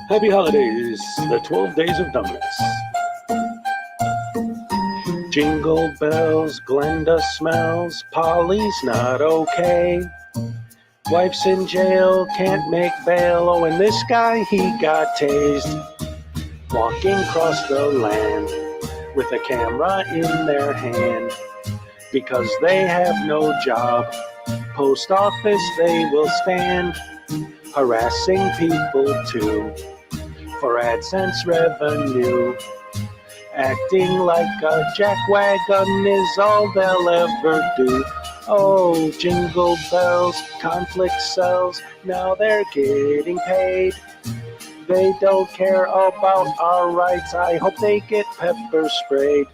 Happy holidays, the 12 days of dumbness. Jingle bells, Glenda smells, Polly's not okay. Wife's in jail, can't make bail, oh, and this guy, he got tased. Walking across the land with a camera in their hand. Because they have no job, post office they will stand. Harassing people too, for AdSense revenue. Acting like a jackwagon is all they'll ever do. Oh, jingle bells, conflict sells, now they're getting paid. They don't care about our rights, I hope they get pepper sprayed.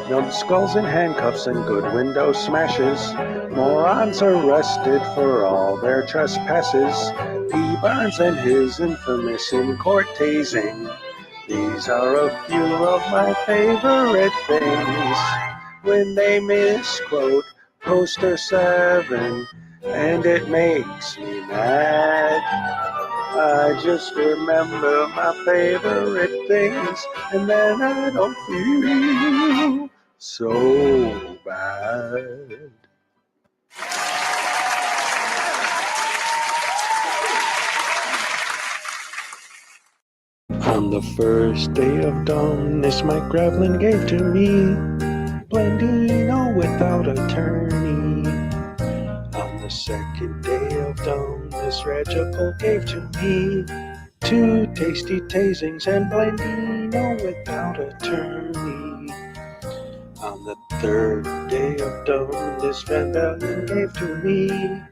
Numbskulls in handcuffs and good window smashes. Morons arrested for all their trespasses. P. Barnes and his infamous in-court tasing. These are a few of my favorite things. When they misquote Poster 7, and it makes me mad. I just remember my favorite things, and then I don't feel so bad. On the first day of dumbness, Mike Gravelin gave to me Blendino without attorney. On the second day of dumbness, Rajapal gave to me 2 tasty tasings and Blendino without attorney. On the third day of dumbness, Van Valen gave to me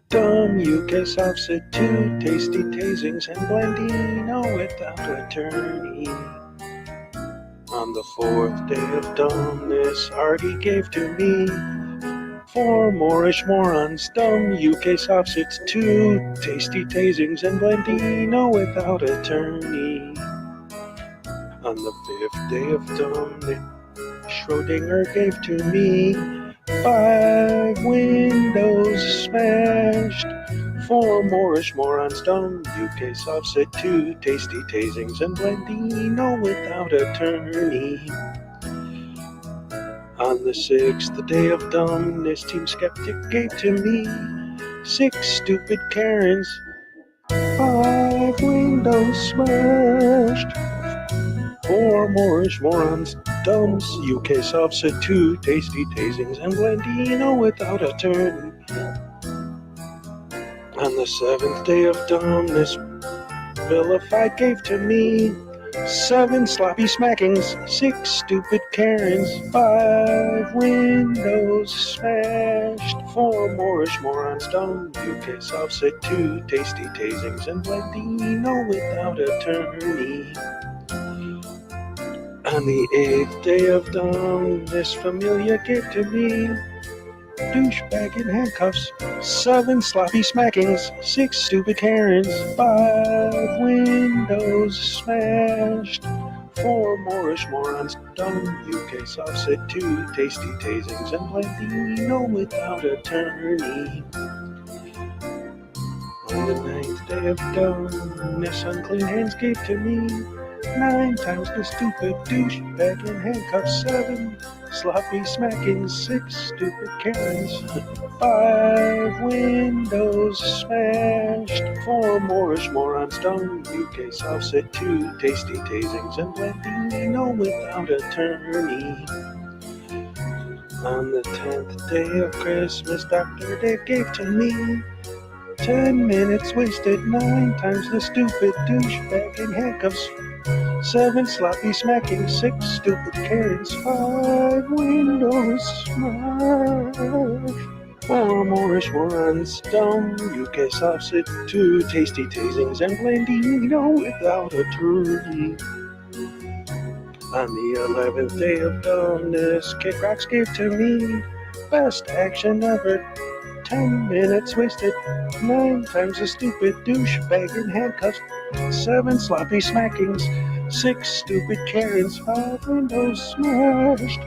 dumb UK Softset, 2 tasty tasings and Blendino without attorney. On the fourth day of dumbness, Artie gave to me 4 Moorish morons, dumb UK Softset, 2 tasty tasings and Blendino without attorney. On the 5th day of dumbness, Schrodinger gave to me 5 windows smashed, 4 Moorish morons, dumb UK Softset, 2 tasty tasings and Blendino without attorney. On the 6th day of dumbness, Team Skeptic gave to me 6 stupid Karens, 5 windows smashed, 4 Moorish morons, dumb UK Softset, 2 tasty tasings and Blendino without attorney. On the 7th day of dumbness, Vilified gave to me 7 sloppy smackings, 6 stupid Karens, 5 windows smashed, 4 Moorish morons, dumb UK Softset, 2 tasty tasings and Blendino without attorney. On the 8th day of dumbness, Familia gave to me douchebag in handcuffs, 7 sloppy smackings, 6 stupid Karens, 5 windows smashed, 4 Moorish morons, dumb UK Softset, 2 tasty tasings and Blendino without attorney. On the 9th day of dumbness, Unclean Hands gave to me 9 times the stupid douchebag in handcuffs, 7 sloppy smackings, 6 stupid Karens, 5 windows smashed, 4 Moorish morons, dumb UK Softset, 2 tasty tasings and Blendino without attorney. On the 10th day of Christmas, Dr. Dave gave to me 10 minutes wasted, 9 times the stupid douchebag in handcuffs, 7 sloppy smacking, 6 stupid Karens, 5 windows smashed, 4 Moorish morons, dumb UK Softset, 2 tasty tasings and Blendino without attorney. On the 11th day of dumbness, Kid Rocks gave to me best action ever, 10 minutes wasted, 9 times the stupid douchebag in handcuffs, 7 sloppy smackings, 6 stupid Karens, 5 windows smashed,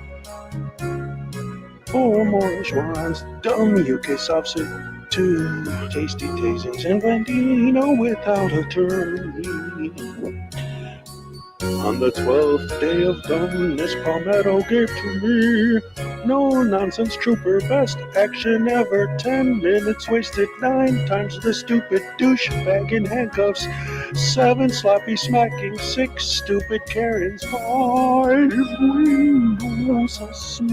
4 more Schwans, dumb UK soft soup, 2 tasty tasings, and Blandino without attorney. On the 12th day of dumbness, Palmetto gave to me no nonsense trooper, best action ever. 10 minutes wasted, 9 times the stupid douchebag in handcuffs, 7 sloppy smacking, 6 stupid Karens, 5 windows are smashed,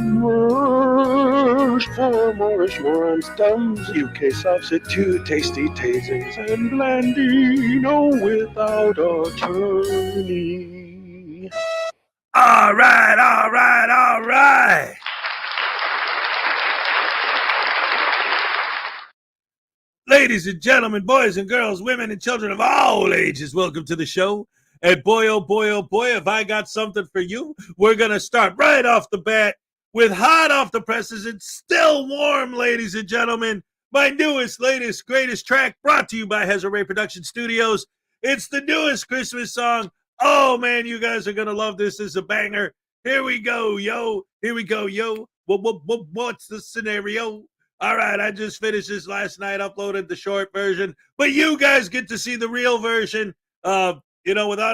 4 more Schwarms, dumbs, UK sops at 2 tasty tasings, and Blandino without attorney. All right, all right, all right. Ladies and gentlemen, boys and girls, women and children of all ages, welcome to the show. And boy, oh boy, oh boy, if I got something for you, we're going to start right off the bat with hot off the presses and still warm, ladies and gentlemen. My newest, latest, greatest track brought to you by Hezokuai Production Studios. It's the newest Christmas song. Oh, man, you guys are going to love this. This is a banger. Here we go, yo. Here we go, yo. What's the scenario? All right, I just finished this last night, uploaded the short version, but you guys get to see the real version, without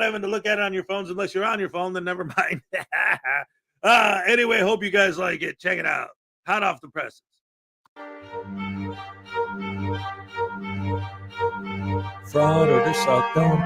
having to look at it on your phones. Unless you're on your phone, then never mind. Anyway, hope you guys like it. Check it out. Hot off the presses. Frauditors suck, don't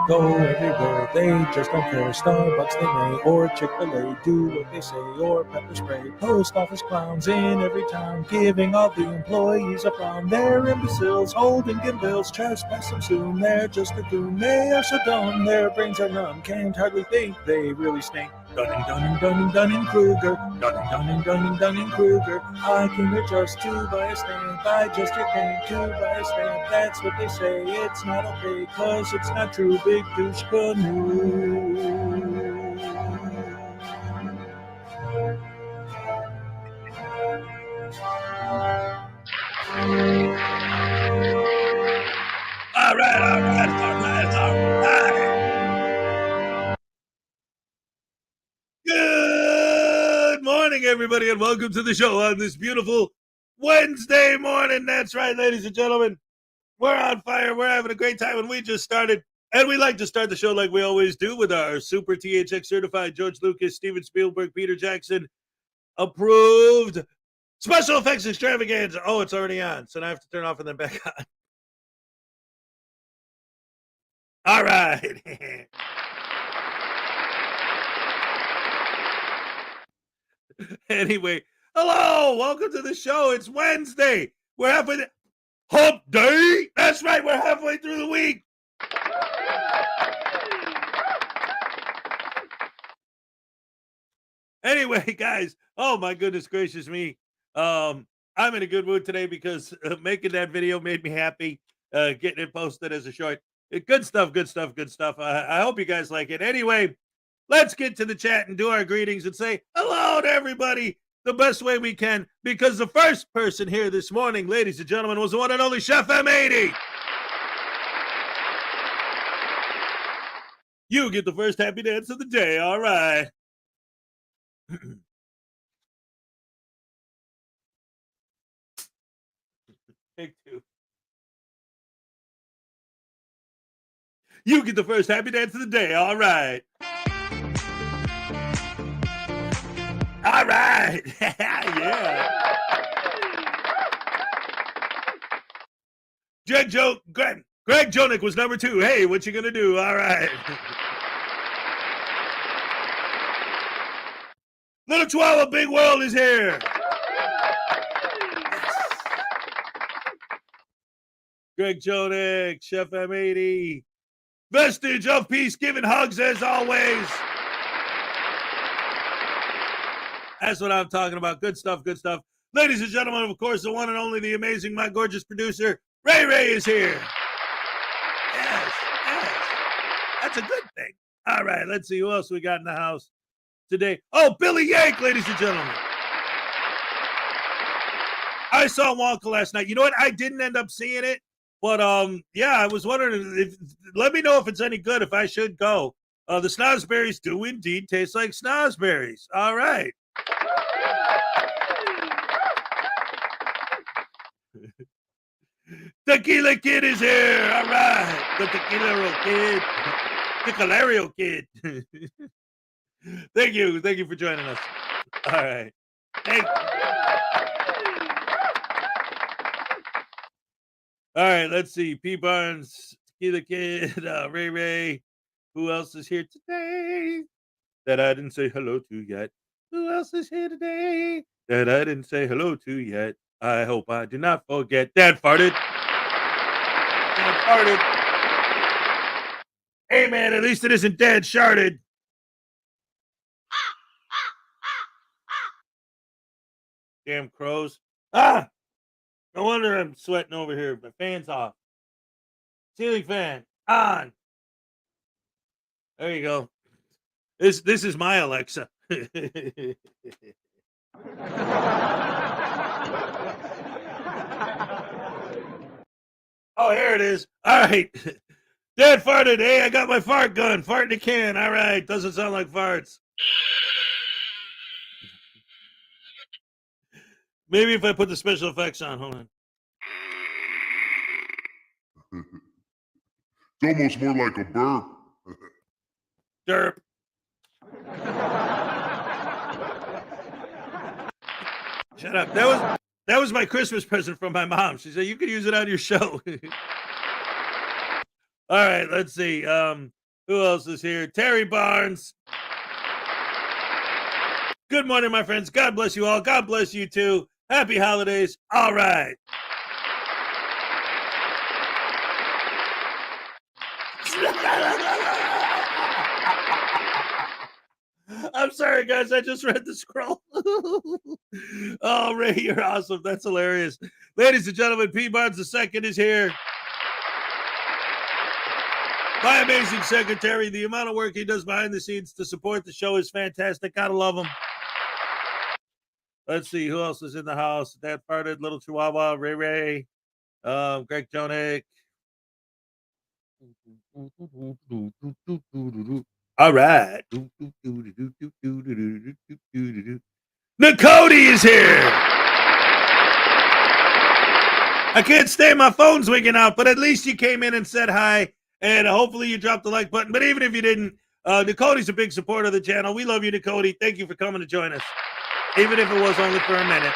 go everywhere. They just don't care. Starbucks they may, or Chick-fil-A, do what they say, or pepper spray. Post office clowns in every town, giving all the employees a frown. They're imbeciles, holding bills, trespass them soon. They're just a goon, they are so dumb, their brains are numb, can't hardly think, they really stink. Dunning-Kruger, Dunning-Kruger. I came here just to buy a stamp, I just here came to buy a stamp. That's what they say, it's not okay, cause it's not true, big douche canoe. All right. Good morning, everybody, and welcome to the show on this beautiful Wednesday morning. That's right, ladies and gentlemen. We're on fire. We're having a great time, and we just started. And we like to start the show like we always do with our super THX certified George Lucas, Steven Spielberg, Peter Jackson approved special effects extravaganza. Oh, it's already on, so now I have to turn off and then back on. All right. Anyway, hello, welcome to the show. It's Wednesday. We're halfway there. Hump day. That's right, we're halfway through the week. Anyway, guys, oh my goodness gracious me. I'm in a good mood today because making that video made me happy. Getting it posted as a short. Good stuff. I hope you guys like it. Anyway, let's get to the chat and do our greetings and say hello to everybody the best way we can, because the first person here this morning, ladies and gentlemen, was the one and only Chef M80. You get the first happy dance of the day. All right. Take two. You get the first happy dance of the day. All right. All right. Yeah. Greg Jonick was number 2. Hey, what you gonna do? All right. Little Chihuahua Big World is here. Greg Jonick, Chef M80. Vestige of peace, giving hugs as always. That's what I'm talking about. Good stuff. Ladies and gentlemen, of course, the one and only, the amazing, my gorgeous producer, Ray is here. Yes. That's a good thing. All right, let's see who else we got in the house today. Oh, Billy Yank, ladies and gentlemen. I saw Wonka last night. You know what? I didn't end up seeing it, but yeah, I was wondering let me know if it's any good, if I should go. The snozberries do indeed taste like snozberries. All right. Tequila Kid is here. All right. The Tequila Kid. Tequilario Kid. Thank you. Thank you for joining us. All right. All right, let's see. P. Barnes, Tequila Kid, Ray Ray. Who else is here today that I didn't say hello to yet? Who else is here today that I didn't say hello to yet? I hope I do not forget. Dad farted. Dad farted. Hey, man, at least it isn't Dad sharded. Damn crows. Ah! No wonder I'm sweating over here. My fan's off. Ceiling fan on. There you go. This is my Alexa. Oh, here it is. All right. Dad farted. Hey, I got my fart gun. Fart in a can. All right. Doesn't sound like farts. Maybe if I put the special effects on. Hold on. It's almost more like a burp. Derp. Shut up. That was my Christmas present from my mom. She said you could use it on your show. All right, let's see. Who else is here? Terry Barnes. Good morning, my friends. God bless you all. God bless you too. Happy holidays. All right. I'm sorry, guys. I just read the scroll. Oh, Ray, you're awesome. That's hilarious. Ladies and gentlemen, P. Barnes II is here. My amazing secretary. The amount of work he does behind the scenes to support the show is fantastic. Gotta love him. Let's see who else is in the house. Dad farted, Little Chihuahua, Ray Ray, Greg Jonick. All right. Nakoti is here. I can't stand my phone swinging out, but at least you came in and said hi, and hopefully you dropped the like button. But even if you didn't, Nakoti's a big supporter of the channel. We love you, Nakoti. Thank you for coming to join us, even if it was only for a minute.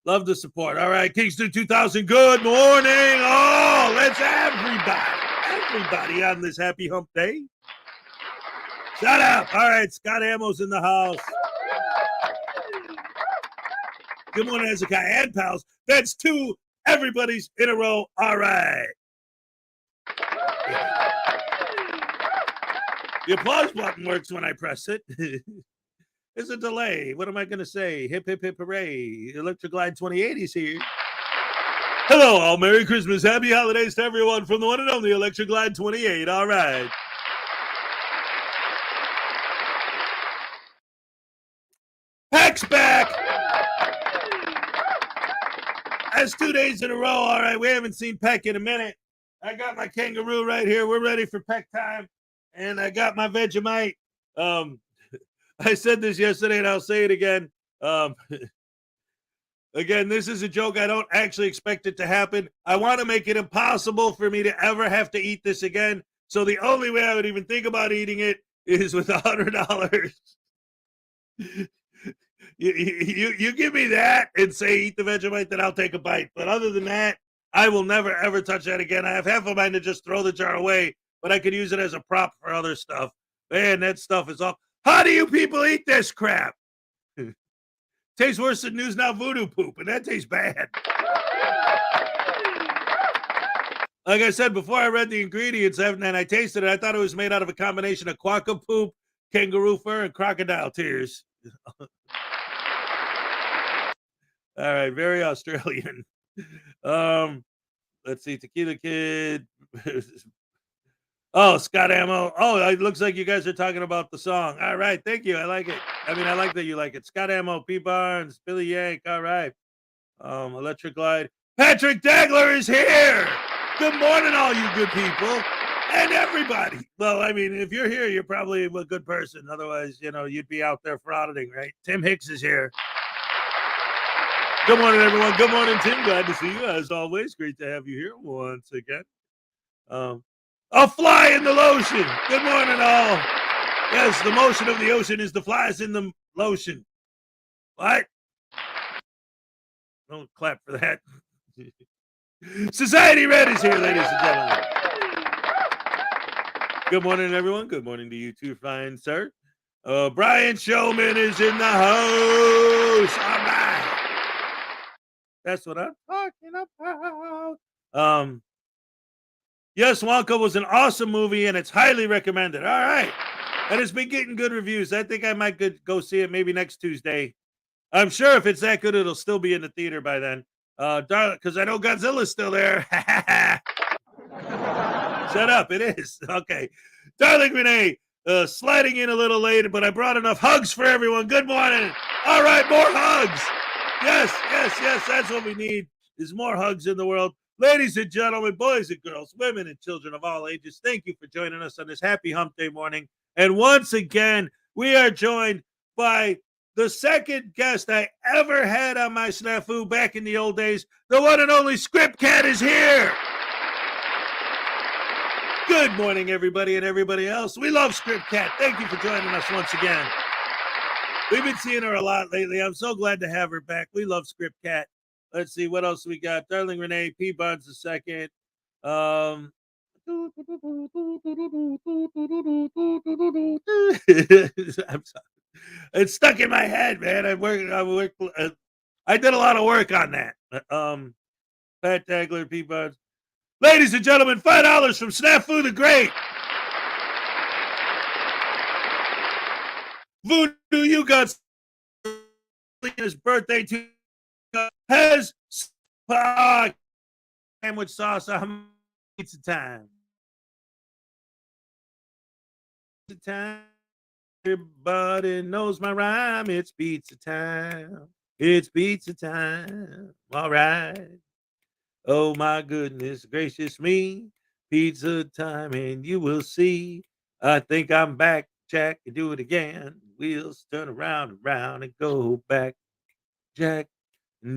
Love the support. All right, Kingston 2000, good morning. Oh, let's everybody on this happy hump day. Shut up. All right, Scott Ammo's in the house. Good morning, Hezokuai and pals. That's two everybody's in a row. All right. The applause button works when I press it. There's a delay. What am I going to say? Hip, hip, hip, hooray. Electric Glide 2080 is here. Hello, all. Merry Christmas. Happy holidays to everyone from the one and only Electric Glide 28. All right. Pack's back. That's 2 days in a row. All right. We haven't seen Peck in a minute. I got my kangaroo right here. We're ready for Peck time. And I got my Vegemite. I said this yesterday and I'll say it again. Again, this is a joke. I don't actually expect it to happen. I want to make it impossible for me to ever have to eat this again. So the only way I would even think about eating it is with $100. You give me that and say eat the Vegemite, then I'll take a bite. But other than that, I will never, ever touch that again. I have half a mind to just throw the jar away, but I could use it as a prop for other stuff. Man, that stuff is off. How do you people eat this crap? Tastes worse than News Now voodoo poop, and that tastes bad. Like I said, before I read the ingredients and I tasted it, I thought it was made out of a combination of quokka poop, kangaroo fur, and crocodile tears. All right, very Australian. Let's see, Tequila Kid. Oh, Scott Ammo. Oh, it looks like you guys are talking about the song. All right, thank you. I like it. I mean, I like that you like it. Scott Ammo, P. Barnes, Billy Yank. All right. Electric Glide. Patrick Dagler is here. Good morning, all you good people and everybody. Well, I mean, if you're here, you're probably a good person. Otherwise, you'd be out there frauding, right? Tim Hicks is here. Good morning, everyone. Good morning, Tim. Glad to see you as always. Great to have you here once again. A fly in the lotion. Good morning, all. Yes, the motion of the ocean is the flies in the lotion. What? Don't clap for that. Society Red is here, ladies and gentlemen. Good morning, everyone. Good morning to you too, fine sir. Brian Showman is in the house. All right. That's what I'm talking about. Yes, Wonka was an awesome movie, and it's highly recommended. All right. And it's been getting good reviews. I think I might go see it maybe next Tuesday. I'm sure if it's that good, it'll still be in the theater by then. Because I know Godzilla's still there. Shut up. It is. Okay. Darling Renee, sliding in a little late, but I brought enough hugs for everyone. Good morning. All right, more hugs. Yes. That's what we need is more hugs in the world. Ladies and gentlemen, boys and girls, women and children of all ages, thank you for joining us on this happy hump day morning. And once again, we are joined by the second guest I ever had on my snafu back in the old days. The one and only Script Cat is here. Good morning, everybody and everybody else. We love Script Cat. Thank you for joining us once again. We've been seeing her a lot lately. I'm so glad to have her back. We love Script Cat. Let's see what else we got. Darling Renee, P. Buds the second. I'm sorry. It's stuck in my head, man. I did a lot of work on that. Pat Tagler, P. Buds. Ladies and gentlemen, $5 from Snafu the Great. Voodoo, you got his birthday too. Has sandwich sauce on pizza time. Everybody knows my rhyme. It's pizza time. It's pizza time. All right. Oh my goodness gracious me. Pizza time, and you will see. I think I'm back, Jack. And do it again. Wheels turn around and round and go back, Jack.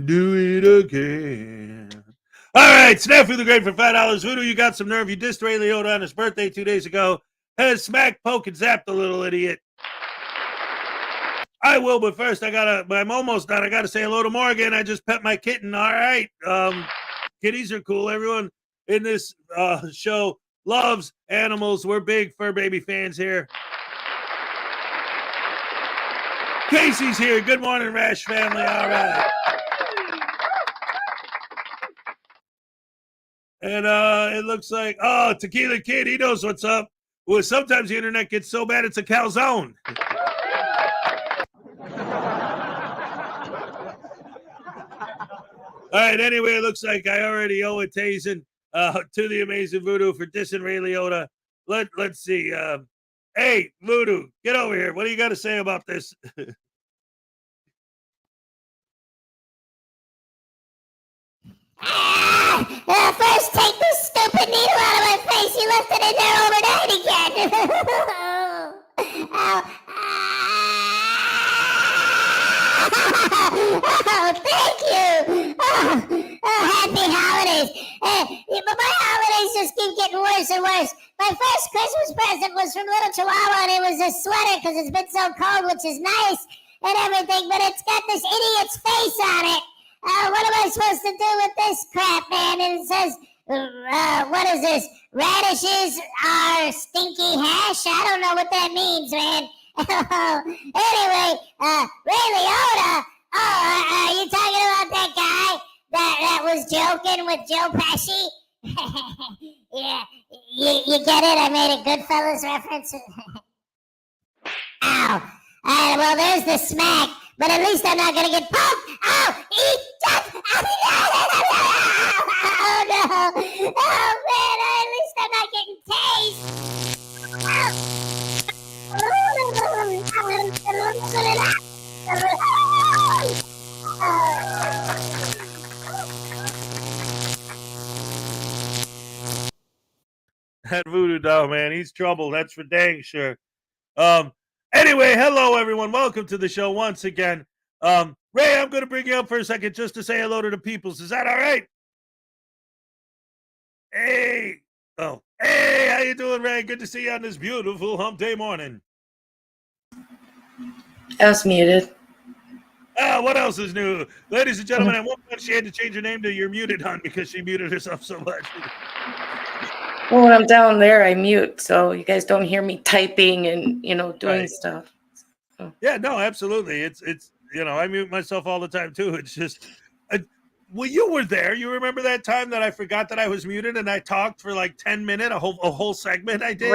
Do it again. All right, Snafu the Great for $5. Voodoo, you got some nerve. You dissed Ray Liotta on his birthday 2 days ago. Has smacked, poke, and zapped the little idiot. I will, but first I'm almost done. I gotta say hello to Morgan. I just pet my kitten. All right. Kitties are cool. Everyone in this show loves animals. We're big fur baby fans here. Casey's here. Good morning, Rash family. All right. And it looks like, Tequila Kid, he knows what's up. Well, sometimes the internet gets so bad it's a calzone. All right, anyway, it looks like I already owe a Tazen to the amazing Voodoo for dissing Ray Liotta. Let's see. Hey, Voodoo, get over here. What do you got to say about this? First take this stupid needle out of my face. You left it in there overnight again. Thank you. Happy holidays. But my holidays just keep getting worse and worse. My first Christmas present was from Little Chihuahua, and it was a sweater because it's been so cold, which is nice and everything, but it's got this idiot's face on it. What am I supposed to do with this crap, man? And it says, what is this? Radishes are stinky hash? I don't know what that means, man. Anyway, Ray Liotta. Are you talking about that guy that was joking with Joe Pesci? Yeah, you get it? I made a Goodfellas reference. Ow. Well, there's the smack. But at least I'm not going to get poked. Oh, eat that. Oh, no. Oh, man. At least I'm not getting tased. That Voodoo doll, man, he's trouble. That's for dang sure. Anyway, hello, everyone. Welcome to the show once again. Ray, I'm going to bring you up for a second just to say hello to the peoples. Is that all right? Hey. Oh, hey, how you doing, Ray? Good to see you on this beautiful hump day morning. I was muted. What else is new? Ladies and gentlemen, at one point she had to change her name to You're Muted, hon, because she muted herself so much. Well, when I'm down there, I mute, so you guys don't hear me typing and, doing stuff. So. Yeah, no, absolutely. It's I mute myself all the time, too. It's just... well, you were there. You remember that time that I forgot that I was muted and I talked for like 10 minutes, a whole segment I did?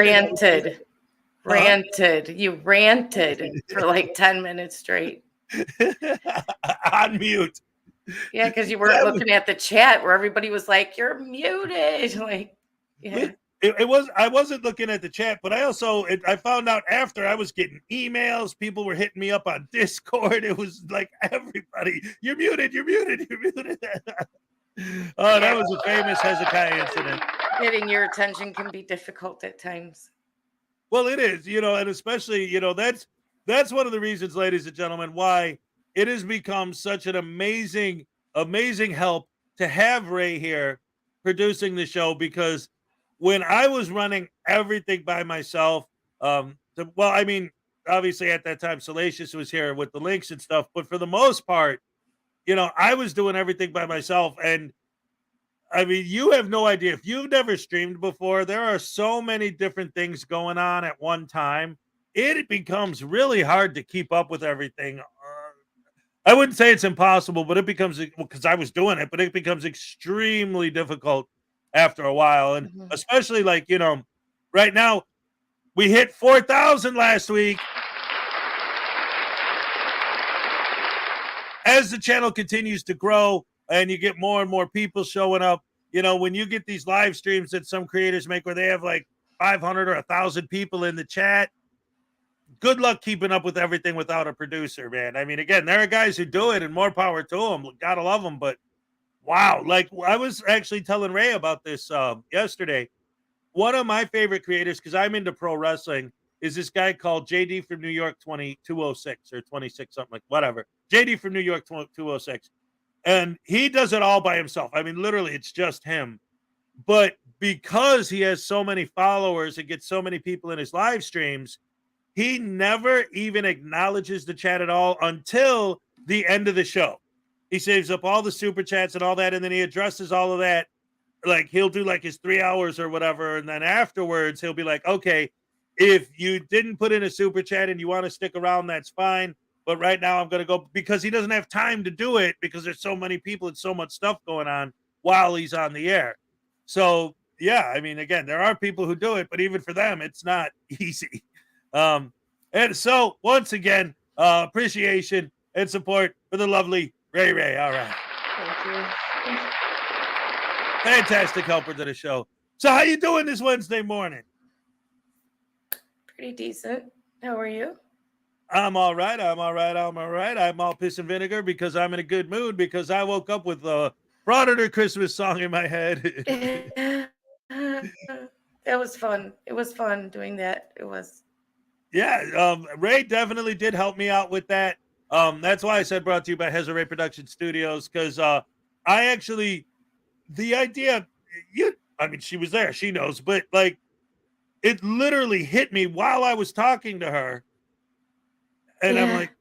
Ranted. You ranted for like 10 minutes straight. On mute. Yeah, because you weren't looking at the chat where everybody was like, "You're muted." Like, yeah. I wasn't looking at the chat, but I found out after I was getting emails. People were hitting me up on Discord. It was like everybody, "You're muted, you're muted, you're muted." Oh, that was a famous Hezokuai incident. Getting your attention can be difficult at times. Well, it is, and especially, that's one of the reasons, ladies and gentlemen, why it has become such an amazing help to have Ray here producing the show, because when I was running everything by myself, obviously at that time Salacious was here with the links and stuff, but for the most part, I was doing everything by myself. And I mean, you have no idea. If you've never streamed before, there are so many different things going on at one time. It becomes really hard to keep up with everything. I wouldn't say it's impossible, but it becomes, because I was doing it, but it becomes extremely difficult after a while. And especially like, right now we hit 4,000 last week. As the channel continues to grow and you get more and more people showing up, when you get these live streams that some creators make where they have like 500 or 1,000 people in the chat, good luck keeping up with everything without a producer, man. I mean, again, there are guys who do it and more power to them. Gotta love them. But wow, like I was actually telling Ray about this yesterday. One of my favorite creators, because I'm into pro wrestling, is this guy called JD from New York 206 or 26, something like whatever. JD from New York 206. And he does it all by himself. I mean, literally, it's just him. But because he has so many followers and gets so many people in his live streams, he never even acknowledges the chat at all until the end of the show. He saves up all the super chats and all that, and then he addresses all of that. Like, he'll do like his 3 hours or whatever, and then afterwards he'll be like, okay, if you didn't put in a super chat and you want to stick around, that's fine. But right now I'm going to go, because he doesn't have time to do it because there's so many people and so much stuff going on while he's on the air. So, yeah, I mean, again, there are people who do it, but even for them, it's not easy. And so, once again, appreciation and support for the lovely Ray Ray. All right. Thank you. Fantastic helper to the show. So how you doing this Wednesday morning? Pretty decent. How are you? I'm all right. I'm all piss and vinegar because I'm in a good mood because I woke up with a Frauditor Christmas song in my head. That was fun. It was fun doing that. It was. Yeah, Ray definitely did help me out with that. That's why I said brought to you by Hezokuai Production Studios, because I actually, the idea, she was there, she knows, but like, it literally hit me while I was talking to her. And I'm like,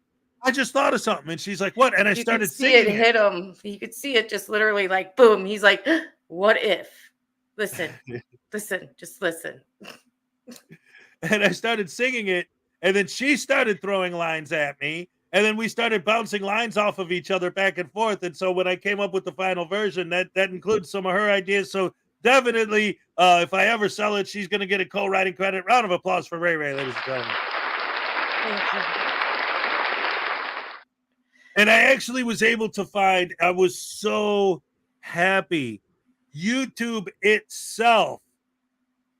I just thought of something. And she's like, what? And I started singing. It hit him. You could see it just literally like, boom. He's like, what if? Listen, just listen. And I started singing it. And then she started throwing lines at me. And then we started bouncing lines off of each other back and forth. And so when I came up with the final version, that includes some of her ideas. So definitely, if I ever sell it, she's going to get a co-writing credit. Round of applause for Ray Ray, ladies and gentlemen. Thank you. And I actually was able to find, I was so happy. YouTube itself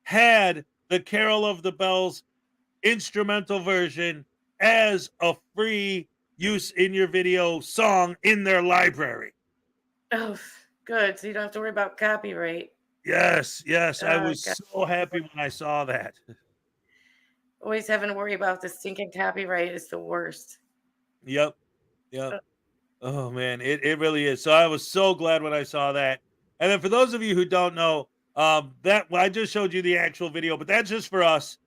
had the Carol of the Bells instrumental version as a free use in your video song in their library. Oh, good. So you don't have to worry about copyright. Yes. I was so happy when I saw that. Always having to worry about the stinking copyright is the worst. Yep. Yeah. Oh man, it really is. So I was so glad when I saw that. And then for those of you who don't know, that I just showed you the actual video, but that's just for us.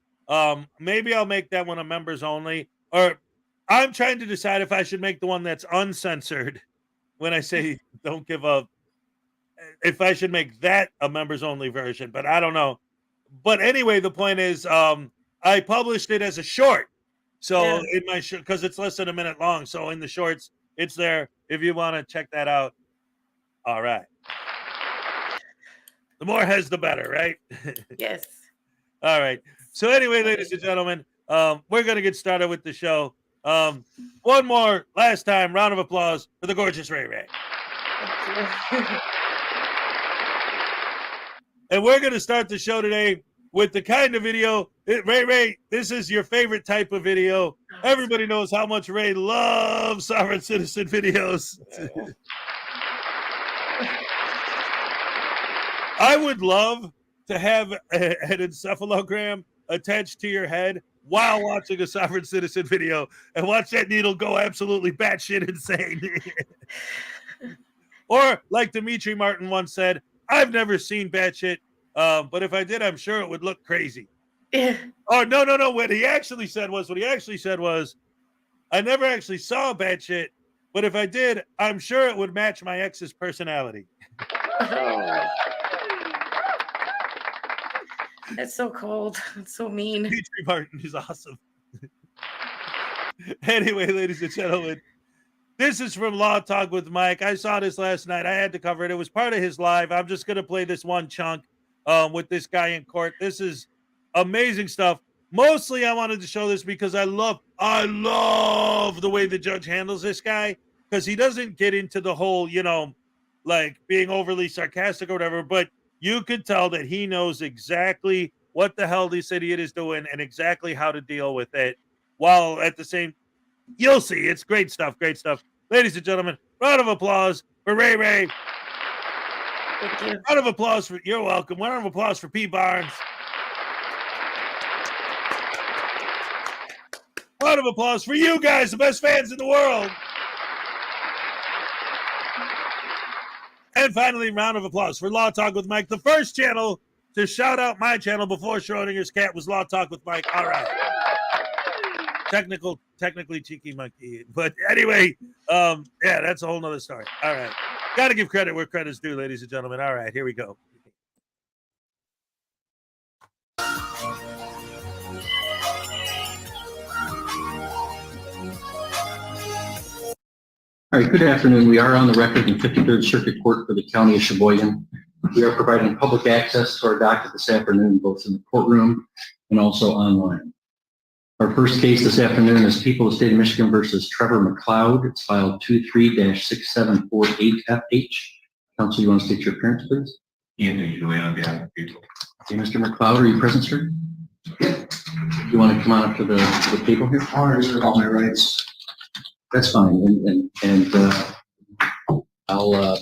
Maybe I'll make that one a members only, or I'm trying to decide if I should make the one that's uncensored when I say don't give up, if I should make that a members only version, but I don't know. But anyway, the point is, I published it as a short. So in my because it's less than a minute long. So in the shorts, it's there if you want to check that out. All right. The more has, the better, right? Yes. All right. So anyway, ladies and gentlemen, we're going to get started with the show. One more last time, round of applause for the gorgeous Ray Ray. Thank you. And we're going to start the show today with the kind of video, Ray, this is your favorite type of video. Everybody knows how much Ray loves sovereign citizen videos. I would love to have an encephalogram attached to your head while watching a sovereign citizen video and watch that needle go absolutely batshit insane. Or like Dimitri Martin once said, I've never seen batshit, but if I did, I'm sure it would look crazy. Yeah. Oh, no. What he actually said was, I never actually saw batshit, but if I did, I'm sure it would match my ex's personality. Oh. That's so cold. It's so mean. Dimitri Martin is awesome. Anyway, ladies and gentlemen, this is from Law Talk with Mike. I saw this last night. I had to cover it. It was part of his live. I'm just going to play this one chunk with this guy in court. This is amazing stuff. Mostly I wanted to show this because I love the way the judge handles this guy, because he doesn't get into the whole, like being overly sarcastic or whatever, but you could tell that he knows exactly what the hell this idiot is doing and exactly how to deal with it, while at the same, you'll see, it's great stuff. Ladies and gentlemen, round of applause for Ray Ray. Thank you. Round of applause for, you're welcome. Round of applause for P. Barnes. Round of applause for you guys, the best fans in the world. And finally, round of applause for Law Talk with Mike, the first channel to shout out my channel before Schrodinger's cat was Law Talk with Mike. All right. Technically cheeky monkey. But anyway, that's a whole nother story. All right. Got to give credit where credit's due, ladies and gentlemen. All right, here we go. All right, good afternoon. We are on the record in 53rd Circuit Court for the County of Sheboygan. We are providing public access to our docket this afternoon, both in the courtroom and also online. Our first case this afternoon is People of the State of Michigan versus Trevor McLeod. It's filed 23-6748FH. Counsel, you want to state your appearance, please? Anthony Julian on behalf of people. Okay, Mr. McLeod, are you present, sir? You want to come on up to the table here? I want to reserve all my rights. That's fine, and I'll.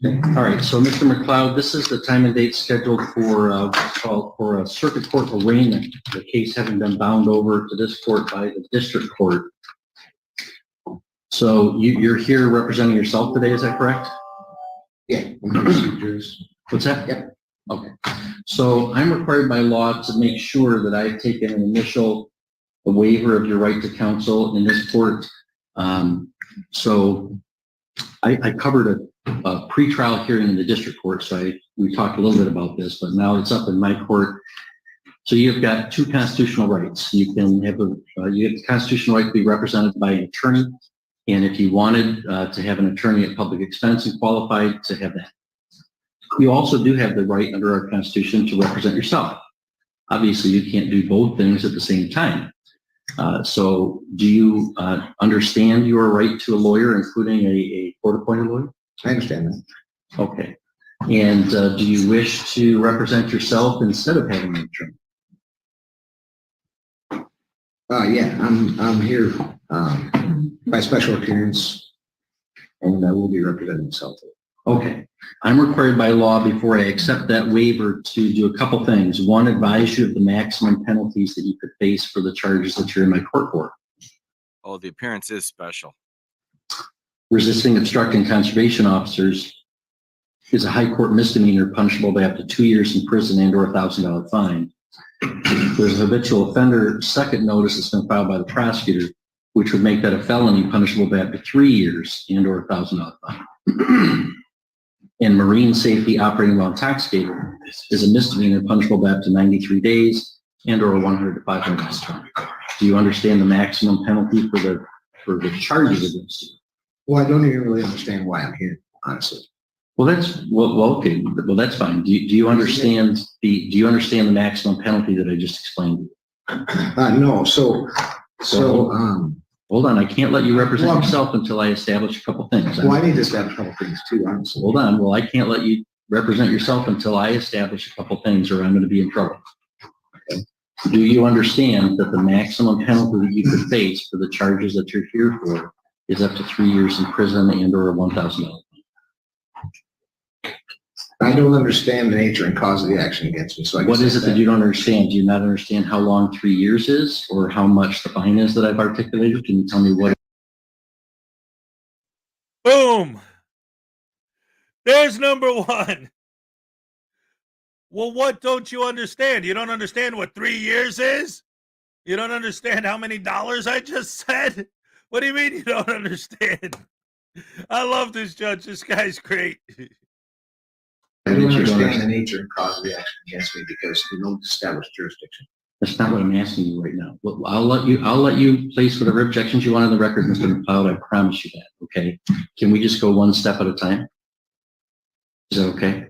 All right, so Mr. McLeod, this is the time and date scheduled for what's called for a circuit court arraignment. The case having been bound over to this court by the district court. So you're here representing yourself today, is that correct? Yeah. What's that? Yeah. Okay. So I'm required by law to make sure that I've taken an initial waiver of your right to counsel in this court. So I covered a pre-trial hearing in the district court, so we talked a little bit about this, but now it's up in my court. So you've got two constitutional rights. You can have you have the constitutional right to be represented by an attorney, and if you wanted to have an attorney at public expense and qualified, to have that. You also do have the right under our Constitution to represent yourself. Obviously, you can't do both things at the same time. So do you understand your right to a lawyer, including a court-appointed lawyer? I understand that. Okay. And do you wish to represent yourself instead of having an attorney? Yeah, I'm here by special appearance, and I will be representing myself. Okay. I'm required by law before I accept that waiver to do a couple things. One, advise you of the maximum penalties that you could face for the charges that you're in my court for. Oh, the appearance is special. Resisting, obstructing conservation officers is a high court misdemeanor punishable by up to 2 years in prison and or $1,000 fine. There's a habitual offender second notice that's been filed by the prosecutor, which would make that a felony punishable by up to 3 years and or $1,000 fine. And marine safety operating while intoxicated is a misdemeanor punishable by up to 93 days and or 100 to 500 fine. Do you understand the maximum penalty for the charges against you? Well, I don't even really understand why I'm here, honestly. Well, okay. Well, that's fine. Do you understand the maximum penalty that I just explained? No. Hold on. I can't let you represent yourself until I establish a couple things. Well, I need to establish a couple things too, honestly. Hold on. Well, I can't let you represent yourself until I establish a couple things, or I'm going to be in trouble. Okay. Do you understand that the maximum penalty that you could face for the charges that you're here for is up to 3 years in prison and or $1,000? I don't understand the nature and cause of the action against me. So what is it that you don't understand? Do you not understand how long 3 years is, or how much the fine is that I've articulated? Can you tell me what? Boom. There's number one. Well, what don't you understand? You don't understand what 3 years is? You don't understand how many dollars I just said? What do you mean you don't understand? I love this judge. This guy's great. I don't understand the nature and cause of the action against me because we don't establish jurisdiction. That's not what I'm asking you right now. Well, I'll let you place whatever objections you want on the record, Mr. McLeod. I promise you that. Okay. Can we just go one step at a time? Is that okay?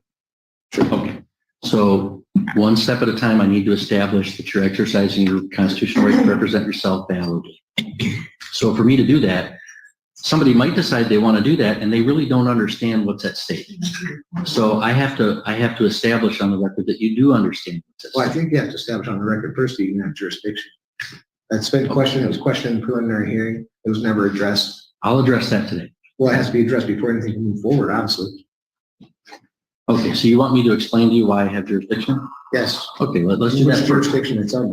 Sure. Okay. So one step at a time, I need to establish that you're exercising your constitutional right to represent yourself validly. So for me to do that, somebody might decide they want to do that and they really don't understand what's at stake. So I have to establish on the record that you do understand what's at stake. Well, I think you have to establish on the record first that you can have jurisdiction. That's been questioned. It was questioned in preliminary hearing. It was never addressed. I'll address that today. Well, it has to be addressed before anything can move forward, obviously. Okay, so you want me to explain to you why I have jurisdiction? Yes. Okay, let's do that. Jurisdiction itself.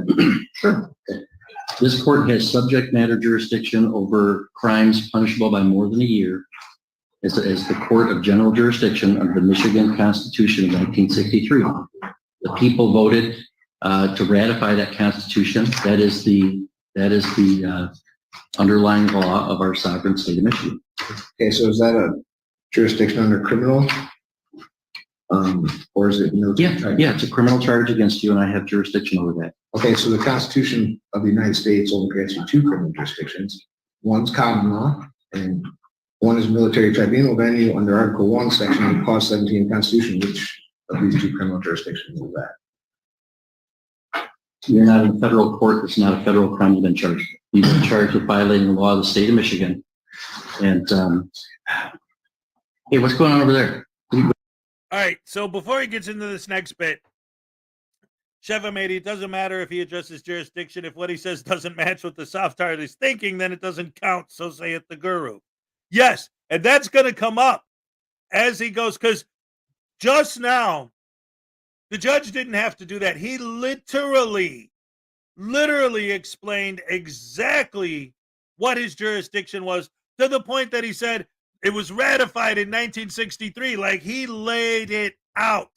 Sure. Okay. This court has subject matter jurisdiction over crimes punishable by more than a year as the court of general jurisdiction under the Michigan Constitution of 1963. The people voted to ratify that Constitution. That is the underlying law of our sovereign state of Michigan. Okay, so is that a jurisdiction under criminal? Or is it military? Yeah, it's a criminal charge against you, and I have jurisdiction over that. Okay, so the Constitution of the United States only grants you two criminal jurisdictions. One's common law, and one is military tribunal venue under Article 1, Section 8, Clause 17 of the Constitution. Which of these two criminal jurisdictions is that? You're not in federal court. It's not a federal crime you've been charged with. You've been charged with violating the law of the state of Michigan. And, hey, what's going on over there? All right, so before he gets into this next bit, Chevamady, it doesn't matter if he addresses jurisdiction. If what he says doesn't match what the Sovtard is thinking, then it doesn't count, so saith the guru. Yes, and that's going to come up as he goes, because just now, the judge didn't have to do that. He literally explained exactly what his jurisdiction was, to the point that he said it was ratified in 1963. Like, he laid it out.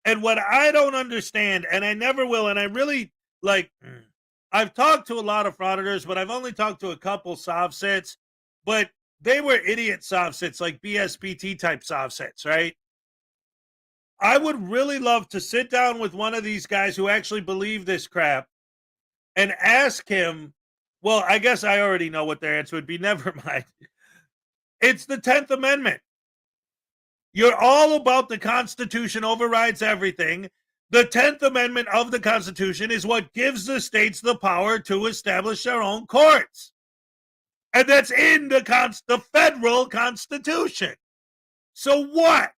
And what I don't understand, and I never will, and I really, I've talked to a lot of frauditors, but I've only talked to a couple sovsits, but they were idiot sovsits, like BSPT type sovsits, right? I would really love to sit down with one of these guys who actually believe this crap and ask him, well, I guess I already know what their answer would be. Never mind. It's the 10th Amendment. You're all about the Constitution overrides everything. The 10th Amendment of the Constitution is what gives the states the power to establish their own courts. And that's in the federal Constitution. So what?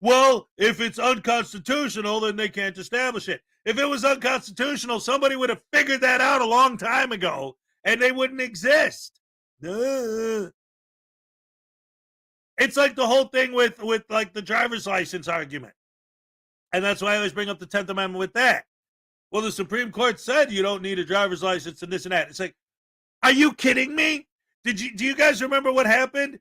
Well, if it's unconstitutional, then they can't establish it. If it was unconstitutional, somebody would have figured that out a long time ago, and they wouldn't exist. Duh. It's like the whole thing with like the driver's license argument. And that's why I always bring up the 10th Amendment with that. well, the Supreme Court said you don't need a driver's license and this and that. It's like, are you kidding me? Do you guys remember what happened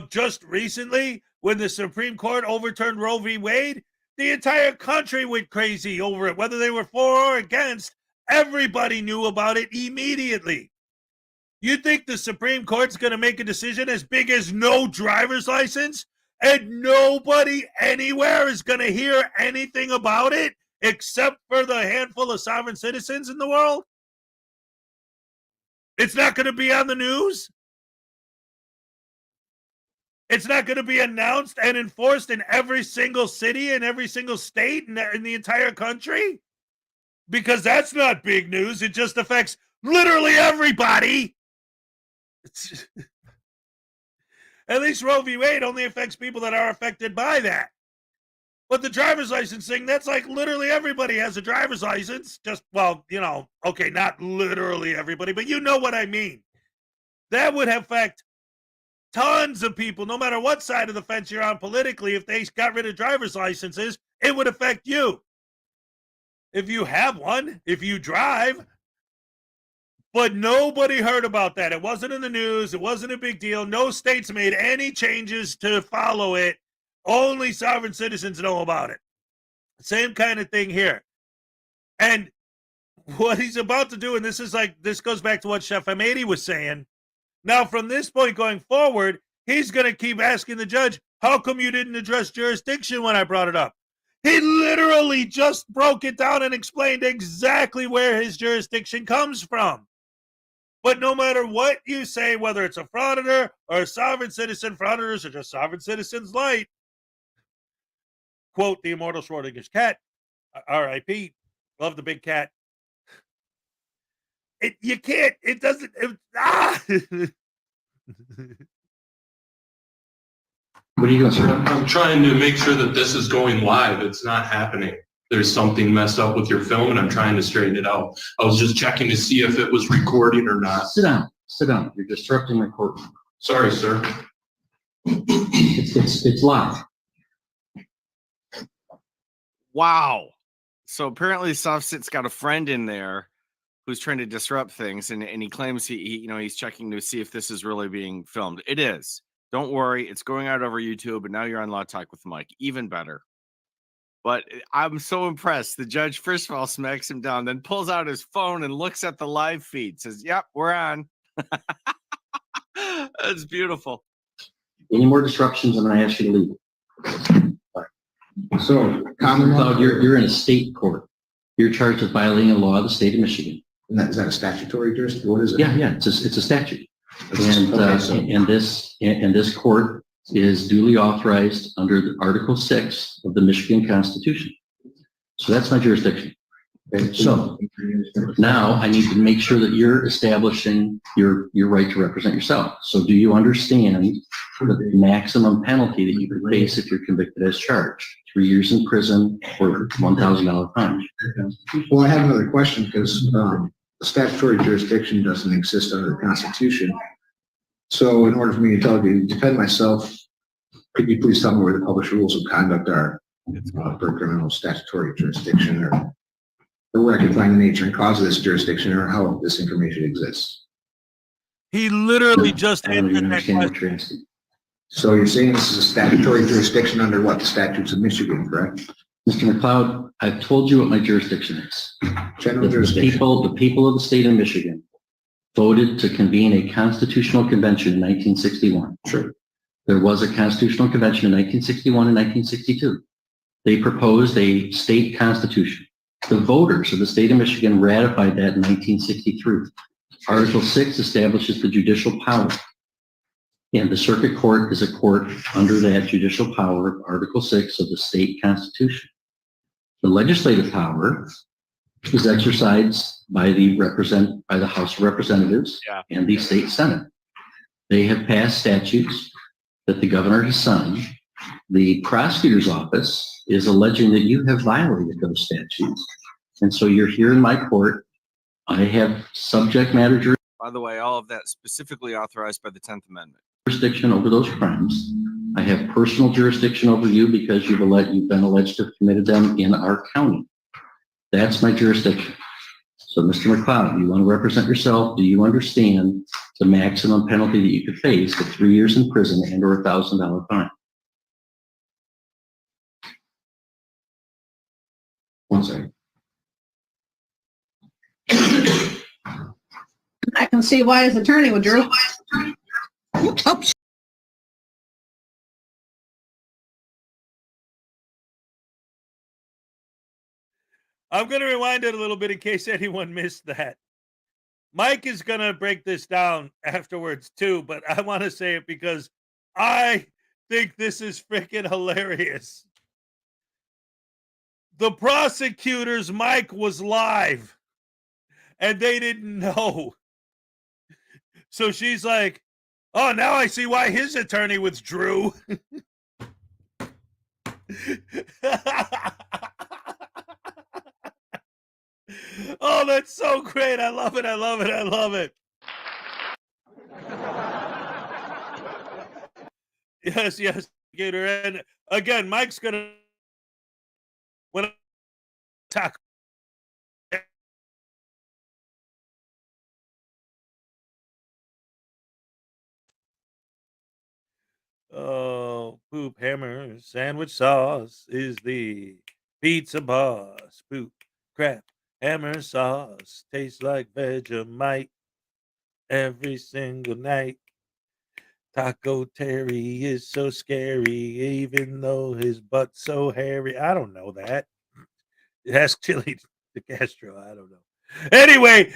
just recently when the Supreme Court overturned Roe v. Wade? The entire country went crazy over it, whether they were for or against. Everybody knew about it immediately. You think the Supreme Court's going to make a decision as big as no driver's license, and nobody anywhere is going to hear anything about it except for the handful of sovereign citizens in the world? It's not going to be on the news? It's not going to be announced and enforced in every single city and every single state in the entire country? Because that's not big news. It just affects literally everybody. At least Roe v. Wade only affects people that are affected by that. But the driver's license thing, that's like literally everybody has a driver's license. Just, well, you know, okay, not literally everybody, but you know what I mean. That would affect tons of people, no matter what side of the fence you're on politically. If they got rid of driver's licenses, it would affect you. If you have one, if you drive. But nobody heard about that. It wasn't in the news. It wasn't a big deal. No states made any changes to follow it. Only sovereign citizens know about it. Same kind of thing here. And what he's about to do, and this goes back to what Chef Hamady was saying. Now, from this point going forward, he's going to keep asking the judge, how come you didn't address jurisdiction when I brought it up? He literally just broke it down and explained exactly where his jurisdiction comes from. But no matter what you say, whether it's a frauditor or a sovereign citizen, frauditors are just sovereign citizens light. Quote the immortal Schrodinger's cat, R.I.P. Love the big cat. You can't, it doesn't, What are you going to say? I'm trying to make sure that this is going live. It's not happening. There's something messed up with your film, and I'm trying to straighten it out. I was just checking to see if it was recording or not. Sit down. You're disrupting my courtroom. Sorry, sir. It's live. Wow. So apparently Softsit got a friend in there who's trying to disrupt things, and he claims he's checking to see if this is really being filmed. It is. Don't worry, it's going out over YouTube, and now you're on Law Talk with Mike. Even better. But I'm so impressed. The judge, first of all, smacks him down, then pulls out his phone and looks at the live feed. Says, yep, we're on. That's beautiful. Any more disruptions, I'm going to ask you to leave. So, common law, Cloud, you're in a state court. You're charged with violating a law of the state of Michigan. is that a statutory jurisdiction? What is it? Yeah, it's a statute. And this court is duly authorized under Article 6 of the Michigan Constitution. So that's my jurisdiction. So now I need to make sure that you're establishing your right to represent yourself. So do you understand the maximum penalty that you could face if you're convicted as charged? 3 years in prison or $1,000 fine. Well, I have another question because statutory jurisdiction doesn't exist under the Constitution. So in order for me to defend myself, could you please tell me where the published rules of conduct are for criminal statutory jurisdiction, or where I can find the nature and cause of this jurisdiction, or how this information exists? He literally just I don't answered even that understand what question. you're asking. So you're saying this is a statutory jurisdiction under what? The statutes of Michigan, correct? Mr. McLeod, I've told you what my jurisdiction is. General The jurisdiction. people of the state of Michigan voted to convene a constitutional convention in 1961. Sure. There was a constitutional convention in 1961 and 1962. They proposed a state constitution. The voters of the state of Michigan ratified that in 1963. Article 6 establishes the judicial power. And the circuit court is a court under that judicial power, Article 6 of the state constitution. The legislative power is exercised by the House of Representatives and the state Senate. They have passed statutes that the governor has signed. The prosecutor's office is alleging that you have violated those statutes. And so you're here in my court. I have subject matter By the way, all of that specifically authorized by the 10th Amendment. jurisdiction over those crimes. I have personal jurisdiction over you because you've been alleged to have committed them in our county. That's my jurisdiction. So, Mr. McLeod, you want to represent yourself? Do you understand the maximum penalty that you could face of 3 years in prison and or $1,000 fine? One second. I can see why his attorney would, Drew. Oh, I'm going to rewind it a little bit in case anyone missed that. Mike is going to break this down afterwards too, but I want to say it because I think this is freaking hilarious. The prosecutor's mic was live and they didn't know. So she's like, oh, now I see why his attorney withdrew. Oh, that's so great. I love it. I love it. I love it. Yes, yes, Gator. And again, Mike's going to, when I talk, oh, poop hammer sandwich sauce is the pizza boss. Poop crap hammer sauce tastes like Vegemite every single night. Taco Terry is so scary, even though his butt's so hairy. I don't know that. Ask Chili de Castro. I don't know. Anyway,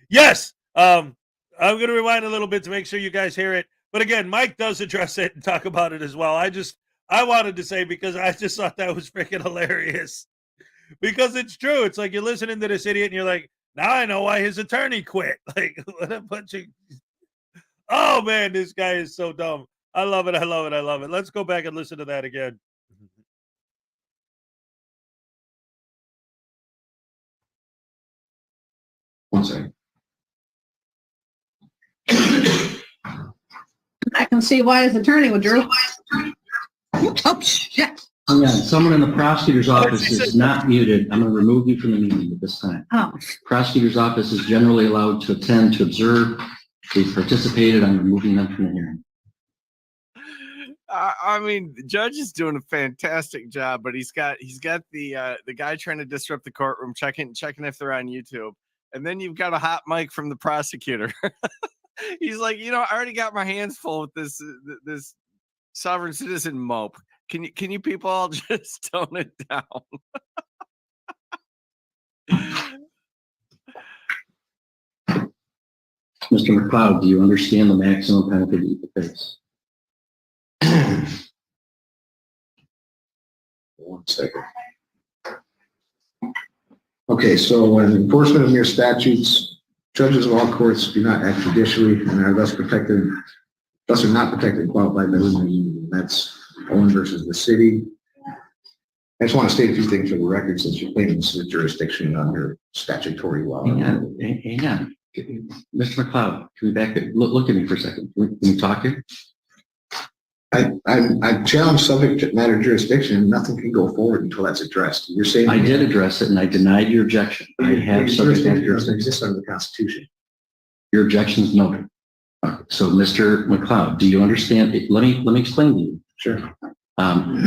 yes, I'm going to rewind a little bit to make sure you guys hear it. But again, Mike does address it and talk about it as well. I wanted to say because I just thought that was freaking hilarious. Because it's true. It's like you're listening to this idiot and you're like, now I know why his attorney quit. Like, what a bunch of... Oh, man, this guy is so dumb. I love it. I love it. I love it. Let's go back and listen to that again. One second. I can see why his attorney would, Drew. Oh, shit. Hang on, someone in the prosecutor's office is not muted. I'm going to remove you from the meeting at this time. Oh. Prosecutor's office is generally allowed to attend, to observe. They've participated. I'm removing them from the hearing. I mean, the judge is doing a fantastic job, but he's got the guy trying to disrupt the courtroom, checking if they're on YouTube, and then you've got a hot mic from the prosecutor. He's like, I already got my hands full with this sovereign citizen mope. Can you people all just tone it down? Mr. McLeod, do you understand the maximum penalty that you could face? 1 second. Okay, so when enforcement of mere statutes, judges of all courts do not act judicially and are thus are not protected qualified by limited immunity. That's Owen versus the city. I just want to state a few things for the record since you're claiming this is a jurisdiction under statutory law. Hang on. Mr. McLeod, can we back it? Look at me for a second. Can we talk here? I challenge subject matter jurisdiction and nothing can go forward until that's addressed. You're saying I did address it and I denied your objection. I have subject matter jurisdiction. Exists under the Constitution. Your objection is noted. So, Mr. McLeod, do you understand? Let me explain to you. Sure.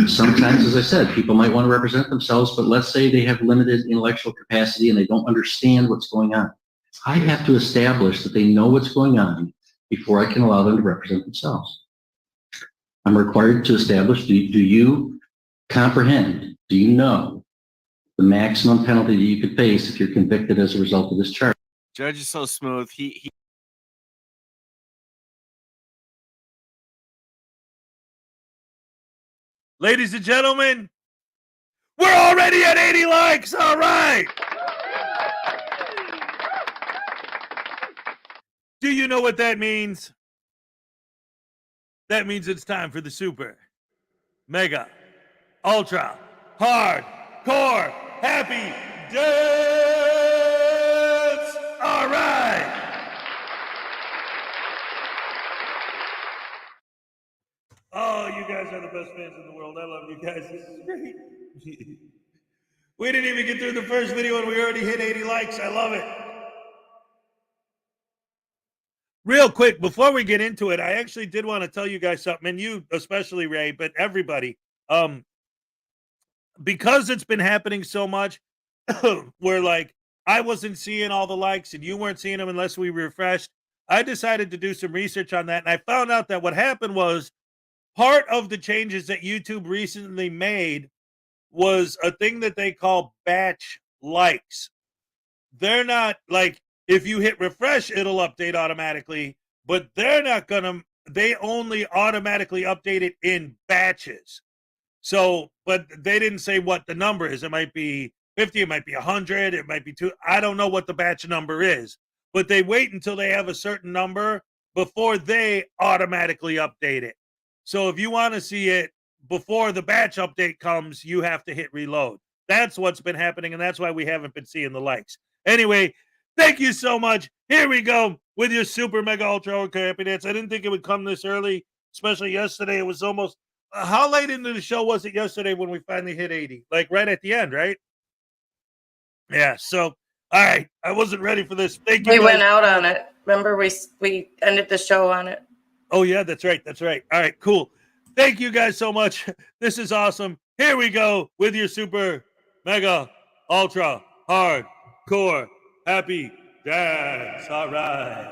Sometimes, as I said, people might want to represent themselves, but let's say they have limited intellectual capacity and they don't understand what's going on. I have to establish that they know what's going on before I can allow them to represent themselves. I'm required to establish, do you comprehend, do you know the maximum penalty that you could face if you're convicted as a result of this charge? Judge is so smooth. He Ladies and gentlemen, we're already at 80 likes. All right. Do you know what that means? That means it's time for the super, mega, ultra, hardcore, happy dance. All right. Oh, you guys are the best fans in the world. I love you guys. This is great. We didn't even get through the first video and we already hit 80 likes. I love it. Real quick, before we get into it, I actually did want to tell you guys something, and you especially, Ray, but everybody. Because it's been happening so much, where like I wasn't seeing all the likes and you weren't seeing them unless we refreshed, I decided to do some research on that. And I found out that what happened was part of the changes that YouTube recently made was a thing that they call batch likes. They're not like, if you hit refresh, it'll update automatically, but they're not gonna, they only automatically update it in batches. So, but they didn't say what the number is. It might be 50, it might be 100, it might be 2. I don't know what the batch number is, but they wait until they have a certain number before they automatically update it. So if you want to see it before the batch update comes, you have to hit reload. That's what's been happening, and that's why we haven't been seeing the likes. Anyway, thank you so much. Here we go with your super mega ultra happy dance. I didn't think it would come this early, especially yesterday. It was almost, how late into the show was it yesterday when we finally hit 80? Like right at the end, right? Yeah, so, all right. I wasn't ready for this. Thank you. We went out on it. Remember, we ended the show on it. Oh, yeah, that's right. That's right. All right, cool. Thank you guys so much. This is awesome. Here we go with your super, mega, ultra, hardcore, happy dance. All right.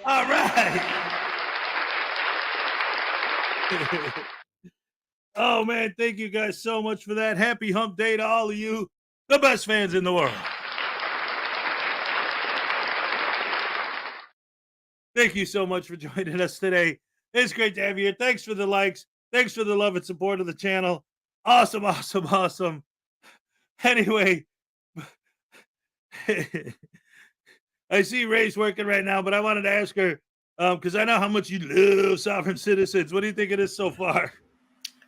All right. Oh, man, thank you guys so much for that. Happy hump day to all of you, the best fans in the world. Thank you so much for joining us today. It's great to have you here. Thanks for the likes. Thanks for the love and support of the channel. Awesome, awesome, awesome. Anyway, I see Ray's working right now, but I wanted to ask her, because I know how much you love sovereign citizens. What do you think of this so far?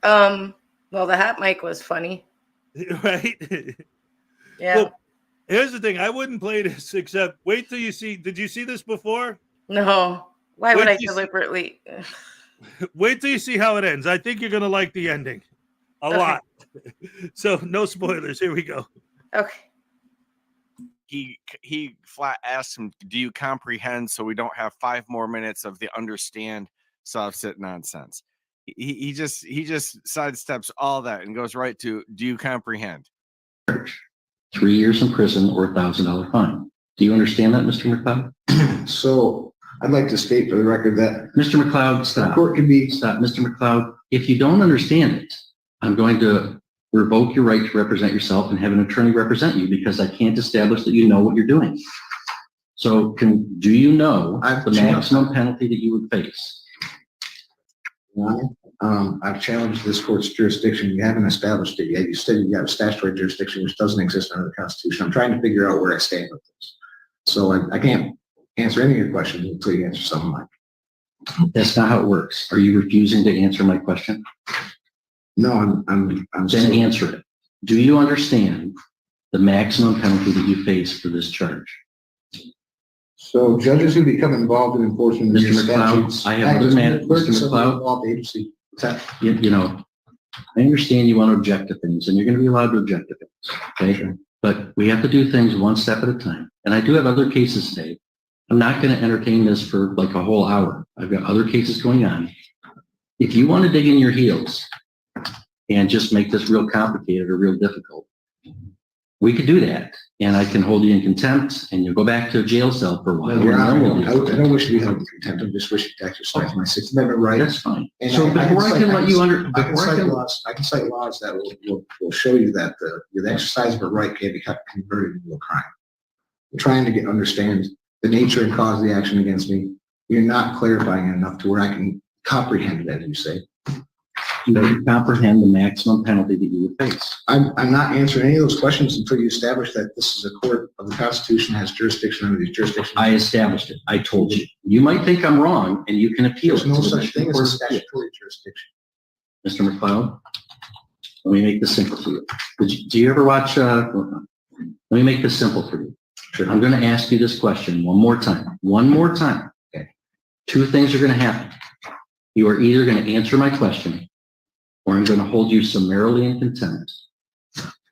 Well, the hot mic was funny. Right? Yeah. Well, here's the thing. I wouldn't play this except wait till you see. Did you see this before? No. Why would Wait I till you see- deliberately? Wait till you see how it ends. I think you're going to like the ending a lot. So no spoilers. Here we go. Okay. He flat asked him, "Do you comprehend?" So we don't have 5 more minutes of the understand soft sit nonsense. He just sidesteps all that and goes right to, "Do you comprehend?" 3 years in prison or $1,000 fine. Do you understand that, Mr. McLeod? So I'd like to state for the record that Mr. McLeod, the stop. court can be, Stop, Mr. McLeod. If you don't understand it, I'm going to revoke your right to represent yourself and have an attorney represent you because I can't establish that you know what you're doing. So do you know the maximum penalty that you would face? I've challenged this court's jurisdiction. You haven't established it yet. You said you have a statutory jurisdiction which doesn't exist under the Constitution. I'm trying to figure out where I stand with this. So I can't answer any of your questions until you answer some of mine. That's not how it works. Are you refusing to answer my question? No, I'm Then answer it. Do you understand the maximum penalty that you face for this charge? So judges who become involved in enforcement of Mr. your McLeod, statutes. I have other matters, Mr. McLeod. Agency. You know, I understand you want to object to things and you're going to be allowed to object to things. Okay. Sure. But we have to do things one step at a time. And I do have other cases today. I'm not going to entertain this for like a whole hour. I've got other cases going on. If you want to dig in your heels and just make this real complicated or real difficult, we could do that. And I can hold you in contempt and you'll go back to a jail cell for a while. I don't wish to be held in contempt. I'm just wishing to exercise my Sixth Amendment right. That's fine. And So before I can let you under, I can cite laws that will show you that the exercise of a right can be converted into a crime. I'm trying to understand the nature and cause of the action against me. You're not clarifying enough to where I can comprehend it, as you say. you don't comprehend the maximum penalty that you would face. I'm not answering any of those questions until you establish that this is a court of the Constitution, has jurisdiction under these jurisdictions. I established it. I told you. You might think I'm wrong and you can appeal. There's no such thing as a statutory jurisdiction. Mr. McLeod, let me make this simple for you. Do you ever watch, let me make this simple for you. Sure. I'm going to ask you this question one more time. One more time. Okay. Two things are going to happen. You are either going to answer my question or I'm going to hold you summarily in contempt.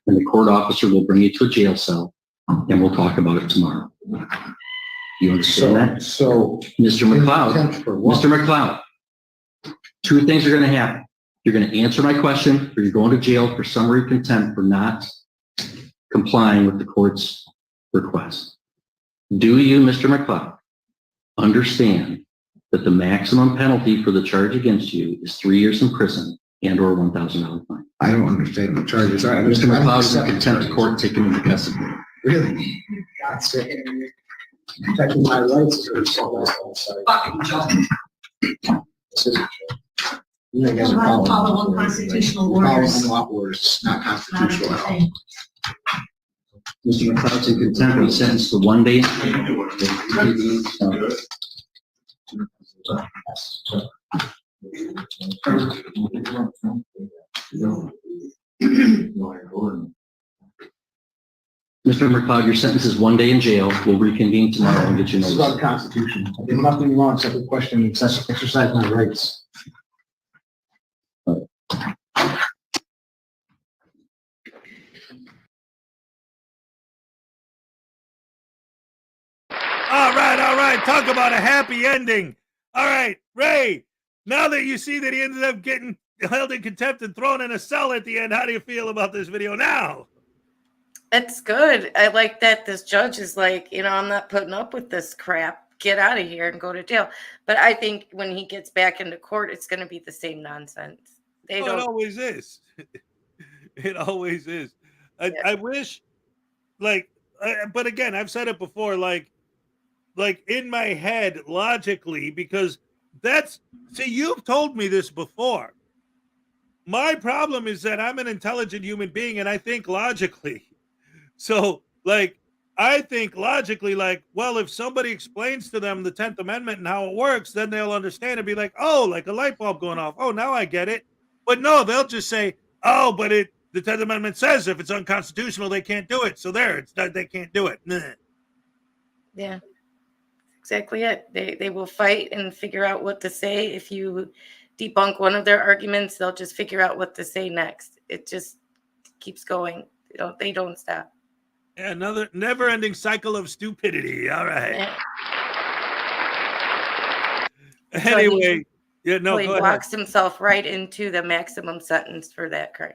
And the court officer will bring you to a jail cell and we'll talk about it tomorrow. You understand that? So, Mr. McLeod, Mr. Mr. McLeod, two things are going to happen. You're going to answer my question or you're going to jail for summary contempt for not complying with the court's request. Do you, Mr. McLeod, understand that the maximum penalty for the charge against you is 3 years in prison and or $1,000 fine? I don't understand the charges. Mr. McLeod is in contempt of court taken into custody. Really? That's it. Protecting my rights is you guys are follow unconstitutional orders. Orders, not constitutional at all. Mr. McLeod's in contempt and sentenced to 1 day. Mr. McLeod, your sentence is 1 day in jail. We'll reconvene tomorrow and get you This is about notice. the Constitution. I did nothing wrong except to question and exercise my rights. All right. Talk about a happy ending. All right, Ray, now that you see that he ended up getting held in contempt and thrown in a cell at the end, how do you feel about this video now? It's good. I like that this judge is like, I'm not putting up with this crap. Get out of here and go to jail. But I think when he gets back into court, it's going to be the same nonsense. It always is. It always is. I wish, but again, I've said it before, like in my head, logically, because you've told me this before. My problem is that I'm an intelligent human being and I think logically. So, I think logically, like, well, if somebody explains to them the 10th Amendment and how it works, then they'll understand and be like, oh, like a light bulb going off. Oh, now I get it. But no, they'll just say, oh, but the 10th Amendment says if it's unconstitutional, they can't do it. So there, it's they can't do it. Nah. Yeah, exactly it. They will fight and figure out what to say. If you debunk one of their arguments, they'll just figure out what to say next. It just keeps going. They don't stop. Yeah, another never-ending cycle of stupidity. All right. Yeah. Anyway, yeah, no, He go ahead. walks himself right into the maximum sentence for that crime.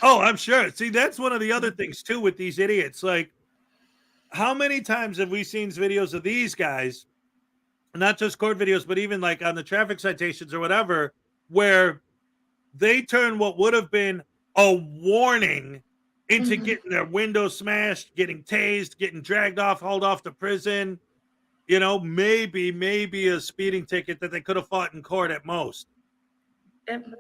Oh, I'm sure. See, that's one of the other things too with these idiots. Like, how many times have we seen videos of these guys, not just court videos, but even like on the traffic citations or whatever, where they turn what would have been a warning into getting their window smashed, getting tased, getting dragged off, hauled off to prison. You know, maybe a speeding ticket that they could have fought in court at most. And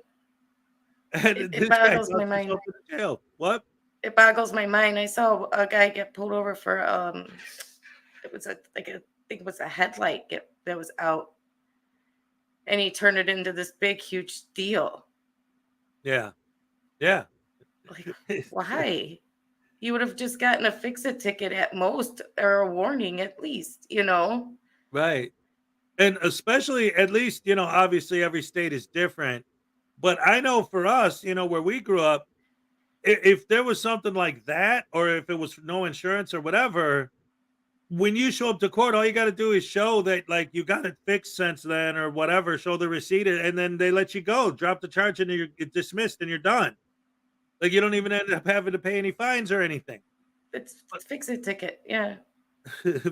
It boggles my mind. Jail. What? It boggles my mind. I saw a guy get pulled over for it was I think it was a headlight that was out, and he turned it into this big, huge deal. Yeah. Like, why? You would have just gotten a fix-it ticket at most, or a warning at least, Right. And especially, at least, obviously every state is different. But I know for us, where we grew up, if there was something like that, or if it was no insurance or whatever, when you show up to court, all you got to do is show that, like, you got it fixed since then or whatever, show the receipt, and then they let you go, drop the charge, and you're dismissed, and you're done. Like, you don't even end up having to pay any fines or anything. It's fix-it ticket, yeah.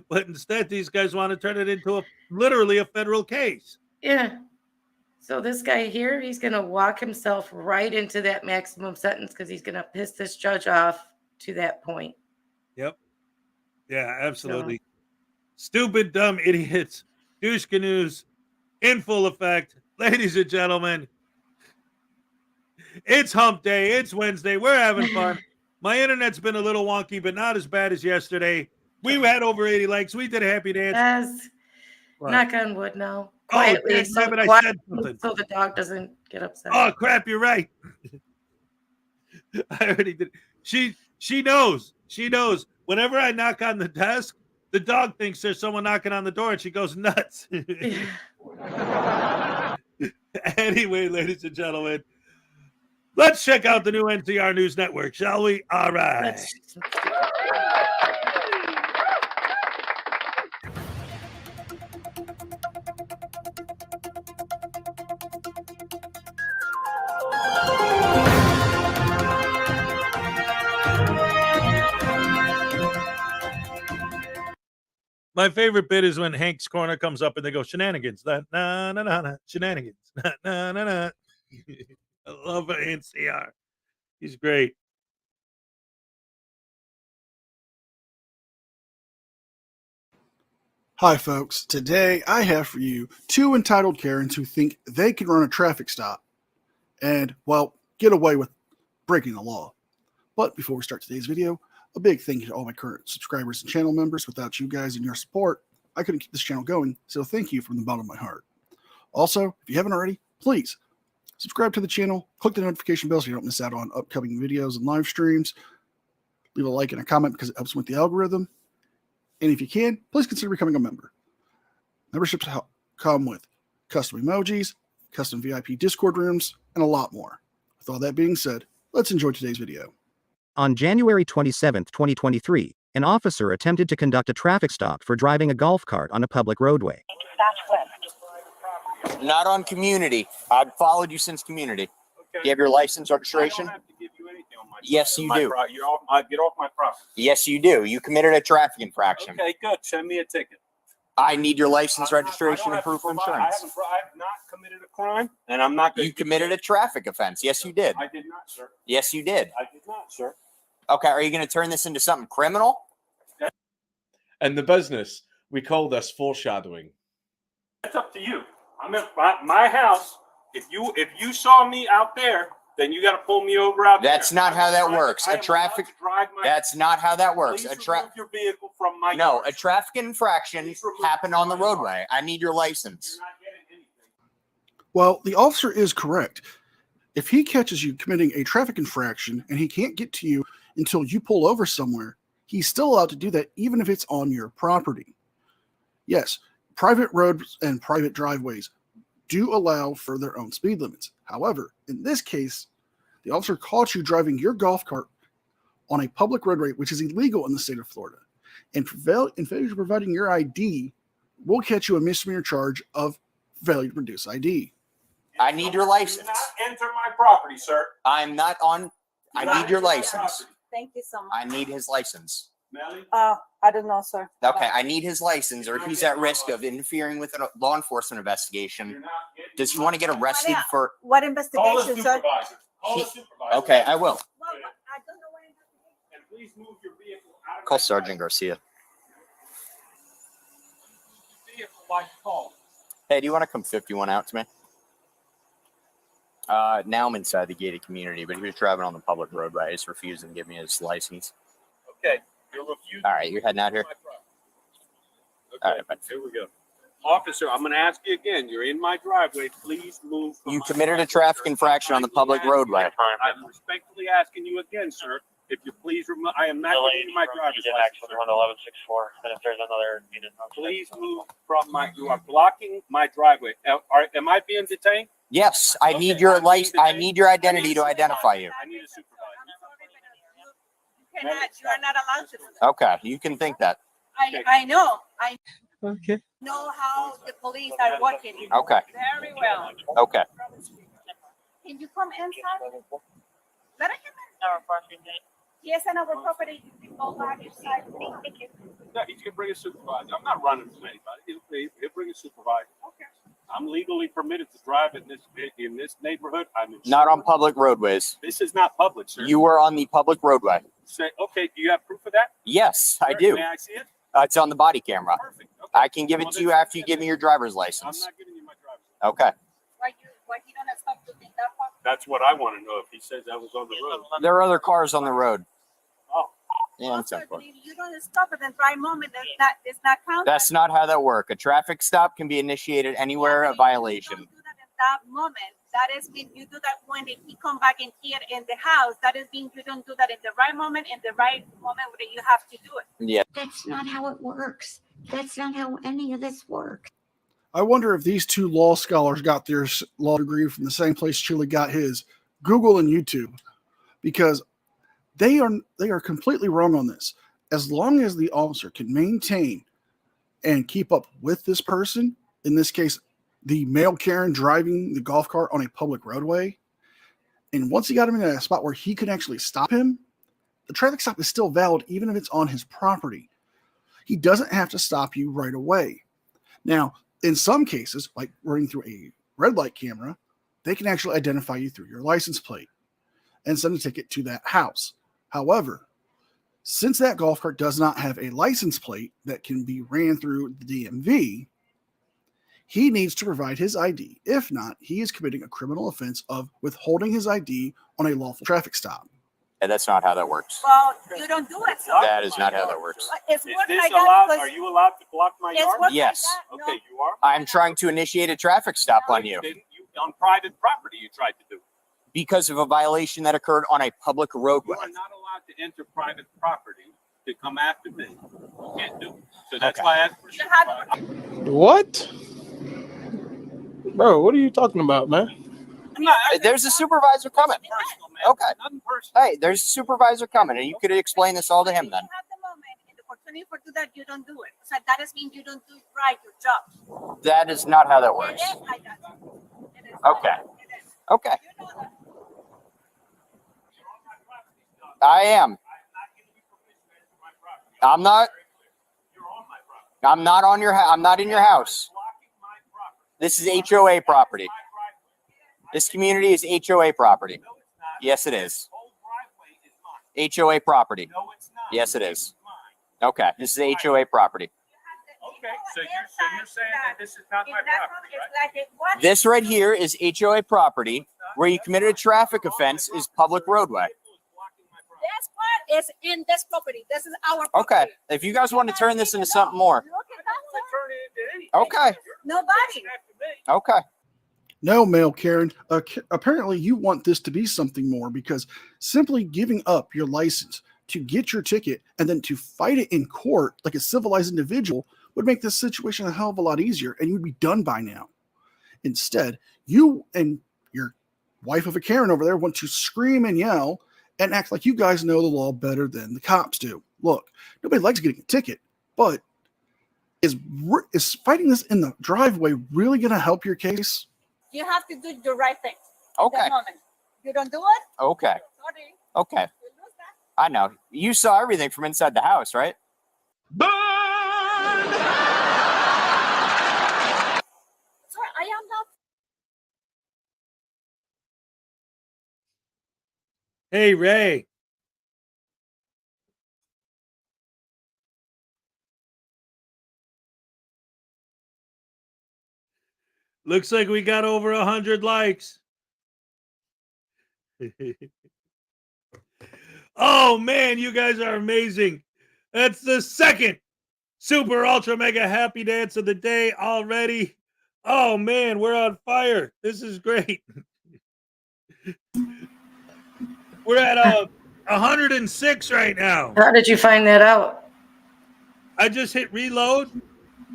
But instead, these guys want to turn it into literally a federal case. Yeah. So this guy here, he's going to walk himself right into that maximum sentence because he's going to piss this judge off to that point. Yep. Yeah, absolutely. Stupid, dumb idiots. Douche canoes in full effect. Ladies and gentlemen, it's hump day. It's Wednesday. We're having fun. My internet's been a little wonky, but not as bad as yesterday. We had over 80 likes. We did a happy dance. Yes. Knock on wood now. Quietly, I said something. So the dog doesn't get upset. Oh, crap, you're right. I already did. She knows. She knows. Whenever I knock on the desk, the dog thinks there's someone knocking on the door, and she goes nuts. Anyway, ladies and gentlemen, let's check out the new NCR News Network, shall we? All right. My favorite bit is when Hank's Corner comes up and they go shenanigans. Shenanigans. I love NCR. He's great. Hi, folks. Today I have for you two entitled Karens who think they can run a traffic stop and, well, get away with breaking the law. But before we start today's video, a big thank you to all my current subscribers and channel members. Without you guys and your support, I couldn't keep this channel going, so thank you from the bottom of my heart. Also, if you haven't already, please subscribe to the channel, click the notification bell so you don't miss out on upcoming videos and live streams. Leave a like and a comment because it helps with the algorithm. And if you can, please consider becoming a member. Memberships come with custom emojis, custom VIP Discord rooms, and a lot more. With all that being said, let's enjoy today's video. On January 27, 2023, an officer attempted to conduct a traffic stop for driving a golf cart on a public roadway. Not on community. I've followed you since community. Okay. Do you have your license registration? I don't have to give you anything on my Yes, you do. Get off my property. Yes, you do. You committed a traffic infraction. Okay, good. Send me a ticket. I need your license, registration, and proof of insurance. I have not committed a crime, and I'm not. You committed a traffic offense. Yes, you did. I did not, sir. Yes, you did. I did not, sir. Okay, are you going to turn this into something criminal? And the business, we call this foreshadowing. That's up to you. I'm at my house. If you saw me out there, Then you got to pull me over out That's there. not how that I works. am A allowed traffic. to drive my- That's not how that works. Please remove your vehicle from my No, yard. a traffic infraction Please remove happened it on the from my yard. roadway. I need your license. You're not getting anything. Well, the officer is correct. If he catches you committing a traffic infraction and he can't get to you until you pull over somewhere, he's still allowed to do that even if it's on your property. Yes, private roads and private driveways do allow for their own speed limits. However, in this case, the officer caught you driving your golf cart on a public roadway, which is illegal in the state of Florida. And in failure to providing your ID, will catch you a misdemeanor charge of failure to produce ID. I need your license. Do not enter my property, sir. I'm not on. I Do not need your enter my license. property. Thank you so much. I need his license. Melly? I don't know, sir. Okay, I need his license, or he's at risk of interfering with a law enforcement investigation. You're not getting Does he want to get arrested for? What Call the investigation, sir? supervisor. Call the supervisor. Okay, I will. Well, I don't know what investigation. And please move your vehicle out of Call my Sergeant Garcia. vehicle like call. Hey, do you want to come 51 out to me? Now I'm inside the gated community, but he was driving on the public roadway. He's refusing to give me his license. Okay, you're refusing. All right, you're heading out here. my property. All Okay, right, bye. here we go. Officer, I'm going to ask you again. You're in my driveway. Please move. From You my committed a driveway, traffic sir. infraction on the public roadway. I'm respectfully asking you again, sir. If you please remove, I am not giving you my driver's license. Sir. 1164, and if there's another unit. Please move from my. You are blocking my driveway. Am I being detained? Yes, I need Okay, your I'm being license. I detained. need your identity to identify you. I need a supervisor. You cannot, you are not allowed to do that. Okay, you can think that. I know. I Okay. know how the police are working. Okay. Very well. Okay. Can you come inside? Let him in. Yes, and our property, you can go back inside. No, he can bring a supervisor. I'm not running from anybody. He'll bring a supervisor. Okay. I'm legally permitted to drive in this neighborhood. Not on public roadways. This is not public, sir. You were on the public roadway. Say, okay, do you have proof of that? Yes, I Sir, do. May I see it? It's on the body camera. Perfect. Okay. I can give it Well, to you then- after you give me your driver's I'm license. not giving you my driver's license. Okay. Why you don't stop to think that part? That's what I want to know. If he says that was on the road. There are other cars on the road. Oh, Yeah, that's Also, important. if you don't stop it, then dry moment, it's not counted. That's not how that works. A traffic stop can be initiated anywhere a violation. You don't do that at that moment. That is when you do that when he come back in here in the house. That is when you don't do that in the right moment, in the right moment where you have to do it. Yeah. That's not how it works. That's not how any of this works. I wonder if these two law scholars got their law degree from the same place Chili got his, Google and YouTube, because they are completely wrong on this. As long as the officer can maintain and keep up with this person, in this case, the male Karen driving the golf cart on a public roadway, and once he got him in a spot where he could actually stop him, the traffic stop is still valid even if it's on his property. He doesn't have to stop you right away. Now, in some cases, like running through a red light camera, they can actually identify you through your license plate and send a ticket to that house. However, since that golf cart does not have a license plate that can be ran through the DMV, he needs to provide his ID. If not, he is committing a criminal offense of withholding his ID on a lawful traffic stop. And that's not how that works. Well, you don't do it. So That is not how that works. it's is worked this like allowed? that Are you allowed to block my it's yard? worked Yes. like that. Okay, you are. I'm trying to initiate a traffic stop on you Didn't you on private property? You tried to do. because of a violation that occurred on a public You roadway. are not allowed to enter private property to come after me. You can't do it. So that's Okay. why I asked for You have supervisor. What? Bro, what are you talking about, man? I'm not- There's a supervisor coming. Personal, man. Okay. Nothing personal. Hey, there's a supervisor coming, and you could explain this all to him then. You have the moment and the opportunity for do that, you don't do it. So that is mean you don't do right your job. That is not how that It works. is like that. It is. Okay. It is. Okay. You know that. I am. I'm not. I'm not on your. I'm not in your house. This is HOA property. This community is HOA property. Yes, it is. HOA property. No, it's not. Yes, it is. Okay, this is HOA property. Okay, so you're saying that this is not my property, right? This right here is HOA property. Where you committed a traffic offense is public roadway. This part is in this property. This is our property. Okay, if you guys want to turn this into something more. Okay. Nobody. Okay. No, Male Karen. Apparently, you want this to be something more because simply giving up your license to get your ticket and then to fight it in court like a civilized individual would make this situation a hell of a lot easier and you'd be done by now. Instead, you and your wife of a Karen over there want to scream and yell and act like you guys know the law better than the cops do. Look, nobody likes getting a ticket, but is fighting this in the driveway really going to help your case? You have to do the right thing. Okay. At that moment. You don't do it? Okay. Sorry. Okay. I know. You saw everything from inside the house, right? Sorry, I am not. Hey, Ray. Looks like we got over 100 likes. Oh, man, you guys are amazing. That's the second super ultra mega happy dance of the day already. Oh, man, we're on fire. This is great. We're at 106 right now. How did you find that out? I just hit reload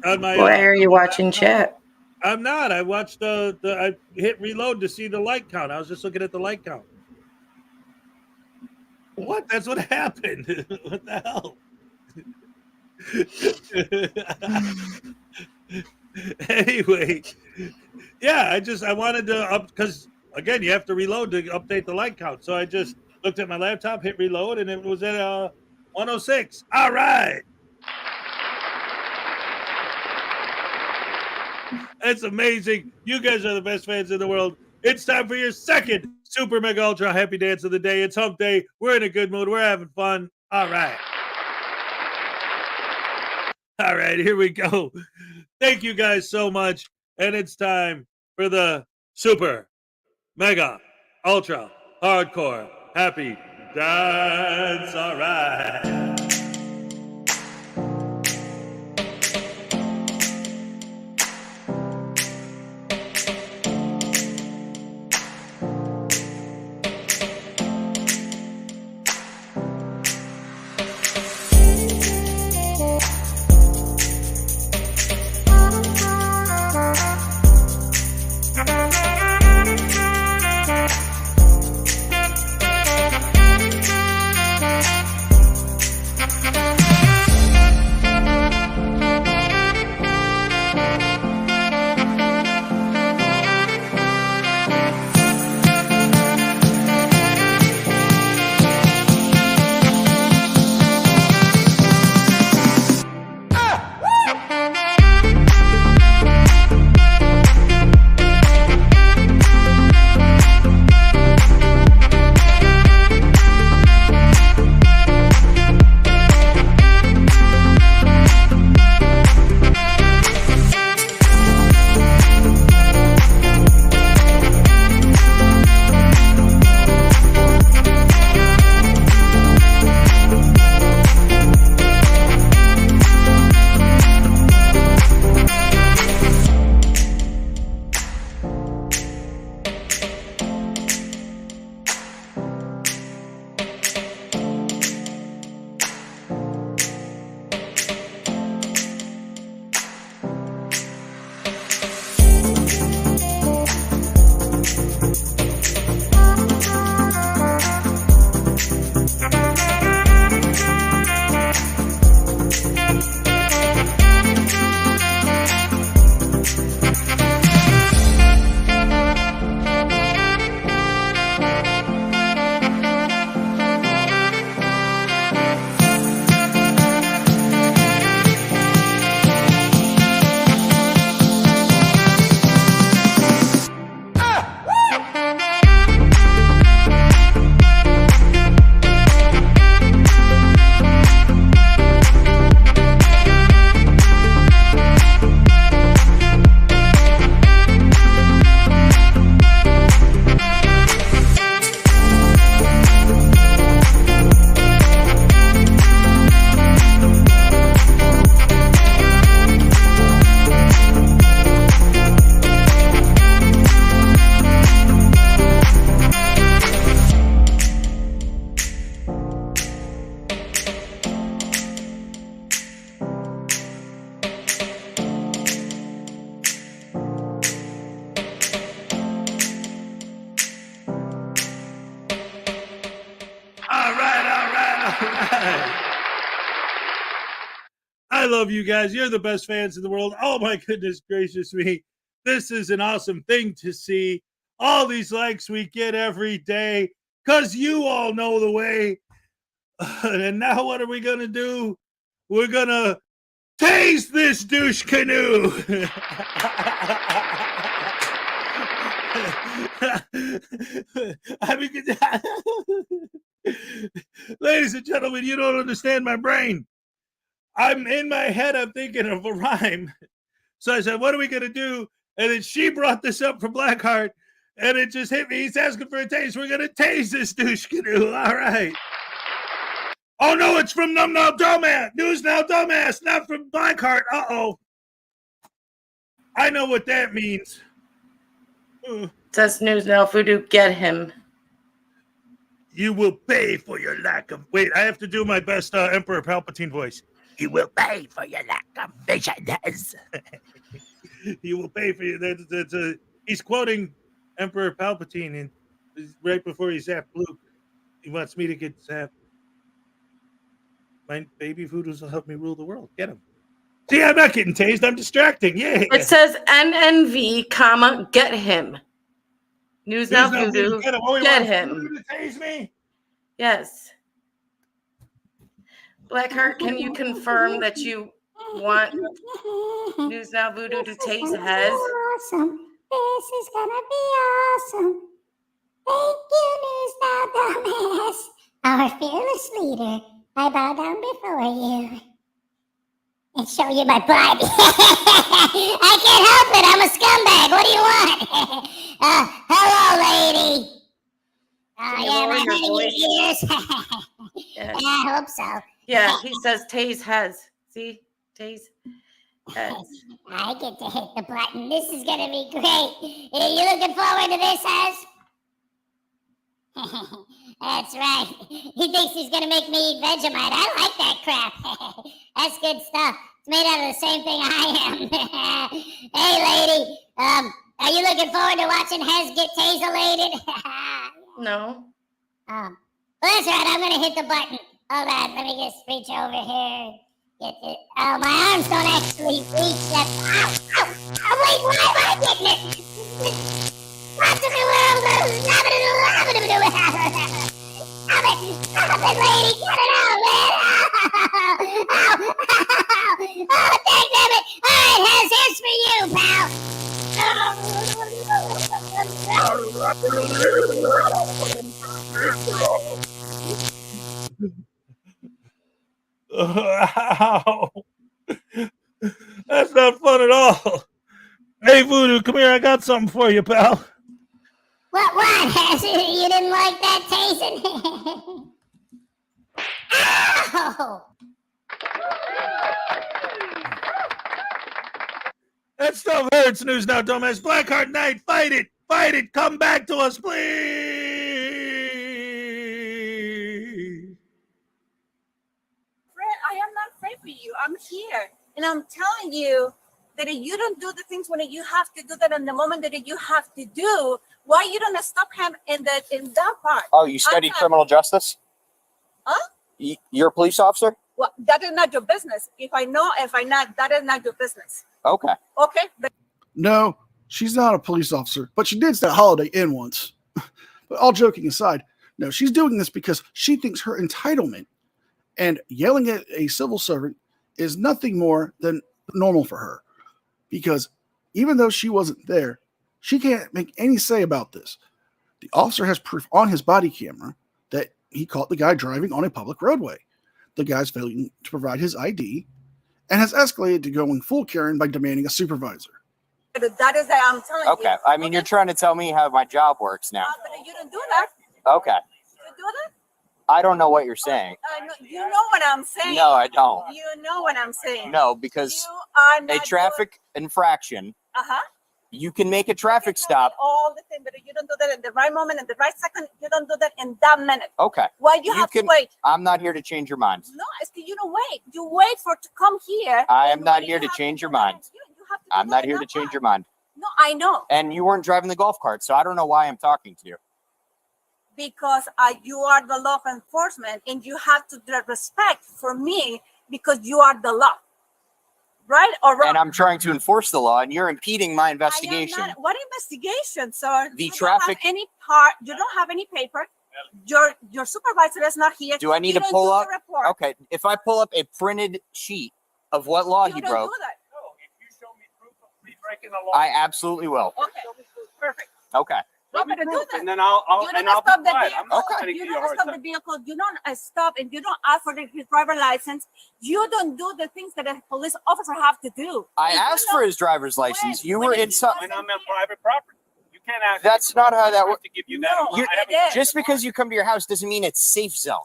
on my. Why are you watching chat? I'm not. I watched I hit reload to see the like count. I was just looking at the like count. What? That's what happened. What the hell? Anyway, yeah, I wanted to up because again you have to reload to update the like count. So I just looked at my laptop, hit reload, and it was at 106. All right. That's amazing. You guys are the best fans in the world. It's time for your second super mega ultra happy dance of the day. It's hump day. We're in a good mood. We're having fun. All right. All right, here we go. Thank you guys so much. And it's time for the super mega ultra hardcore happy dance. All right. I love you guys. You're the best fans in the world. Oh my goodness gracious me. This is an awesome thing to see. All these likes we get every day because you all know the way. And now what are we going to do? We're going to tase this douche canoe. I mean, ladies and gentlemen, you don't understand my brain. I'm in my head, I'm thinking of a rhyme. So I said, what are we going to do? And then she brought this up for Blackheart, and it just hit me. He's asking for a taste. We're going to tase this douche canoe. All right. Oh, no, it's from News Now Dumbass, not from Blackheart. Uh-oh. I know what that means. Says News Now Voodoo, get him. You will pay for your lack of... Wait, I have to do my best Emperor Palpatine voice. You will pay for your lack of visions. You will pay for your... He's quoting Emperor Palpatine and right before he zapped Luke. He wants me to get zapped. My baby voodoos will help me rule the world. Get him. See, I'm not getting tased. I'm distracting. Yeah. It says NNV, comma, get him. News Now Voodoo, get him. Voodoo to tase me? Yes. Blackheart, can you confirm that you want News Now Voodoo to tase Hez? Awesome. This is gonna be awesome. Thank you, News Now Dumbass. Our fearless leader, I bow down before you and show you my butt. I can't help it. I'm a scumbag. What do you want? Hello, lady. Yeah, right in your ears. Yes. I hope so. Yeah, he says tase Hez. See? Tase Hez. I get to hit the button. This is going to be great. Are you looking forward to this, Hez? That's right. He thinks he's going to make me eat Vegemite. I like that crap. That's good stuff. It's made out of the same thing I am. Hey, lady. Are you looking forward to watching Hez get taselated? No. Well, that's right. I'm going to hit the button. Hold on. Let me just reach over here. Get it. Oh, my arms don't actually reach that. Ow, ow. Oh, wait. Why am I getting it? Stop it, lady. Get it out, man. Oh, dang it. All right, Hez, here's for you, pal. Ow. That's not fun at all. Hey, Voodoo, come here. I got something for you, pal. What, Hez? You didn't like that tasting? Ow! That stuff hurts, News Now, dumbass. Blackheart Knight, fight it. Fight it. Come back to us, please. Fred, I am not afraid for you. I'm here. And I'm telling you that if you don't do the things when you have to do that in the moment that you have to do, why you don't stop him in that part? Oh, you studied criminal justice? Huh? You're a police officer? Well, that is not your business. If I not, that is not your business. Okay. Okay. But No, she's not a police officer, but she did that Holiday Inn once. But all joking aside, no, she's doing this because she thinks her entitlement and yelling at a civil servant is nothing more than normal for her. Because even though she wasn't there, she can't make any say about this. The officer has proof on his body camera that he caught the guy driving on a public roadway. The guy's failing to provide his ID and has escalated to going full Karen by demanding a supervisor. that is that I'm telling you. Okay. I mean, you're trying to tell me how my job works now. But you don't do that. Okay. You do that? I don't know what you're saying. No, you know what I'm saying. No, I don't. You know what I'm saying. No, because you are not a traffic infraction, Uh-huh. you can make a traffic stop. All the thing, but you don't do that in the right moment, in the right second. You don't do that in that minute. Okay. Why you have to wait? I'm not here to change your mind. No, it's you don't wait. You wait for it to come here. I am not here to change your mind. I'm not here to change your mind. No, I know. And you weren't driving the golf cart, so I don't know why I'm talking to you. because you are the law enforcement and you have to respect for me because you are the law. Right or wrong? And I'm trying to enforce the law, and you're impeding my investigation. What investigation, sir? The you traffic. Don't have any part. You don't have any paper. Your supervisor is not here. Do I need to pull up? Okay, if I pull up a printed sheet of what law he broke, I absolutely will. Okay, perfect. Okay. And then I'll stop the vehicle. Okay. You don't stop the vehicle. You don't stop, and you don't ask for his driver license. You don't do the things that a police officer have to do. I asked for his driver's license. You were inside. When I'm on private property, you can't ask. That's not how that works. To give you that. Just because you come to your house doesn't mean it's safe zone.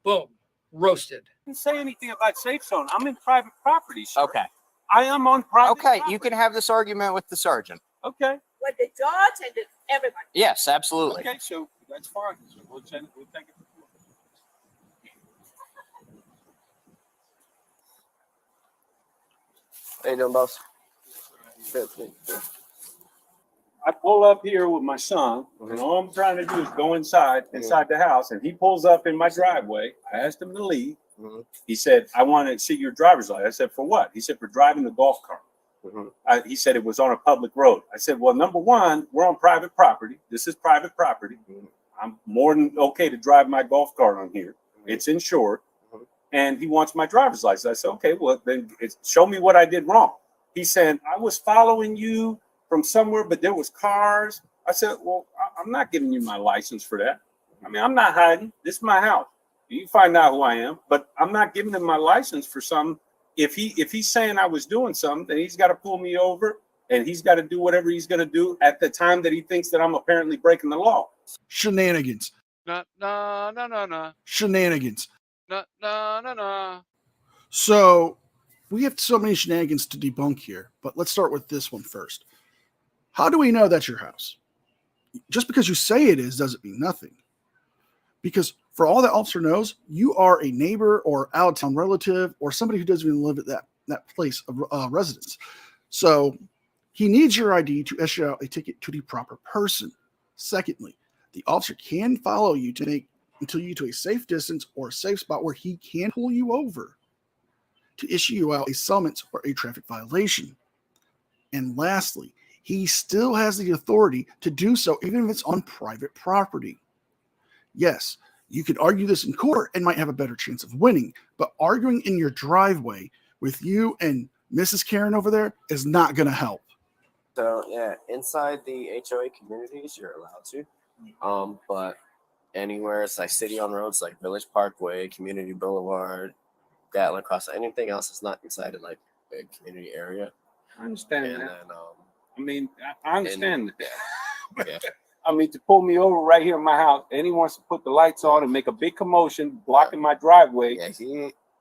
Boom, roasted. I didn't say anything about safe zone. I'm in private property, sir. Okay. I am on private. Okay, you can have this argument with the sergeant. Okay. With the judge and everybody. Yes, absolutely. Okay, so that's fine. So we'll take it. How you doing, boss? I pull up here with my son, and all I'm trying to do is go inside the house, and he pulls up in my driveway. I asked him to leave. He said, "I want to see your driver's license." I said, "For what?" He said, "For driving the golf cart." He said it was on a public road. I said, "Well, number one, we're on private property. This is private property. I'm more than okay to drive my golf cart on here. It's insured." And he wants my driver's license. I said, "Okay, well, then show me what I did wrong." He said, "I was following you from somewhere, but there was cars." I said, "Well, I'm not giving you my license for that. I mean, I'm not hiding. This is my house. You can find out who I am, but I'm not giving him my license for some. If he's saying I was doing something, then he's got to pull me over, and he's got to do whatever he's going to do at the time that he thinks that I'm apparently breaking the law." Shenanigans. No. Shenanigans. No. So we have so many shenanigans to debunk here, but let's start with this one first. How do we know that's your house? Just because you say it is doesn't mean nothing. Because for all that officer knows, you are a neighbor or out-of-town relative or somebody who doesn't even live at that place of residence. So he needs your ID to issue out a ticket to the proper person. Secondly, the officer can follow you until you to a safe distance or a safe spot where he can pull you over to issue you out a summons for a traffic violation. And lastly, he still has the authority to do so even if it's on private property. Yes, you could argue this in court and might have a better chance of winning, but arguing in your driveway with you and Mrs. Karen over there is not going to help. So yeah, inside the HOA communities, you're allowed to, but anywhere it's like city-owned roads like Village Parkway, Community Boulevard, Gatlin Cross, anything else that's not inside of like a community area. I understand And that. then, I mean, I understand that. yeah. I mean, to pull me over right here in my house, and he wants to put the lights on and make a big commotion, blocking my driveway. Yeah,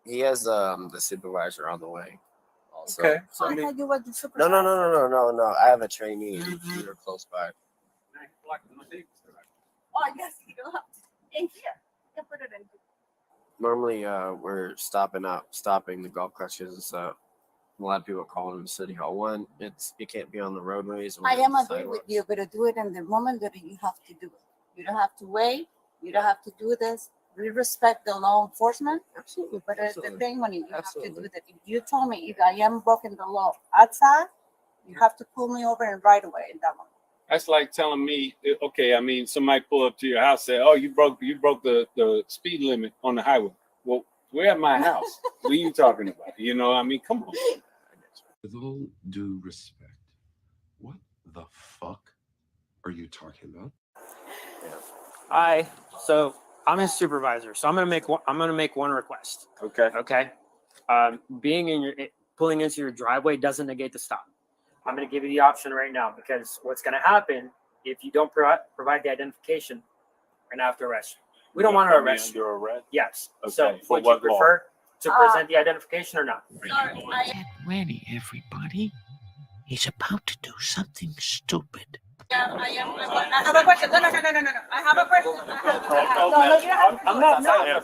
he has the supervisor on the way. Also. Okay. So, I thought you were the supervisor. no. I have a trainee. You're close by. Oh, yes, you don't have to. In here. You can put it in. Normally, we're stopping the golf carts because a lot of people call them City Hall. One, it can't be on the roadways. Or I am the agree with sidewalks. you, but do it in the moment that you have to do it. You don't have to wait. You don't have to do this. We respect the law enforcement. Absolutely. But it's the Absolutely. thing when you have to Absolutely. do that. If you told me if I am broken the law outside, you have to pull me over and right away in that one. That's like telling me, okay, I mean, somebody pull up to your house, say, "Oh, you broke the speed limit on the highway." Well, we're at my house. What are you talking about? You know, I mean, come on. With all due respect, what the fuck are you talking about? Hi. So I'm a supervisor, so I'm gonna make one request. Okay. Okay. Pulling into your driveway doesn't negate the stop. I'm gonna give you the option right now because what's gonna happen if you don't provide the identification, we're gonna have to arrest you. We don't want to arrest you. Under arrest? Yes. Okay. So For would you what law? prefer to present the identification or not? Get ready, everybody. He's about to do something stupid. I have a question. No. I have a question. I'm not fighting.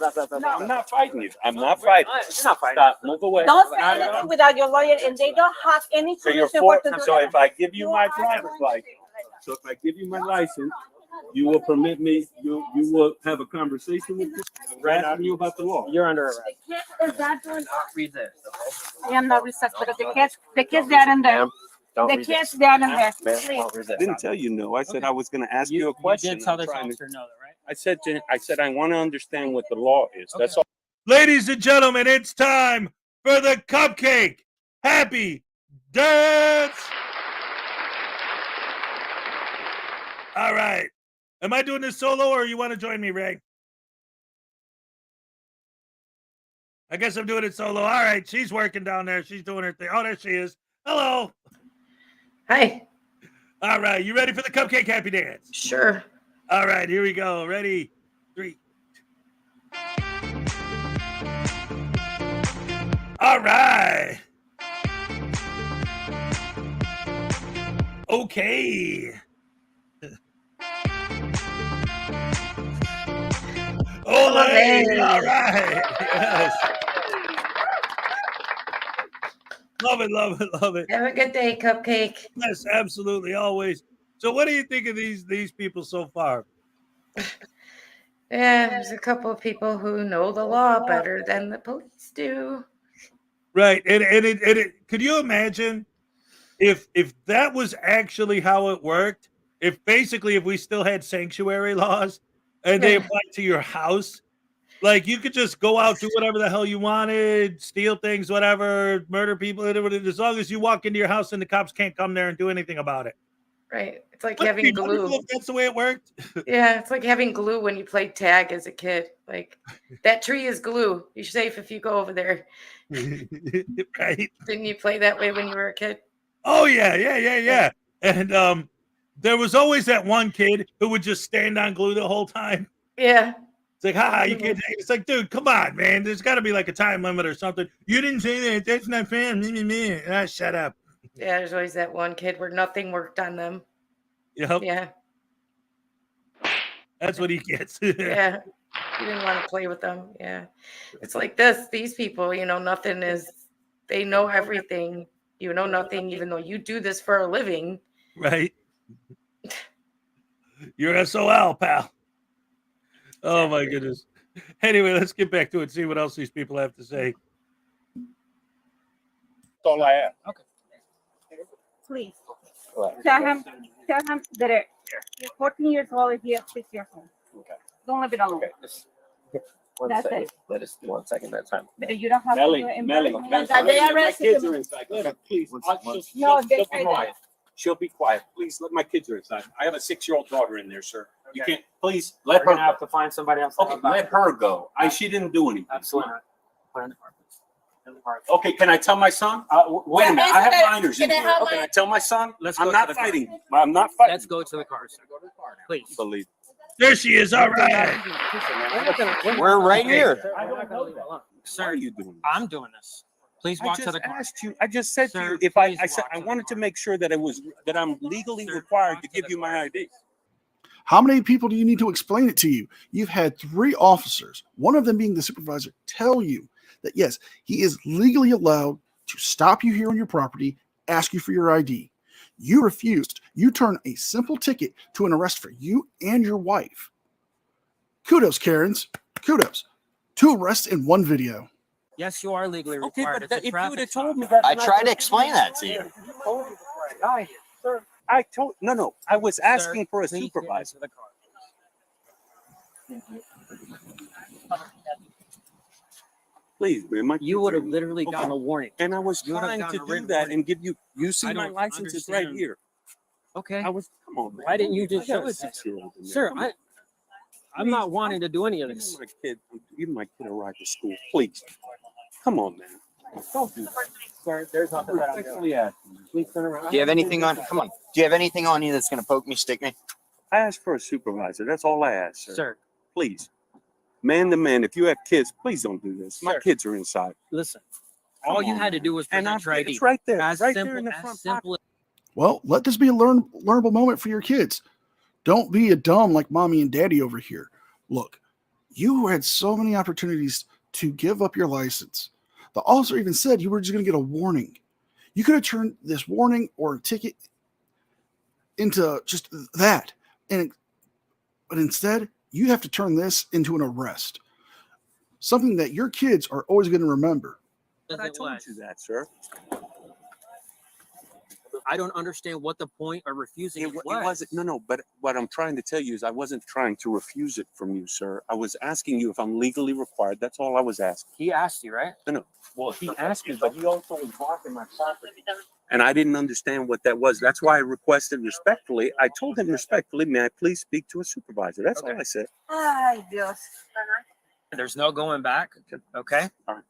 I'm not fighting you. I'm not fighting. You're not fighting. Stop. Move away. Don't say anything without your lawyer, and they don't have any So you're solution for for, to do so that. if I give you my driver's license, so if I give you my license, You will permit me, you will have a conversation with me, asking you about the law. You're under arrest. Is that one? Read this. I am not recessed, but the kids down in there. The kids down in there. Please. I didn't tell you no. I said I was gonna ask you a question. You did tell I'm this trying to- officer no, though, right? I said I want to understand what the law is. That's all. Ladies and gentlemen, it's time for the cupcake. Happy dance. All right. Am I doing this solo or you want to join me, Ray? I guess I'm doing it solo. All right. She's working down there. She's doing her thing. Oh, there she is. Hello. Hi. All right. You ready for the cupcake happy dance? Sure. All right. Here we go. Ready? 3. All right. Okay. Olay! All right. Yes. Love it, love it, love it. Have a good day, Cupcake. Yes, absolutely, always. So what do you think of these people so far? Yeah, there's a couple of people who know the law better than the police do. Right. And could you imagine if that was actually how it worked? If we still had sanctuary laws and they applied to your house, like you could just go out, do whatever the hell you wanted, steal things, whatever, murder people, as long as you walk into your house and the cops can't come there and do anything about it. Right. It's like Wouldn't it having be wonderful glue. if that's the way it worked? Yeah, it's like having glue when you played tag as a kid. Like that tree is glue. You're safe if you go over there. Right. Didn't you play that way when you were a kid? Oh yeah. And there was always that one kid who would just stand on glue the whole time. Yeah. It's like, ha, you can't. It's like, dude, come on, man. There's got to be like a time limit or something. You didn't say that. That's not fair. Me. Ah, shut up. Yeah, there's always that one kid where nothing worked on them. Yep. Yeah. That's what he gets. Yeah. You didn't want to play with them. Yeah. It's like this. These people, nothing is, they know everything. You know nothing, even though you do this for a living. Right. You're SOL, pal. Oh, my goodness. Anyway, let's get back to it, see what else these people have to say. That's all I have. Okay. Please. Tell him that you're 14 years old if you have 6 years old. Okay. Don't leave it alone. Okay. One That's second. it. Let us 1 second at a time. But you don't have Melly, to do it in Melly, person. Melly, They my arrested kids him. are inside. Let her, please. No, She'll they be say quiet. that. She'll be quiet. Please let my kids are inside. I have a 6-year-old daughter in there, sir. You Okay. can't. Please We're let her gonna have go. to find somebody else. Okay, let her go. She didn't do anything. Absolutely not. Put her in the car, please. In the car. Okay, can I tell my son? Wait a minute. I have minors in Can I here. have Okay, my- I tell my son? Let's I'm go to not the car. fighting. I'm not fighting. Let's go to the car, sir. Please. Believe. There she is. All right. We're right here. Sir, we're not gonna leave it alone. Why Sir, are you doing this? I'm doing this. Please walk to the car. I just said to Sir, you, if I please said walk I to the wanted to car. make sure that I'm legally Sir, required walk to to give the you my car. ID. How many people do you need to explain it to you? You've had 3 officers, one of them being the supervisor, tell you that yes, he is legally allowed to stop you here on your property, ask you for your ID. You refused. You turned a simple ticket to an arrest for you and your wife. Kudos, Karens. Kudos. 2 arrests in 1 video. Yes, you are legally Okay, required. but It's a if you traffic would have stop. told me that, I then tried to would've- explain that to you. Sir, I told no. I was asking for a Please get supervisor. into the car. Please, man. You would have literally gotten a warning. And I was You would have trying gotten to a do written that warning. and give you. You see I my don't license is right understand. here. Okay. I was. Come on, man. Why didn't you just I got show a it to me? 6-year-old in there. Sir, Come on. I'm not wanting to do any of Give this. my kid a ride to school, please. Come on, man. Don't do that. Sir, there's nothing that I'm doing. Respectfully ask you. Please turn around. Do you have anything on? Come on. Do you have anything on you that's gonna poke me, stick me? I asked for a supervisor. That's all I asked, sir. Sir, Please. Man to man, if you have kids, please don't do this. My Sir. kids are inside. listen. Come All you on, had to man. do was And present your ID. it's right there. As right simple, there in the as front simple Well, let this be a learnable moment for your kids. Don't be a dumb like mommy and daddy over here. Look, you had so many opportunities to give up your license. The officer even said you were just going to get a warning. You could have turned this warning or a ticket into just that and But instead, you have to turn this into an arrest. Something that your kids are always going to remember. But I told you that, sir. I don't understand what the point of refusing it was. It wasn't, no, but what I'm trying to tell you is I wasn't trying to refuse it from you, sir. I was asking you if I'm legally required. That's all I was asking. He asked you, right? No. Well, he asked me, but he also was blocking my property. And I didn't understand what that was. That's why I requested respectfully. I told him respectfully, may I please speak to a supervisor? That's all I said. Ay, Dios. There's no going back. Okay. All right.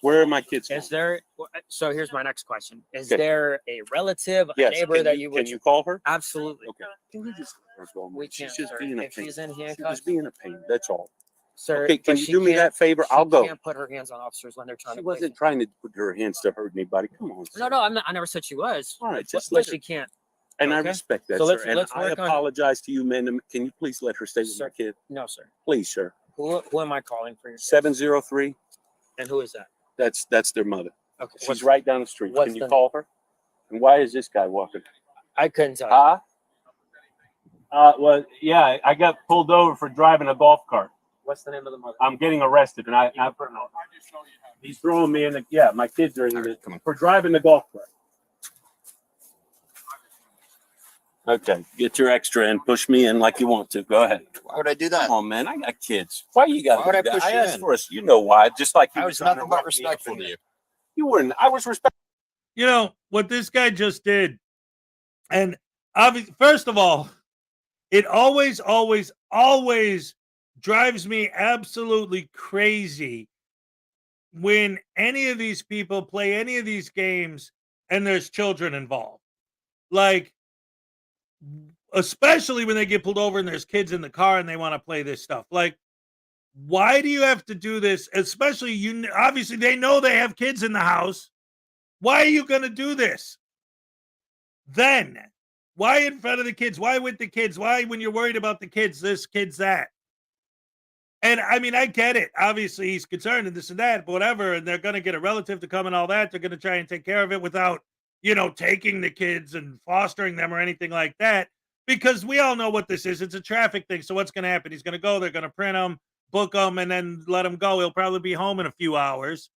Where are my kids? Is there? So here's my next question: Is Okay. there a relative, a Yes. neighbor that you would? Can you call her? Absolutely. Okay. Can we just let her go? We She's can't, just sir. being a If pain. she's in She's handcuffs, just being a pain. That's all. sir. Okay, can but you she do me that can't- favor? she I'll go. Can't put her hands on officers when they're trying She to. place wasn't trying to put her hands to hurt anybody. Come on. No, I'm not. I never said she was. All right, just but let she her. can't. And I Okay. respect that, So sir. let's- And let's I work on- apologize to you, man. Can you please let her stay with my kid? No, sir. Please, sir. Who am I calling for your? 703. And who is that? That's their mother. Okay. She's right down the street. what's Can you the- call her? And why is this guy walking? I couldn't tell. Huh? Well, yeah, I got pulled over for driving a golf cart. What's the name of the mother? I'm getting arrested, and he's throwing me in the. Yeah, my kids are in the for driving the golf cart. Okay, get your extra and push me in like you want to. Go ahead. Why would I do that? Come on, man. I got kids. Why you got? Why would I that? push I you asked in? for us. You know why? Just like you I were was trying nothing to but rough me up respectful in to there. you. You weren't. I was respectful. You know what this guy just did, and obviously, first of all, it always drives me absolutely crazy when any of these people play any of these games and there's children involved. Like, especially when they get pulled over and there's kids in the car and they want to play this stuff. Like, why do you have to do this? Especially, obviously they know they have kids in the house. Why are you going to do this? Then, why in front of the kids? Why with the kids? Why when you're worried about the kids, this, kids, that? And I mean, I get it. Obviously, he's concerned and this and that, but whatever. And they're going to get a relative to come and all that. They're going to try and take care of it without, taking the kids and fostering them or anything like that. Because we all know what this is. It's a traffic thing. So what's going to happen? He's going to go. They're going to print them, book them, and then let him go. He'll probably be home in a few hours.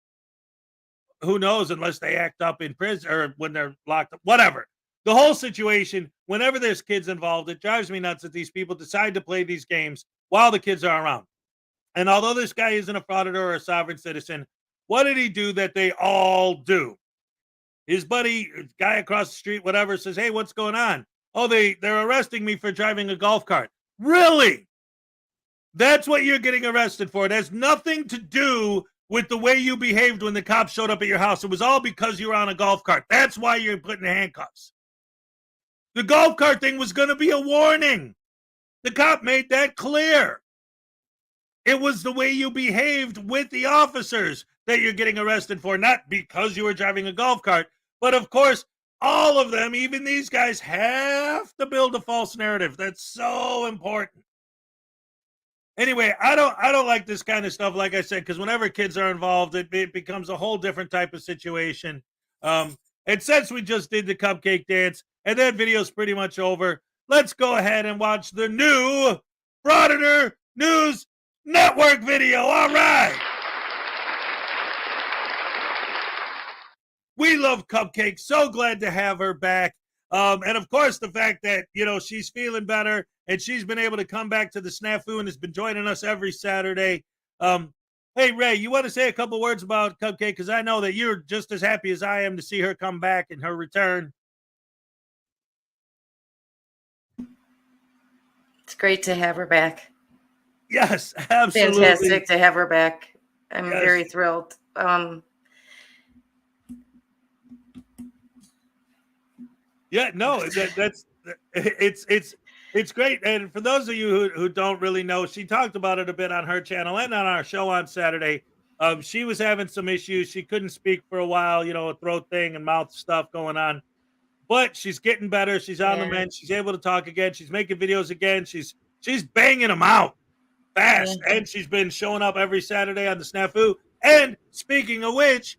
Who knows? Unless they act up in prison or when they're locked up. Whatever. The whole situation, whenever there's kids involved, it drives me nuts that these people decide to play these games while the kids are around. And although this guy isn't a frauditor or a sovereign citizen, what did he do that they all do? His buddy, guy across the street, whatever, says, hey, what's going on? Oh, they're arresting me for driving a golf cart. Really? That's what you're getting arrested for. It has nothing to do with the way you behaved when the cops showed up at your house. It was all because you were on a golf cart. That's why you're put in handcuffs. The golf cart thing was going to be a warning. The cop made that clear. It was the way you behaved with the officers that you're getting arrested for, not because you were driving a golf cart. But of course, all of them, even these guys, have to build a false narrative. That's so important. Anyway, I don't like this kind of stuff, like I said, because whenever kids are involved, it becomes a whole different type of situation. And since we just did the cupcake dance, and that video's pretty much over, let's go ahead and watch the new Frauditor News Network video. All right. We love Cupcake. So glad to have her back. And of course, the fact that, she's feeling better and she's been able to come back to the snafu and has been joining us every Saturday. Hey, Ray, you want to say a couple words about Cupcake? Because I know that you're just as happy as I am to see her come back and her return. It's great to have her back. Yes, absolutely. Fantastic to have her back. I'm Yes. very thrilled. Yeah, no, it's great. And for those of you who don't really know, she talked about it a bit on her channel and on our show on Saturday. She was having some issues. She couldn't speak for a while, a throat thing and mouth stuff going on. But she's getting better. She's on the mend. She's able to talk again. She's making videos again. She's banging them out fast. Yeah. And she's been showing up every Saturday on the snafu. And speaking of which,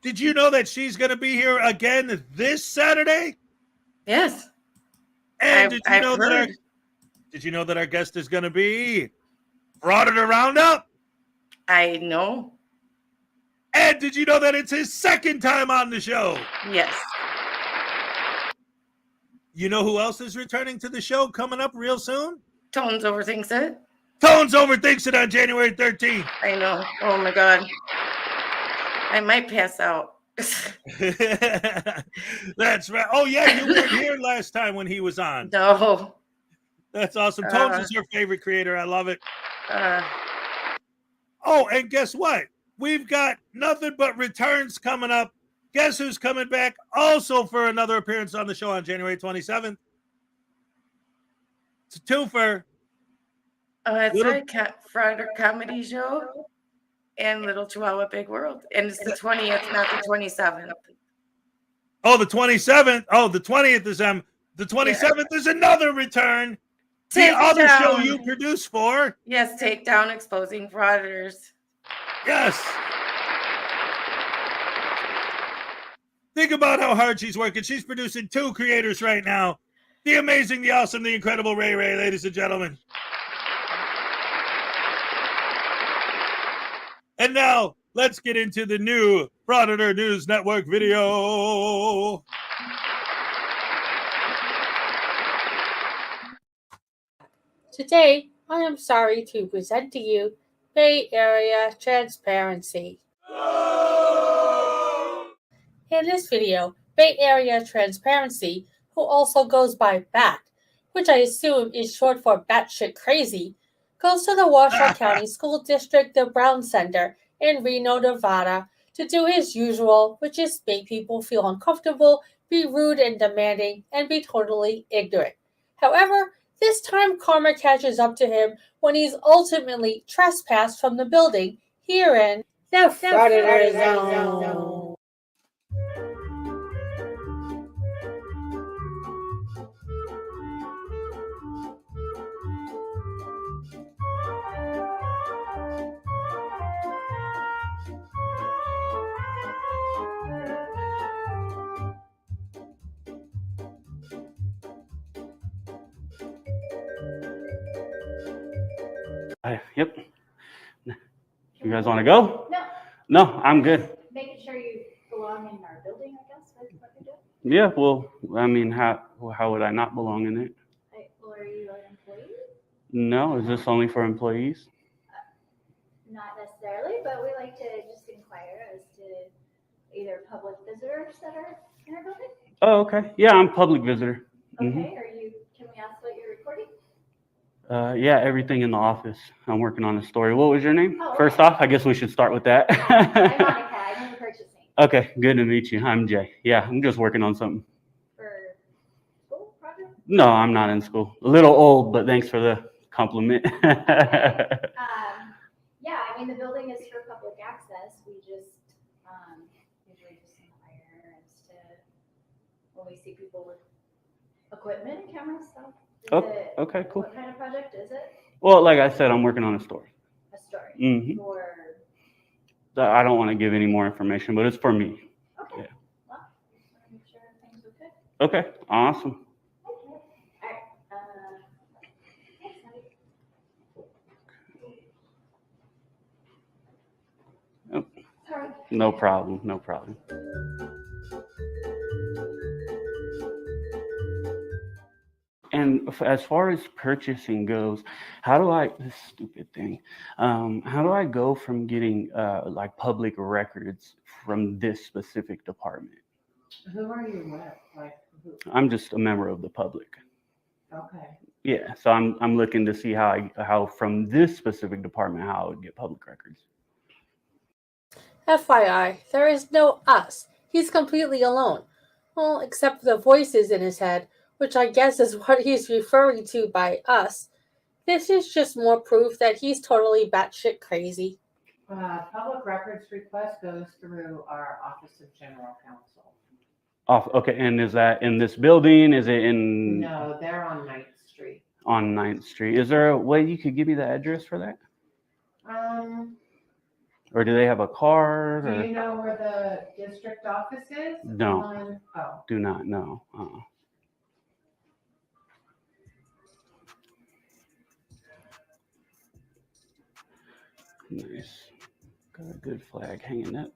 did you know that she's going to be here again this Saturday? Yes. And did Did you know that our guest is going to be Frauditor Roundup? I know. And did you know that it's his second time on the show? Yes. You know who else is returning to the show coming up real soon? Tones overthinks it. Tones overthinks it on January 13th. I know. Oh my God. I might pass out. That's right. Oh yeah, you weren't here last time when he was on. No. That's awesome. Tones is her favorite creator. I love it. Oh, and guess what? We've got nothing but returns coming up. Guess who's coming back also for another appearance on the show on January 27th? It's a twofer. It's right. Frauditor Comedy Show and Little Chihuahua Big World. And it's the 20th, not the 27th. Oh, the 27th. Oh, the 20th is the 27th is another return. The other show you produced for. Yes, Takedown Exposing Frauditors. Yes. Think about how hard she's working. She's producing 2 creators right now. The amazing, the awesome, the incredible Ray Ray, ladies and gentlemen. And now, let's get into the new Frauditor News Network video. Today, I am sorry to present to you Bay Area Transparency. In this video, Bay Area Transparency, who also goes by BAT, which I assume is short for batshit crazy, goes to the Washoe County School District, the Brown Center in Reno, Nevada, to do his usual, which is make people feel uncomfortable, be rude and demanding, and be totally ignorant. However, this time karma catches up to him when he's ultimately trespassed from the building here in the Frauditor Zone. Yep. You guys want to go? No. No, I'm good. Making sure you belong in our building, I guess. What you're doing? Yeah, well, I mean, how would I not belong in it? Well, are you an employee? No, is this only for employees? Not necessarily, but we like to just inquire as to either public visitors that are in our building. Oh, okay. Yeah, I'm public visitor. Okay, Mhm. Can we ask what you're recording? Yeah, everything in the office. I'm working on a story. What was your name? Oh, okay. First off, I guess we should start with that. I'm Monica. I'm in the purchasing. Okay, good to meet you. I'm Jay. Yeah, I'm just working on something. For school project? No, I'm not in school. A little old, but thanks for the compliment. Yeah, I mean, the building is for public access. We just usually just inquire as to when we see people with equipment and camera stuff. Okay, cool. What kind of project is it? Well, like I said, I'm working on a story. A story. Mhm. For, I don't want to give any more information, but it's for me. okay. Yeah. Well, just want to make sure everything's okay. Okay, awesome. All right. Thanks, honey. Oh, Sorry. no problem, no problem. And as far as purchasing goes, how do I, this stupid thing, how do I go from getting like public records from this specific department? Who are you with? Like, who? I'm just a member of the public. Okay. Yeah, so I'm looking to see how from this specific department, how I would get public records. FYI, there is no us. He's completely alone. Well, except for the voices in his head, which I guess is what he's referring to by us. This is just more proof that he's totally batshit crazy. Public records request goes through our Office of General Counsel. Okay, and is that in this building? Is it in? No, they're on 9th Street. On 9th Street. Is there a way you could give me the address for that? Or do they have a card? Do you know where the district office is? No. Oh. Do not know. Nice. Got a good flag hanging up.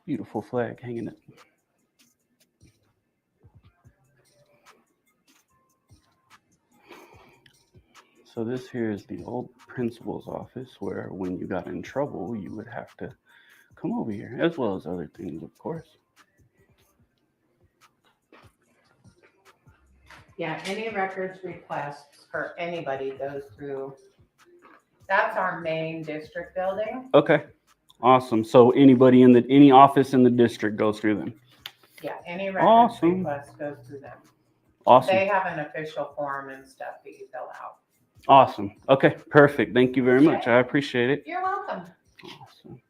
Beautiful flag hanging up. So this here is the old principal's office where when you got in trouble, you would have to come over here, as well as other things, of course. Yeah, any records requests for anybody goes through, that's our main district building. Okay, awesome. So anybody in any office in the district goes through them. Yeah, any records Awesome. request goes through them. Awesome. They have an official form and stuff that you fill out. Awesome. Okay, perfect. Thank you very much. I appreciate it. You're welcome. Awesome.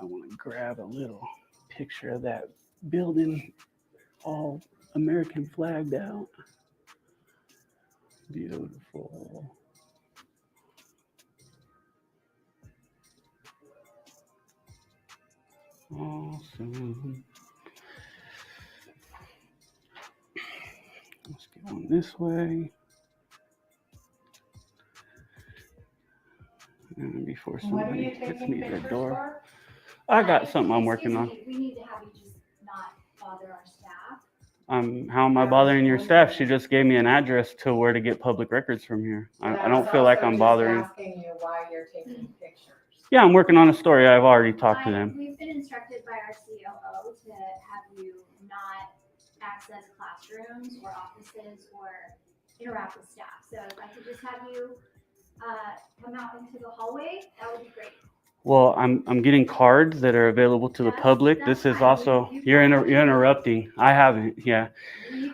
I want to grab a little picture of that building, all American flagged out. Beautiful. Awesome. Let's get on this way. And before somebody hits me at the door. For? I got something I'm working on. We need to have you just not bother our staff. How am I bothering your staff? She just gave me an address to where to get public records from here. I don't feel like I'm bothering. Asking you why you're taking pictures. Yeah, I'm working on a story. I've already talked to them. We've been instructed by our COO to have you not access classrooms or offices or interact with staff. So if I could just have you come out into the hallway, that would be great. Well, I'm getting cards that are available to the public. This is also, you're interrupting. I haven't, yeah.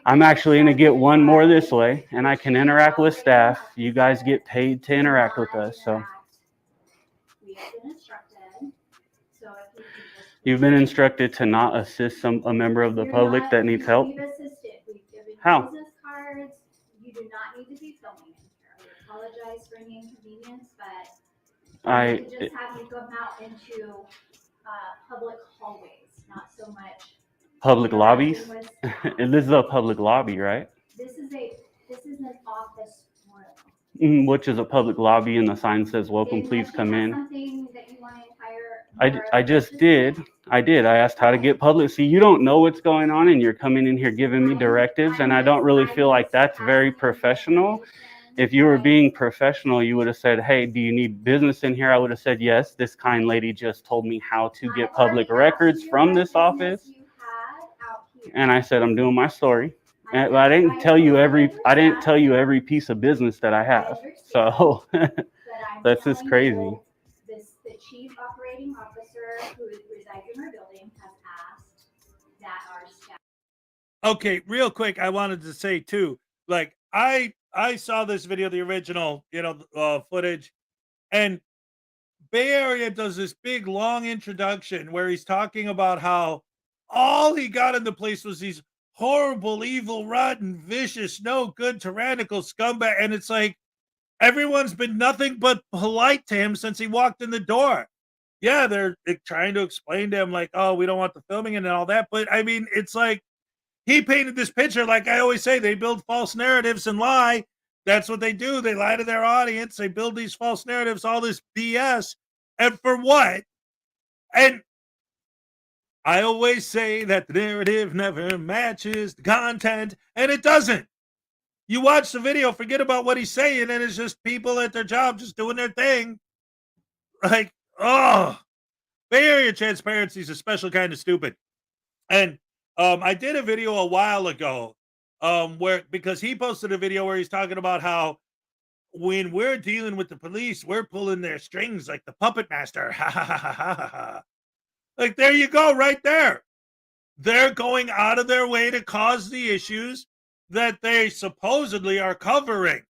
I'm actually going to get one more this way, and I can interact with staff. You guys get paid to interact with us, so. We have been instructed. So if you could just. You've been instructed to not assist a member of the public that needs help? We've assisted. We've given How? business cards. You do not need to be filming in here. We apologize for any inconvenience, but we could just have you come out into public hallways, not so much Public lobbies? And this is a public lobby, right? This is an office room. Which is a public lobby, and the sign says, welcome, please come in. Something that you want to inquire. I just did. I asked how to get public. See, you don't know what's going on, and you're coming in here giving me directives, and I don't really feel like that's very professional. If you were being professional, you would have said, hey, do you need business in here? I would have said, yes. This kind lady just told me how to get public records from this office. And I said, I'm doing my story. And I didn't tell you every piece of business that I have. So that's just crazy. The chief operating officer who resides in our building has asked that our staff. Okay, real quick, I wanted to say too, like I saw this video, the original, footage, and Bay Area does this big long introduction where he's talking about how all he got in the place was these horrible, evil, rotten, vicious, no good, tyrannical scumbag, and it's like everyone's been nothing but polite to him since he walked in the door. Yeah, they're trying to explain to him like, oh, we don't want the filming and all that, but I mean, it's like he painted this picture, like I always say, they build false narratives and lie. That's what they do. They lie to their audience. They build these false narratives, all this BS. And for what? And I always say that the narrative never matches the content, and it doesn't. You watch the video, forget about what he's saying, and it's just people at their job just doing their thing. Like, oh, Bay Area transparency is a special kind of stupid. And I did a video a while ago because he posted a video where he's talking about how when we're dealing with the police, we're pulling their strings like the puppet master. Like, there you go, right there. They're going out of their way to cause the issues that they supposedly are covering.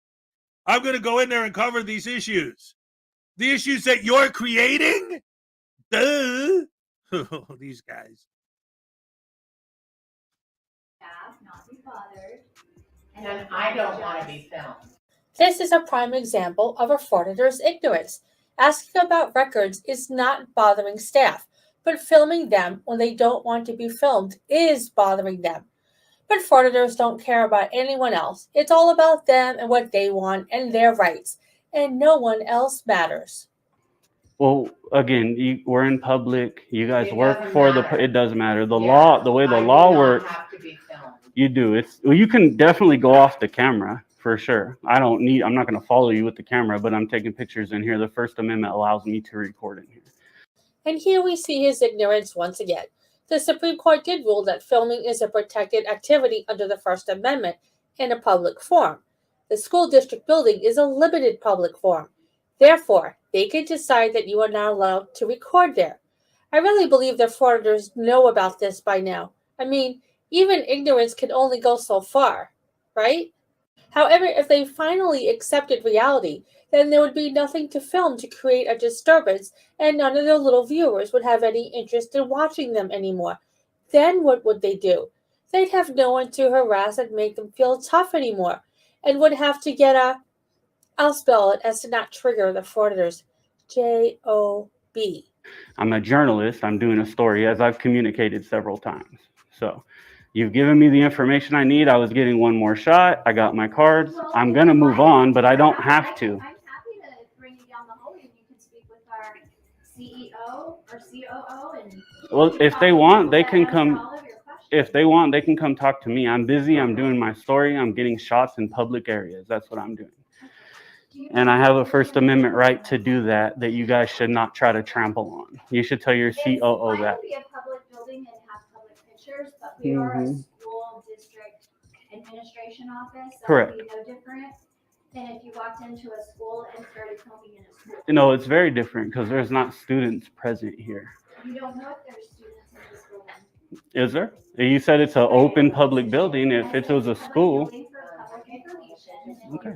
I'm going to go in there and cover these issues. The issues that you're creating? Duh. These guys. Not be bothered. And I don't want to be filmed. This is a prime example of a frauditor's ignorance. Asking about records is not bothering staff, but filming them when they don't want to be filmed is bothering them. But frauditors don't care about anyone else. It's all about them and what they want and their rights, and no one else matters. Well, again, we're in public. You guys It work doesn't for matter. it doesn't matter. The Yeah, law, the way the I do law not works, have to be filmed. you do. Well, you can definitely go off the camera for sure. I'm not going to follow you with the camera, but I'm taking pictures in here. The First Amendment allows me to record in here. And here we see his ignorance once again. The Supreme Court did rule that filming is a protected activity under the First Amendment in a public forum. The school district building is a limited public forum. Therefore, they could decide that you are not allowed to record there. I really believe the frauditors know about this by now. I mean, even ignorance can only go so far, right? However, if they finally accepted reality, then there would be nothing to film to create a disturbance, and none of their little viewers would have any interest in watching them anymore. Then what would they do? They'd have no one to harass and make them feel tough anymore, and would have to get I'll spell it as to not trigger the frauditors. J-O-B. I'm a journalist. I'm doing a story, as I've communicated several times. So you've given me the information I need. I was getting one more shot. I got my cards. I'm going to move on, but I don't have to. I'm happy to bring you down the hallway and you can speak with our CEO or COO. And Well, if they want, they can come. If they want, they can come talk to me. I'm busy. I'm doing my story. I'm getting shots in public areas. That's what I'm doing. And I have a First Amendment right to do that you guys should not try to trample on. You should tell your COO that. It might be a public building and have public pictures, but we are a school district administration office. So Correct. it would be no different than if you walked into a school and started filming in a school. No, it's very different because there's not students present here. You don't know if there's students in this building. Is there? You said it's an open public building. If it was a school. Okay.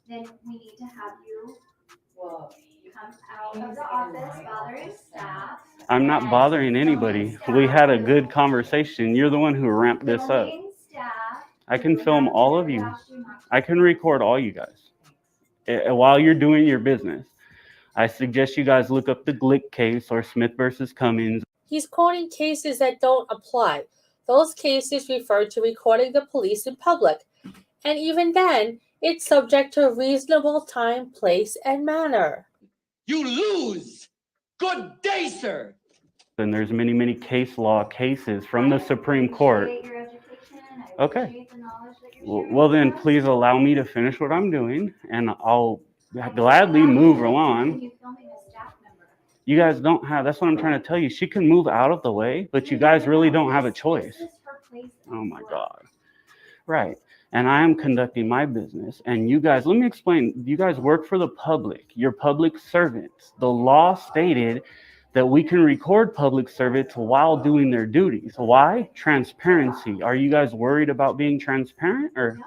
Then we need to have you come out of the office bothering staff. I'm not bothering anybody. We had a good conversation. You're the one who ramped this up. I can film all of you. I can record all you guys while you're doing your business. I suggest you guys look up the Glick case or Smith versus Cummings. He's quoting cases that don't apply. Those cases refer to recording the police in public. And even then, it's subject to reasonable time, place, and manner. You lose! Good day, sir! And there's many, many case law cases from the Supreme Court. Okay. Well, then please allow me to finish what I'm doing, and I'll gladly move on. You guys don't have, that's what I'm trying to tell you. She can move out of the way, but you guys really don't have a choice. Oh my God. Right. And I am conducting my business. And you guys, let me explain. You guys work for the public. You're public servants. The law stated that we can record public servants while doing their duties. Why? Transparency. Are you guys worried about being transparent? Or? No,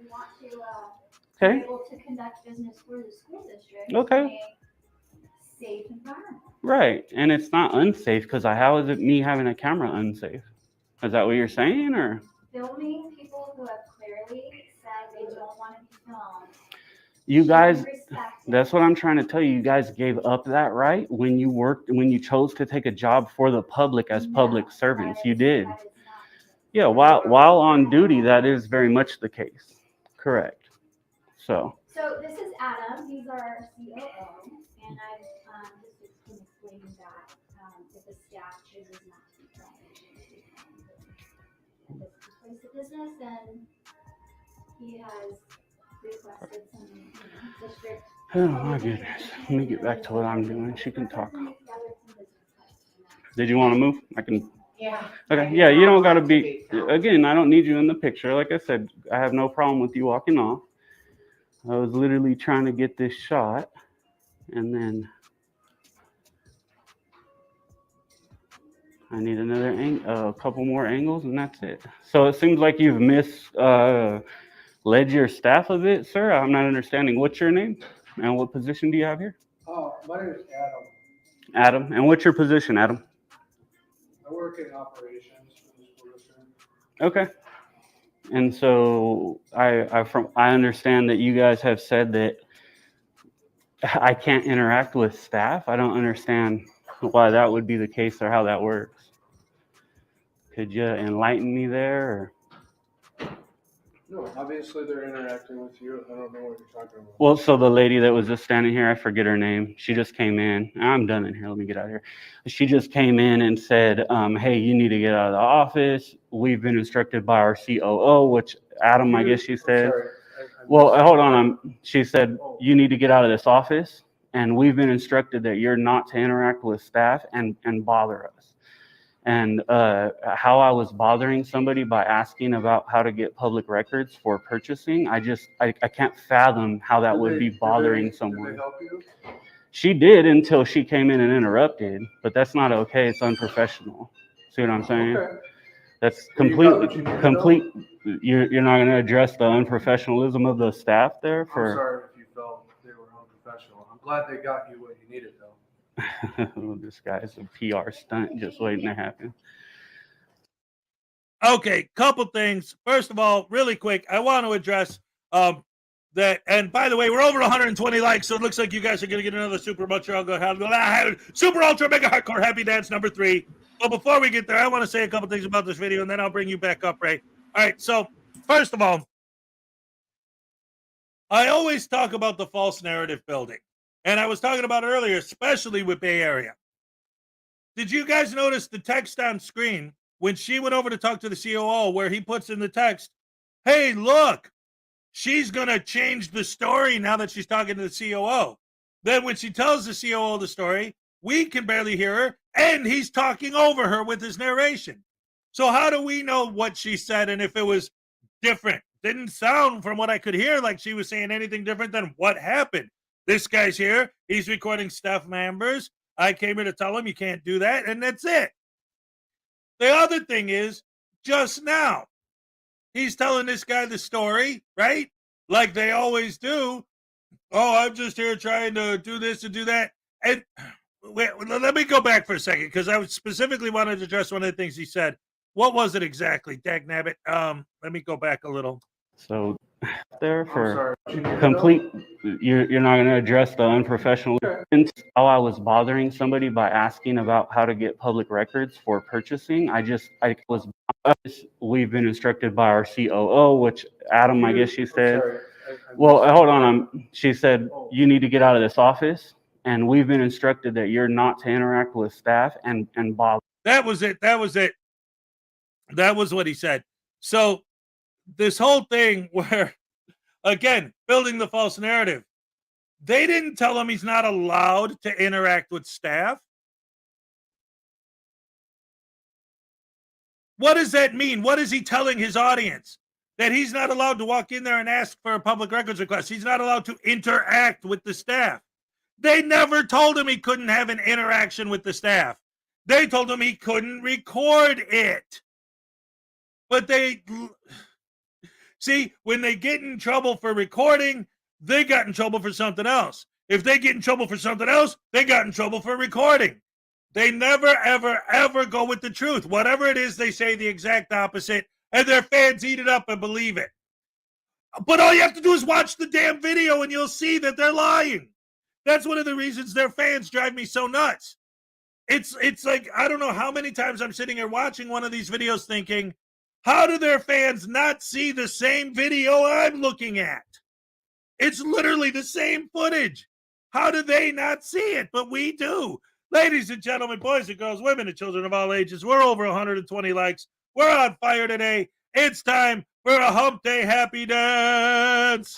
we want to okay. be able to conduct business for the school district. Okay. In a safe environment. Right. And it's not unsafe because how is it me having a camera unsafe? Is that what you're saying? Or? Filming people who have clearly said they don't want to be filmed. You guys, that's what I'm trying to tell you. You guys gave up that right when you chose to take a job for the public as public servants. You did. Yeah, while on duty, that is very much the case. Correct. So this is Adam. He's our COO, and I'm just explaining that if the staff chooses not to be filmed, this place of business, and he has requested some district. oh my goodness. Let me get back to what I'm doing. She can talk. Did you want to move? I can. Yeah. Okay. Yeah, you don't got to be. Again, I don't need you in the picture. Like I said, I have no problem with you walking off. I was literally trying to get this shot, and then I need a couple more angles, and that's it. So it seems like you've misled your staff a bit, sir. I'm not understanding. What's your name, and what position do you have here? My name is Adam. Adam. And what's your position, Adam? I work in operations for the school district. Okay. And so I understand that you guys have said that I can't interact with staff. I don't understand why that would be the case or how that works. Could you enlighten me there? Or? No, obviously they're interacting with you. I don't know what you're talking about. Well, so the lady that was just standing here, I forget her name. She just came in. I'm done in here. Let me get out of here. She just came in and said, hey, you need to get out of the office. We've been instructed by our COO, which Adam, I guess she said. Well, hold on. She said, you need to get out of this office. And we've been instructed that you're not to interact with staff and bother us. And how I was bothering somebody by asking about how to get public records for purchasing, I can't fathom how that would be bothering someone. Did they help you? She did until she came in and interrupted, but that's not okay. It's unprofessional. See what I'm saying? Okay. That's Well, you got what you complete. needed, You're not going to address the unprofessionalism of the staff there I'm for. sorry if you felt they were unprofessional. I'm glad they got you what you needed, though. This guy's a PR stunt just waiting to happen. Okay, couple things. First of all, really quick, I want to address that. And by the way, we're over 120 likes, so it looks like you guys are going to get another Super Ultra Super Ultra Mega Hardcore Happy Dance number 3. But before we get there, I want to say a couple things about this video, and then I'll bring you back up, Ray. All right, so first of all, I always talk about the false narrative building. And I was talking about it earlier, especially with Bay Area. Did you guys notice the text on screen when she went over to talk to the COO where he puts in the text, hey, look, she's going to change the story now that she's talking to the COO. Then when she tells the COO the story, we can barely hear her, and he's talking over her with his narration. So how do we know what she said and if it was different? Didn't sound from what I could hear like she was saying anything different than what happened. This guy's here. He's recording staff members. I came here to tell him you can't do that, and that's it. The other thing is, just now, he's telling this guy the story, right? Like they always do. Oh, I'm just here trying to do this and do that. And wait, let me go back for a second, because I specifically wanted to address one of the things he said. What was it exactly, dagnabbit? Let me go back a little. So there for complete, you're not going to address the unprofessional. How I was bothering somebody by asking about how to get public records for purchasing. We've been instructed by our COO, which Adam, I guess she said. Well, hold on. She said, you need to get out of this office. And we've been instructed that you're not to interact with staff and bother. That was it. That was it. That was what he said. So this whole thing where, again, building the false narrative, they didn't tell him he's not allowed to interact with staff. What does that mean? What is he telling his audience? That he's not allowed to walk in there and ask for a public records request. He's not allowed to interact with the staff. They never told him he couldn't have an interaction with the staff. They told him he couldn't record it. But they... See, when they get in trouble for recording, they got in trouble for something else. If they get in trouble for something else, they got in trouble for recording. They never, ever, ever go with the truth. Whatever it is, they say the exact opposite, and their fans eat it up and believe it. But all you have to do is watch the damn video, and you'll see that they're lying. That's one of the reasons their fans drive me so nuts. It's like, I don't know how many times I'm sitting here watching one of these videos thinking, how do their fans not see the same video I'm looking at? It's literally the same footage. How do they not see it? But we do. Ladies and gentlemen, boys and girls, women and children of all ages, we're over 120 likes. We're on fire today. It's time for a hump day happy dance.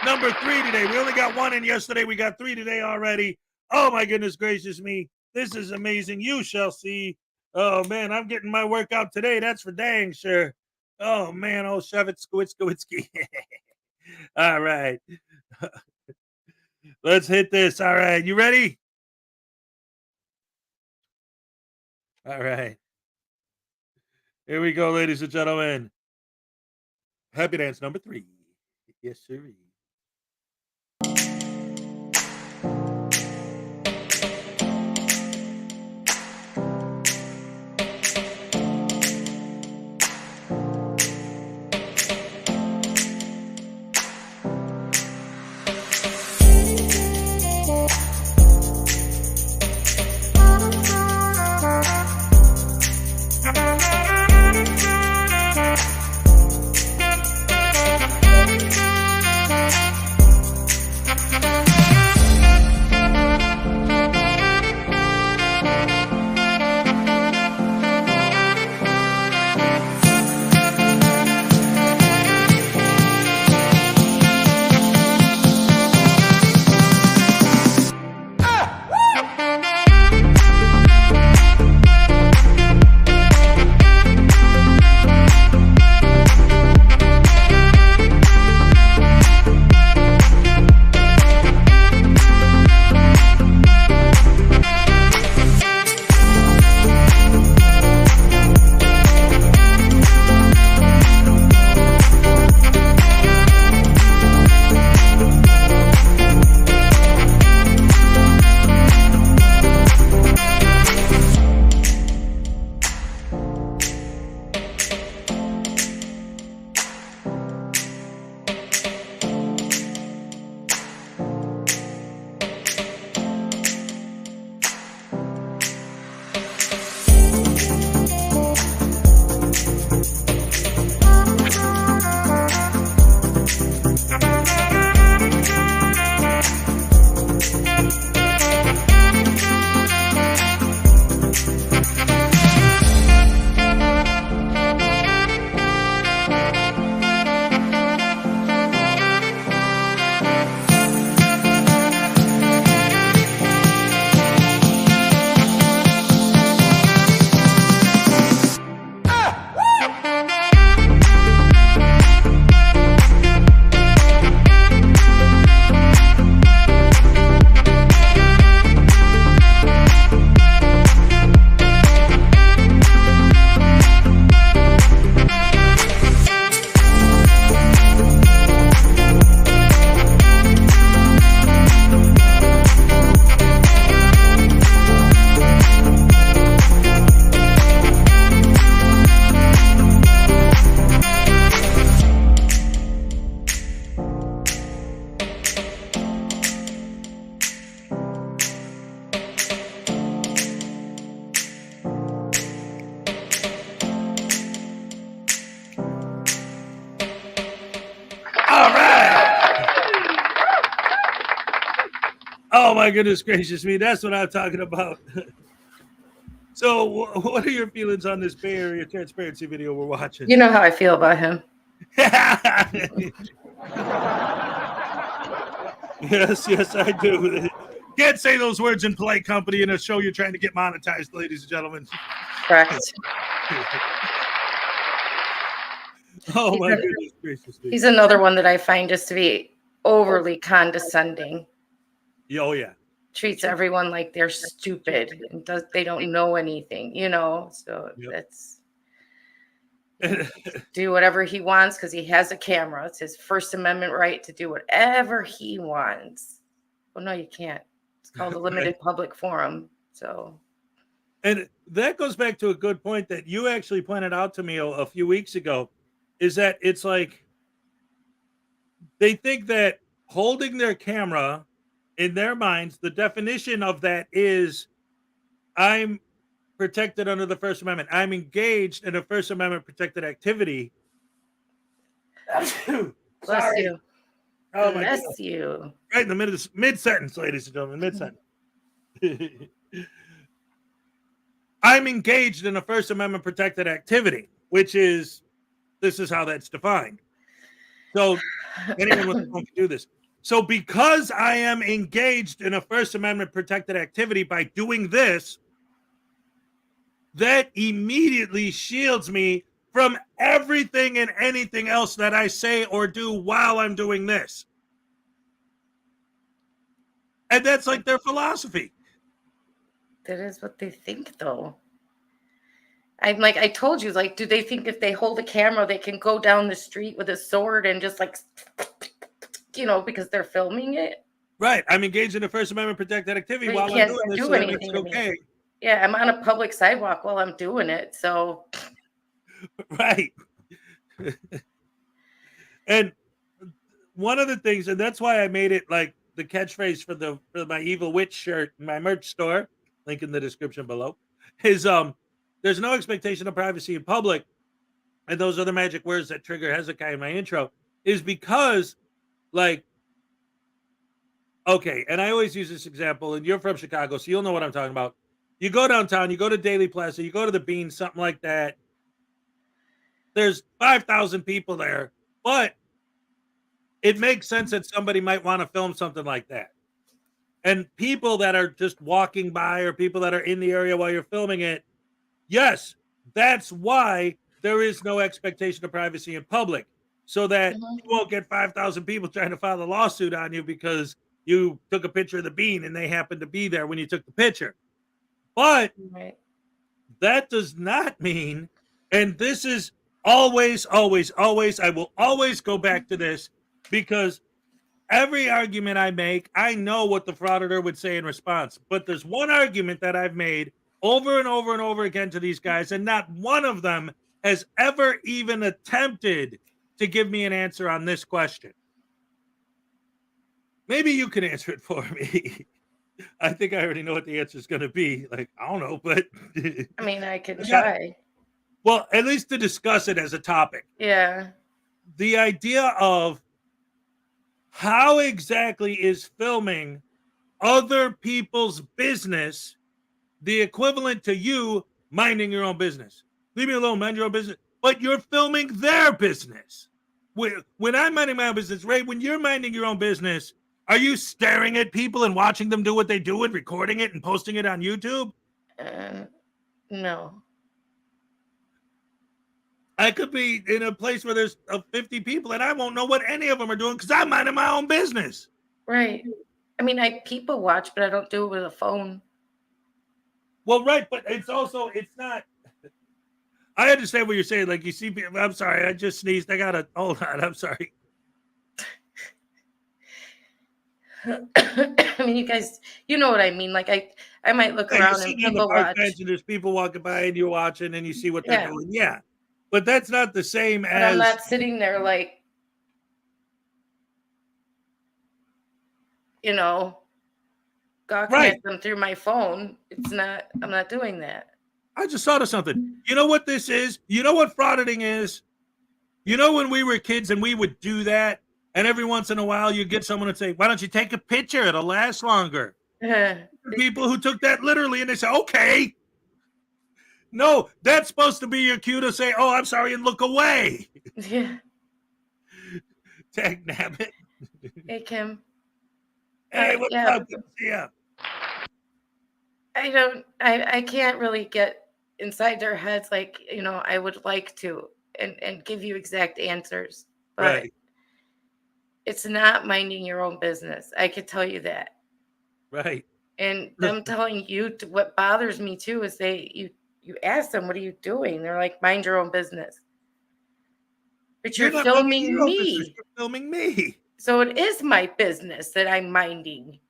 Number 3 today. We only got 1 in yesterday. We got 3 today already. Oh, my goodness gracious me. This is amazing. You shall see. Oh, man, I'm getting my workout today. That's for dang sure. Oh, man. Oh, shove it, Skowitski. All right. Let's hit this. All right. You ready? All right. Here we go, ladies and gentlemen. Happy dance number 3. Yes, sir. Oh my goodness gracious me! That's what I'm talking about. So, what are your feelings on this Bay Area transparency video we're watching? You know how I feel about him. Yes, I do. Can't say those words in polite company in a show you're trying to get monetized, ladies and gentlemen. Correct. Oh my goodness gracious me! He's another one that I find just to be overly condescending. Oh yeah. Treats everyone like they're stupid and they don't know anything, you know. So that's do whatever he wants because he has a camera. It's his First Amendment right to do whatever he wants. Well, no, you can't. It's called a limited public forum. So, and that goes back to a good point that you actually pointed out to me a few weeks ago, is that it's like they think that holding their camera, in their minds, the definition of that is I'm protected under the First Amendment. I'm engaged in a First Amendment protected activity. bless you. Oh my Bless goodness. you. Right in the mid sentence, ladies and gentlemen, mid sentence. I'm engaged in a First Amendment protected activity, which is, this is how that's defined. So anyone with a phone can do this. So because I am engaged in a First Amendment protected activity by doing this, that immediately shields me from everything and anything else that I say or do while I'm doing this. And that's like their philosophy. That is what they think, though. I'm like, I told you, like, do they think if they hold a camera, they can go down the street with a sword and just like, you know, because they're filming it? Right. I'm engaged in a First Amendment protected activity while I'm doing this, so that makes it okay. Yeah, I'm on a public sidewalk while I'm doing it, so. Right. And one of the things, and that's why I made it like the catchphrase for my Evil Witch shirt in my merch store, link in the description below, is there's no expectation of privacy in public, and those are the magic words that trigger Hezokuai in my intro, is because, like, okay, and I always use this example, and you're from Chicago, so you'll know what I'm talking about. You go downtown, you go to Daily Plaza, you go to the Bean, something like that. There's 5,000 people there, but it makes sense that somebody might want to film something like that. And people that are just walking by or people that are in the area while you're filming it, yes, that's why there is no expectation of privacy in public, so that you won't get 5,000 people trying to file a lawsuit on you because you took a picture of the Bean and they happened to be there when you took the picture. But that does not mean, and this is always, I will always go back to this, because every argument I make, I know what the Frauditor would say in response. But there's one argument that I've made over and over and over again to these guys, and not one of them has ever even attempted to give me an answer on this question. Maybe you can answer it for me. I think I already know what the answer is going to be. Like, I don't know, but I mean, I could try. Well, at least to discuss it as a topic. Yeah. The idea of how exactly is filming other people's business the equivalent to you minding your own business. Leave me alone, mind your own business. But you're filming their business. When I'm minding my own business, Ray, when you're minding your own business, are you staring at people and watching them do what they do and recording it and posting it on YouTube? No. I could be in a place where there's 50 people and I won't know what any of them are doing because I'm minding my own business. Right. I mean, I people watch, but I don't do it with a phone. Well, right, but it's not. I understand what you're saying. Like you see, I'm sorry, I just sneezed. I gotta hold on. I'm sorry. I mean, you guys, you know what I mean. Like I might look around and people watch. Bench and there's people walking by and you're watching and you see what they're Yeah. doing. Yeah, but that's not the same But as. I'm not sitting there like, gawking at them through my phone. It's not. I'm not doing that. I just thought of something. You know what this is? You know what frauditing is? You know when we were kids and we would do that, and every once in a while you get someone and say, "Why don't you take a picture? It'll last longer." People who took that literally and they say, "Okay." No, that's supposed to be your cue to say, "Oh, I'm sorry," and look away. Yeah. Tag nabbit. Hey, Kim. Hey, what's up? Good to see ya. I can't really get inside their heads like, I would like to and give you exact answers. But it's not minding your own business. I could tell you that. Right. And them telling you what bothers me too is you ask them, what are you doing? They're like, mind your own business. But you're filming me. You're filming me. So it is my business that I'm minding.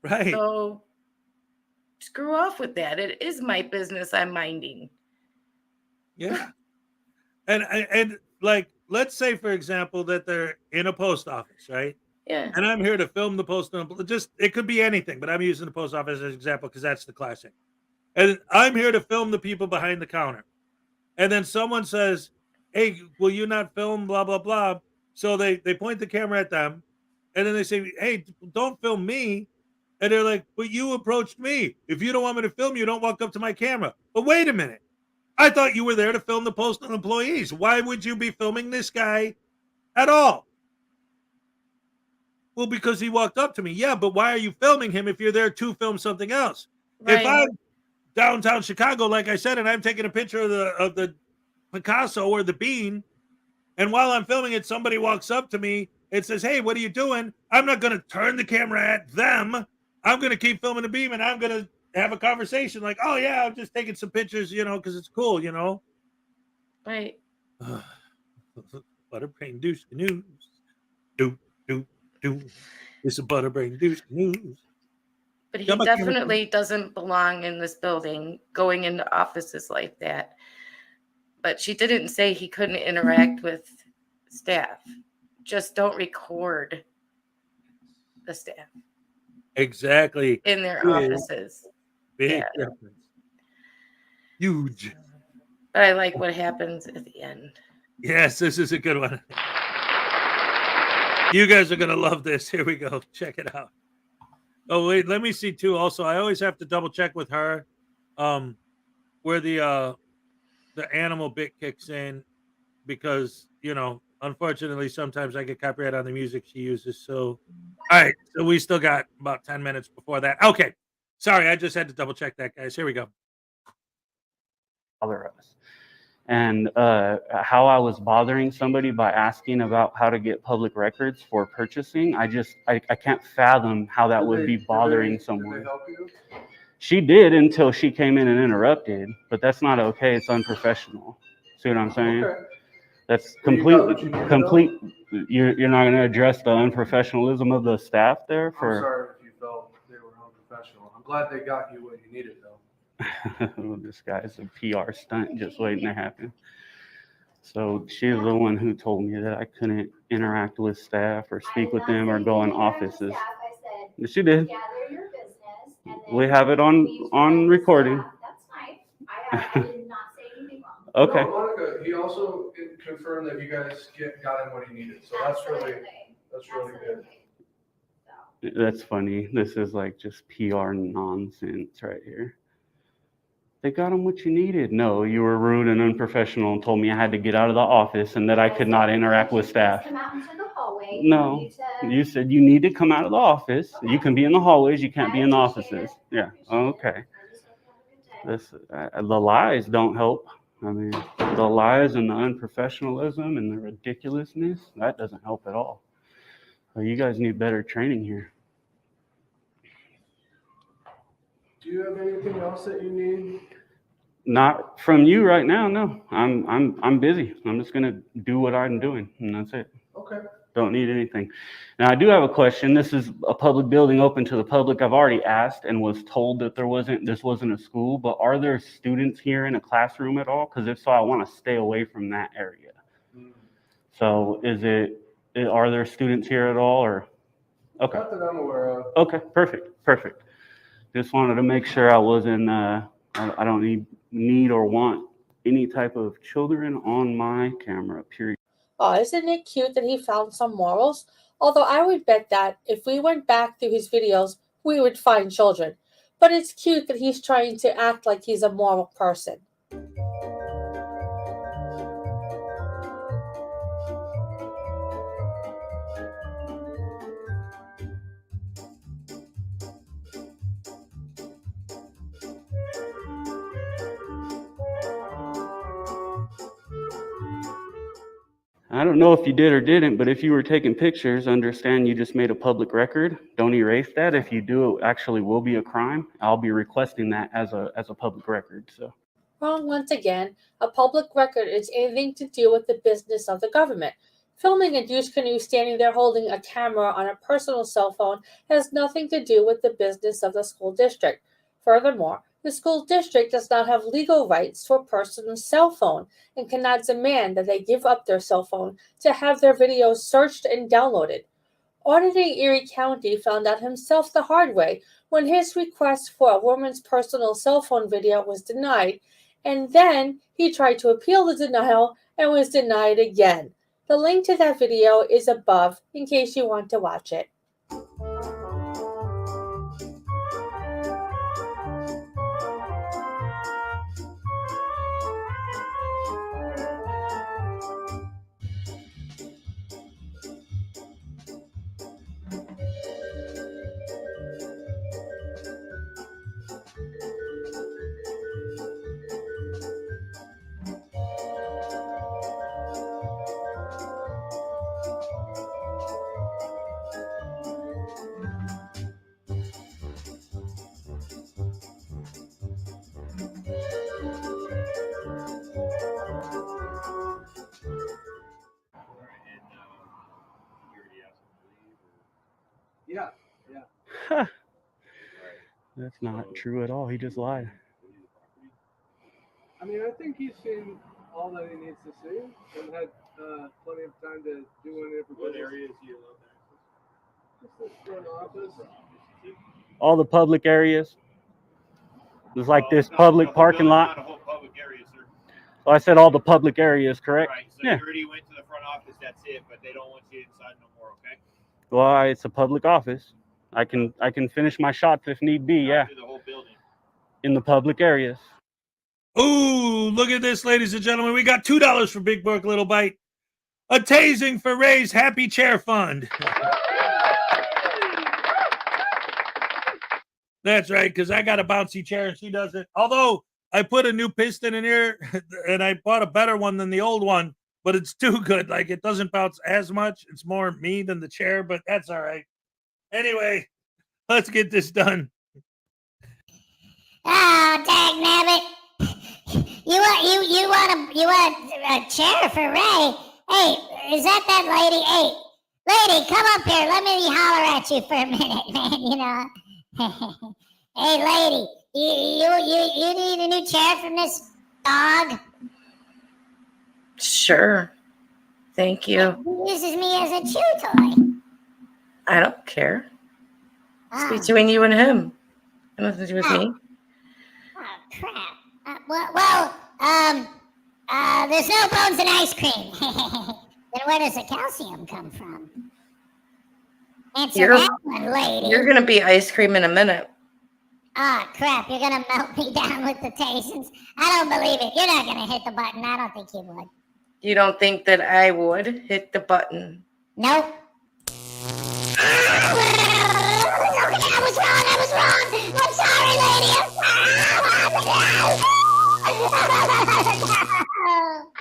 Right. So screw off with that. It is my business I'm minding. Yeah. And like, let's say, for example, that they're in a post office, right? Yeah. And I'm here to film the post. It could be anything, but I'm using the post office as an example because that's the classic. And I'm here to film the people behind the counter. And then someone says, "Hey, will you not film blah, blah, blah?" So they point the camera at them. And then they say, "Hey, don't film me." And they're like, "But you approached me. If you don't want me to film you, don't walk up to my camera." But wait a minute. I thought you were there to film the postal employees. Why would you be filming this guy at all? Well, because he walked up to me. Yeah, but why are you filming him if you're there to film something else? Right. If I'm downtown Chicago, like I said, and I'm taking a picture of the Picasso or the Bean, and while I'm filming it, somebody walks up to me and says, "Hey, what are you doing?" I'm not going to turn the camera at them. I'm going to keep filming the Beam, and I'm going to have a conversation like, "Oh yeah, I'm just taking some pictures, because it's cool, Right. Butterbrain douche news. Do. It's a butterbrain douche news. But he definitely doesn't belong in this building, going into offices like that. But she didn't say he couldn't interact with staff. Just don't record the staff. Exactly. In their offices. Big difference. Huge. But I like what happens at the end. Yes, this is a good one. You guys are going to love this. Here we go. Check it out. Oh, wait. Let me see, too. Also, I always have to double check with her where the animal bit kicks in because, unfortunately, sometimes I get copyright on the music she uses. So, all right. So we still got about 10 minutes before that. Okay. Sorry. I just had to double check that, guys. Here we go. Bother us. And how I was bothering somebody by asking about how to get public records for purchasing, I can't fathom how that would be bothering someone. Did they help you? She did until she came in and interrupted, but that's not okay. It's unprofessional. See what I'm saying? Okay. That's You got what you needed, You're not going to address the unprofessionalism of the staff there I'm sorry if you felt they were unprofessional. I'm glad they got you what you needed, though. This guy's a PR stunt just waiting to happen. So she's the one who told me that I couldn't interact with staff or speak with them or go in offices. She did. We have it on recording. That's fine. I did not say anything wrong. Okay. No, Monica, he also confirmed that you guys got him what he needed. So that's really good. That's funny. This is like just PR nonsense right here. They got him what you needed. No, you were rude and unprofessional and told me I had to get out of the office and that I could not interact with staff. Come out into the hallway. No, you said you need to come out of the office. You can be in the hallways. You can't be in the offices. Yeah. Okay. This the lies don't help. I mean, the lies and the unprofessionalism and the ridiculousness, that doesn't help at all. You guys need better training here. Do you have anything else that you need? Not from you right now, no. I'm busy. I'm just gonna do what I'm doing, and that's it. Okay. Don't need anything. Now I do have a question. This is a public building open to the public. I've already asked and was told that this wasn't a school, but are there students here in a classroom at all? Because if so, I want to stay away from that area. So are there students here at all, or? Okay. Not that I'm aware of. Okay, perfect. Just wanted to make sure I wasn't, I don't need or want any type of children on my camera, period. Oh, isn't it cute that he found some morals? Although I would bet that if we went back through his videos, we would find children. But it's cute that he's trying to act like he's a moral person. I don't know if you did or didn't, but if you were taking pictures, understand you just made a public record. Don't erase that. If you do, it actually will be a crime. I'll be requesting that as a public record. So. Wrong once again. A public record is anything to do with the business of the government. Filming a douche canoe standing there holding a camera on a personal cell phone has nothing to do with the business of the school district. Furthermore, the school district does not have legal rights to a person's cell phone and cannot demand that they give up their cell phone to have their videos searched and downloaded. Auditing Erie County found out himself the hard way when his request for a woman's personal cell phone video was denied, and then he tried to appeal the denial and was denied again. The link to that video is above in case you want to watch it. Yeah. That's not true at all. He just lied. I mean, I think he's seen all that he needs to see and had plenty of time to do whatever. What areas do you love access? Just the front office. All the public areas. There's like this public parking lot. Not a whole public area, sir. So I said all the public areas, correct? Right. So Yeah. you already went to the front office. That's it. But they don't want you inside no more. Okay. Well, it's a public office. I can finish my shots if need be. Yeah. Through the whole building. In the public areas. Ooh, look at this, ladies and gentlemen. We got $2 for Big Brook Little Bite. A tasing for Ray's Happy Chair Fund. That's right, because I got a bouncy chair and she doesn't. Although I put a new piston in here and I bought a better one than the old one, but it's too good. Like, it doesn't bounce as much. It's more me than the chair, but that's all right. Anyway, let's get this done. Oh, dag nabbit. You want a chair for Ray? Hey, is that lady? Hey, lady, come up here. Let me holler at you for a minute, man. You know. Hey, lady, you need a new chair from this dog? Sure. Thank you. He uses me as a chew toy. I don't care. It's between you and him. It has nothing to do with me. Oh, crap. There's no bones in ice cream. Then where does the calcium come from? Answer You're that one, lady. you're gonna be ice cream in a minute. Ah, crap, you're gonna melt me down with the tasins. I don't believe it. You're not gonna hit the button. I don't think you would. You don't think that I would hit the button? Nope. I was wrong. I'm sorry, lady.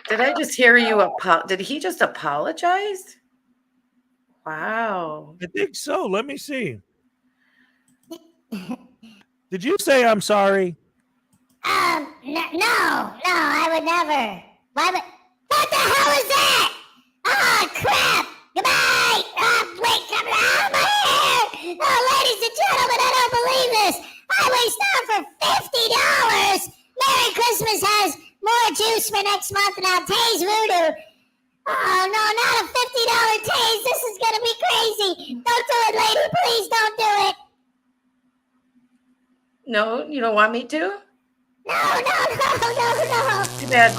Did I just hear you did he just apologize? Wow. I think so. Let me see. Did you say I'm sorry? No, I would never. Why would? What the hell is that? Oh, crap! Goodbye! Wait, come on, my hair! Oh, ladies and gentlemen, I don't believe this! Highway Star for $50! Merry Christmas has more juice for next month now. Tay's Voodoo. Oh, no, not a $50 Tay's. This is gonna be crazy. Don't do it, lady. Please don't do it. No, you don't want me to? No. Too bad.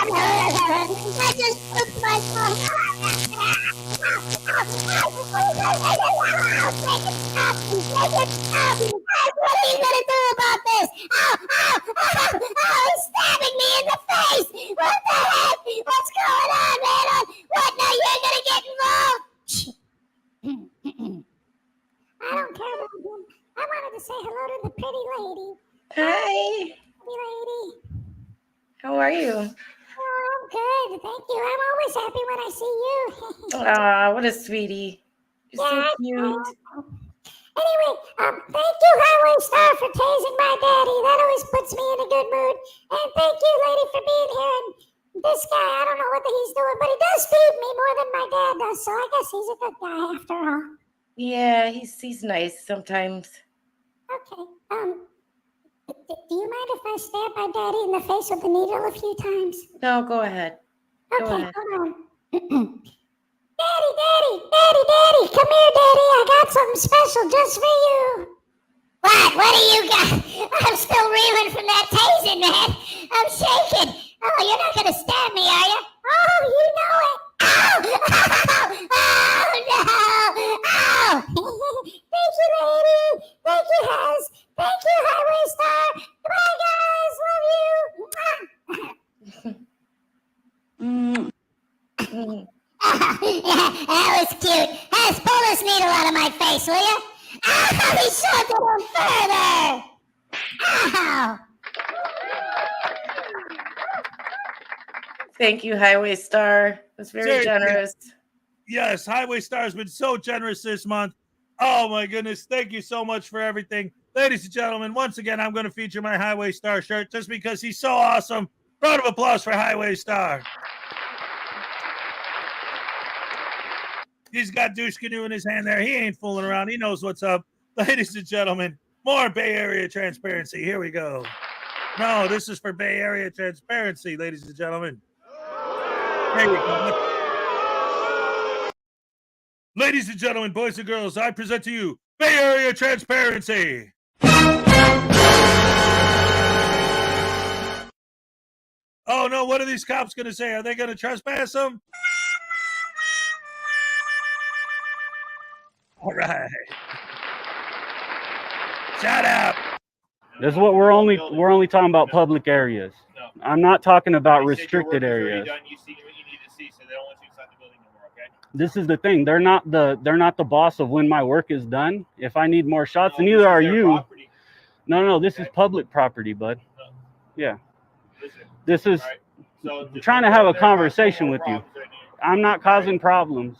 I just pooped my phone. What are you gonna do about this? Ow, he's stabbing me in the face. What the heck? What's going on, man? What? Now you're gonna get involved? I don't care about him. I wanted to say hello to the pretty lady. Hi. Pretty lady. How are you? Oh, I'm good. Thank you. I'm always happy when I see you. Aw, what a sweetie. You're so Yeah, cute. Anyway, thank you, Highway Star, for tasing my daddy. That always puts me in a good mood. And thank you, lady, for being here. And this guy, I don't know what he's doing, but he does feed me more than my dad does, so I guess he's a good guy after all. Yeah, he's nice sometimes. Okay. Do you mind if I stab my daddy in the face with the needle a few times? No, go ahead. Go Okay, ahead. hold on. Daddy, come here, Daddy. I got something special just for you. What? What do you got? I'm still reeling from that tasing, man. I'm shaking. Oh, you're not gonna stab me, are you? Oh, you know it. Ow! Oh, no! Ow! Thank you, lady. Thank you, Hez. Thank you, Highway Star. Goodbye, guys. Love you. That was cute. Hez, pull this needle out of my face, will you? Ow! He shoved it in further. Ow! Thank you, Highway Star. That's very Seriously. generous. Yes, Highway Star has been so generous this month. Oh my goodness. Thank you so much for everything. Ladies and gentlemen, once again, I'm going to feature my Highway Star shirt just because he's so awesome. Round of applause for Highway Star. He's got douche canoe in his hand there. He ain't fooling around. He knows what's up. Ladies and gentlemen, more Bay Area transparency. Here we go. No, this is for Bay Area transparency, ladies and gentlemen. There you go. Ladies and gentlemen, boys and girls, I present to you Bay Area transparency. Oh no, what are these cops going to say? Are they going to trespass him? All right. Shut up. This is what we're only talking about public areas. I'm not talking about restricted areas. This is the thing. They're not the boss of when my work is done. If I need more shots, neither are you. No, this is public property, bud. Yeah. This is I'm trying to have a conversation with you. I'm not causing problems.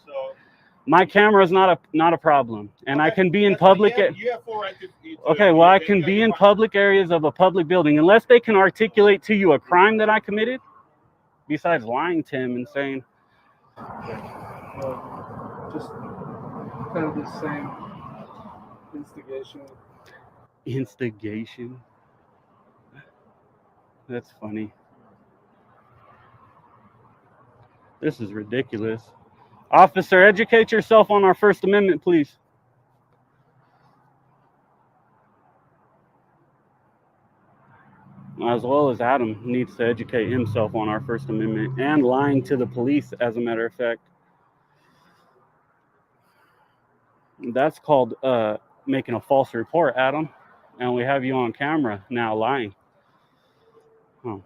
My camera is not a problem, and I can be in public. Okay, well, I can be in public areas of a public building unless they can articulate to you a crime that I committed. Besides lying to him and saying, Just kind of the same instigation. instigation. That's funny. This is ridiculous. Officer, educate yourself on our First Amendment, please. as well as Adam, needs to educate himself on our First Amendment and lying to the police, as a matter of fact. That's called making a false report, Adam. And we have you on camera now lying. Huh.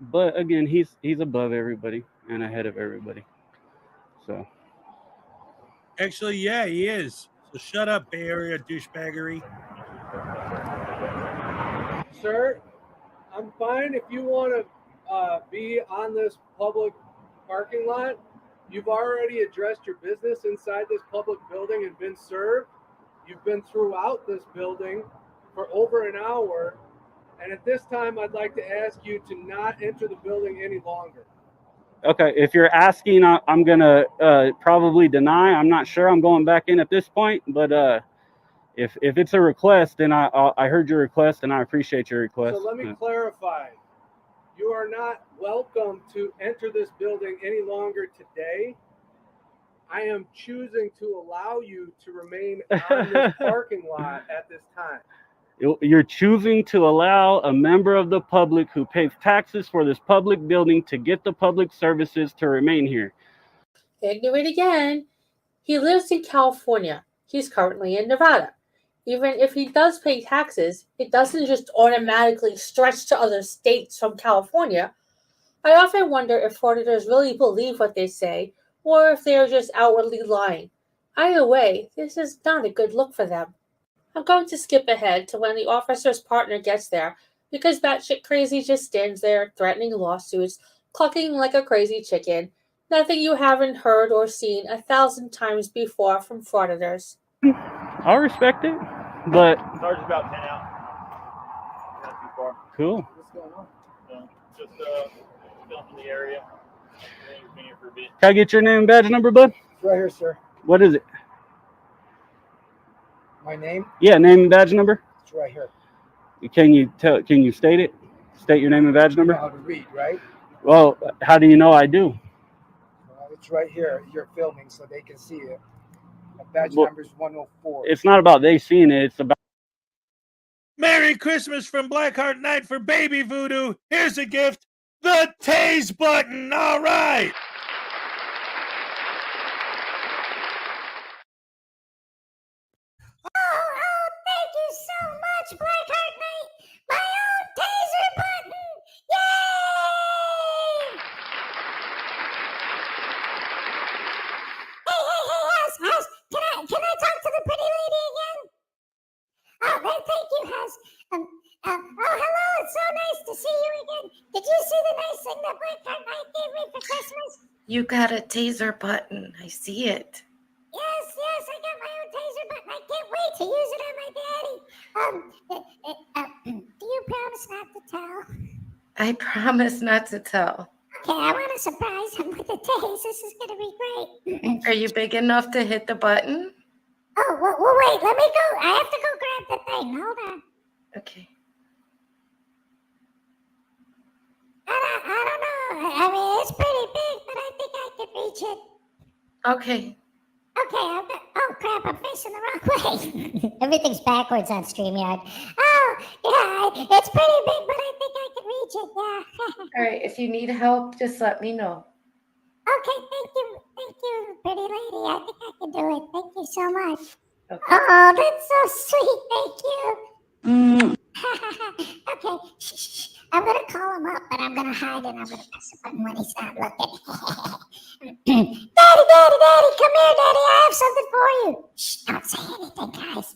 But again, he's above everybody and ahead of everybody. So Actually, yeah, he is. So shut up, Bay Area douchebaggery. Sir, I'm fine if you want to be on this public parking lot. You've already addressed your business inside this public building and been served. You've been throughout this building for over an hour. And at this time, I'd like to ask you to not enter the building any longer. okay, if you're asking, I'm gonna probably deny. I'm not sure. I'm going back in at this point, but if it's a request, then I heard your request and I appreciate your request. So let me clarify. You are not welcome to enter this building any longer today. I am choosing to allow you to remain on this parking lot at this time. You're choosing to allow a member of the public who pays taxes for this public building to get the public services to remain here. Ignorant again. He lives in California. He's currently in Nevada. Even if he does pay taxes, it doesn't just automatically stretch to other states from California. I often wonder if frauditors really believe what they say, or if they are just outwardly lying. Either way, this is not a good look for them. I'm going to skip ahead to when the officer's partner gets there, because batshit crazy just stands there, threatening lawsuits, clucking like a crazy chicken. Nothing you haven't heard or seen 1,000 times before from frauditors. I'll respect it, but Charge about 10 out. Not too far. cool. What's going on? Just filming the area. Been here for a bit. Can I get your name and badge number, bud? It's right here, sir. What is it? My name? Yeah, name and badge number. It's right here. Can you state it? State your name and badge You know number. how to read, right? Well, how do you know I do? It's right here. You're filming so they can see it. My badge Well, number is 104. It's not about they seeing it. It's about Merry Christmas from Blackheart Night for Baby Voodoo. Here's a gift. The Tase button. All right. Oh, thank you so much, Blackheart Knight. My own taser button. Yay! Hey, House. Can I talk to the pretty lady again? Oh, thank you, House. Hello. It's so nice to see you again. Did you see the nice thing that Blackheart Knight gave me for Christmas? You got a taser button. I see it. Yes, I got my own taser button. I can't wait to use it on my daddy. Do you promise not to tell? I promise not to tell. Okay, I want to surprise him with a tase. This is gonna be great. Are you big enough to hit the button? Oh, well, wait. Let me go. I have to go grab the thing. Hold on. Okay. I don't know. I mean, it's pretty big, but I think I can reach it. Okay. Okay, oh crap, I'm facing the wrong way. Everything's backwards on StreamYard. Oh, yeah, it's pretty big, but I think I can reach it, yeah. All right. If you need help, just let me know. Okay, thank you, pretty lady. I think I can do it. Thank you so much. Okay. Oh, that's so sweet. Thank you. Okay, shh. I'm gonna call him up, but I'm gonna hide and I'm gonna press the button when he's not looking. Daddy, come here, Daddy. I have something for you. Shh, don't say anything, guys.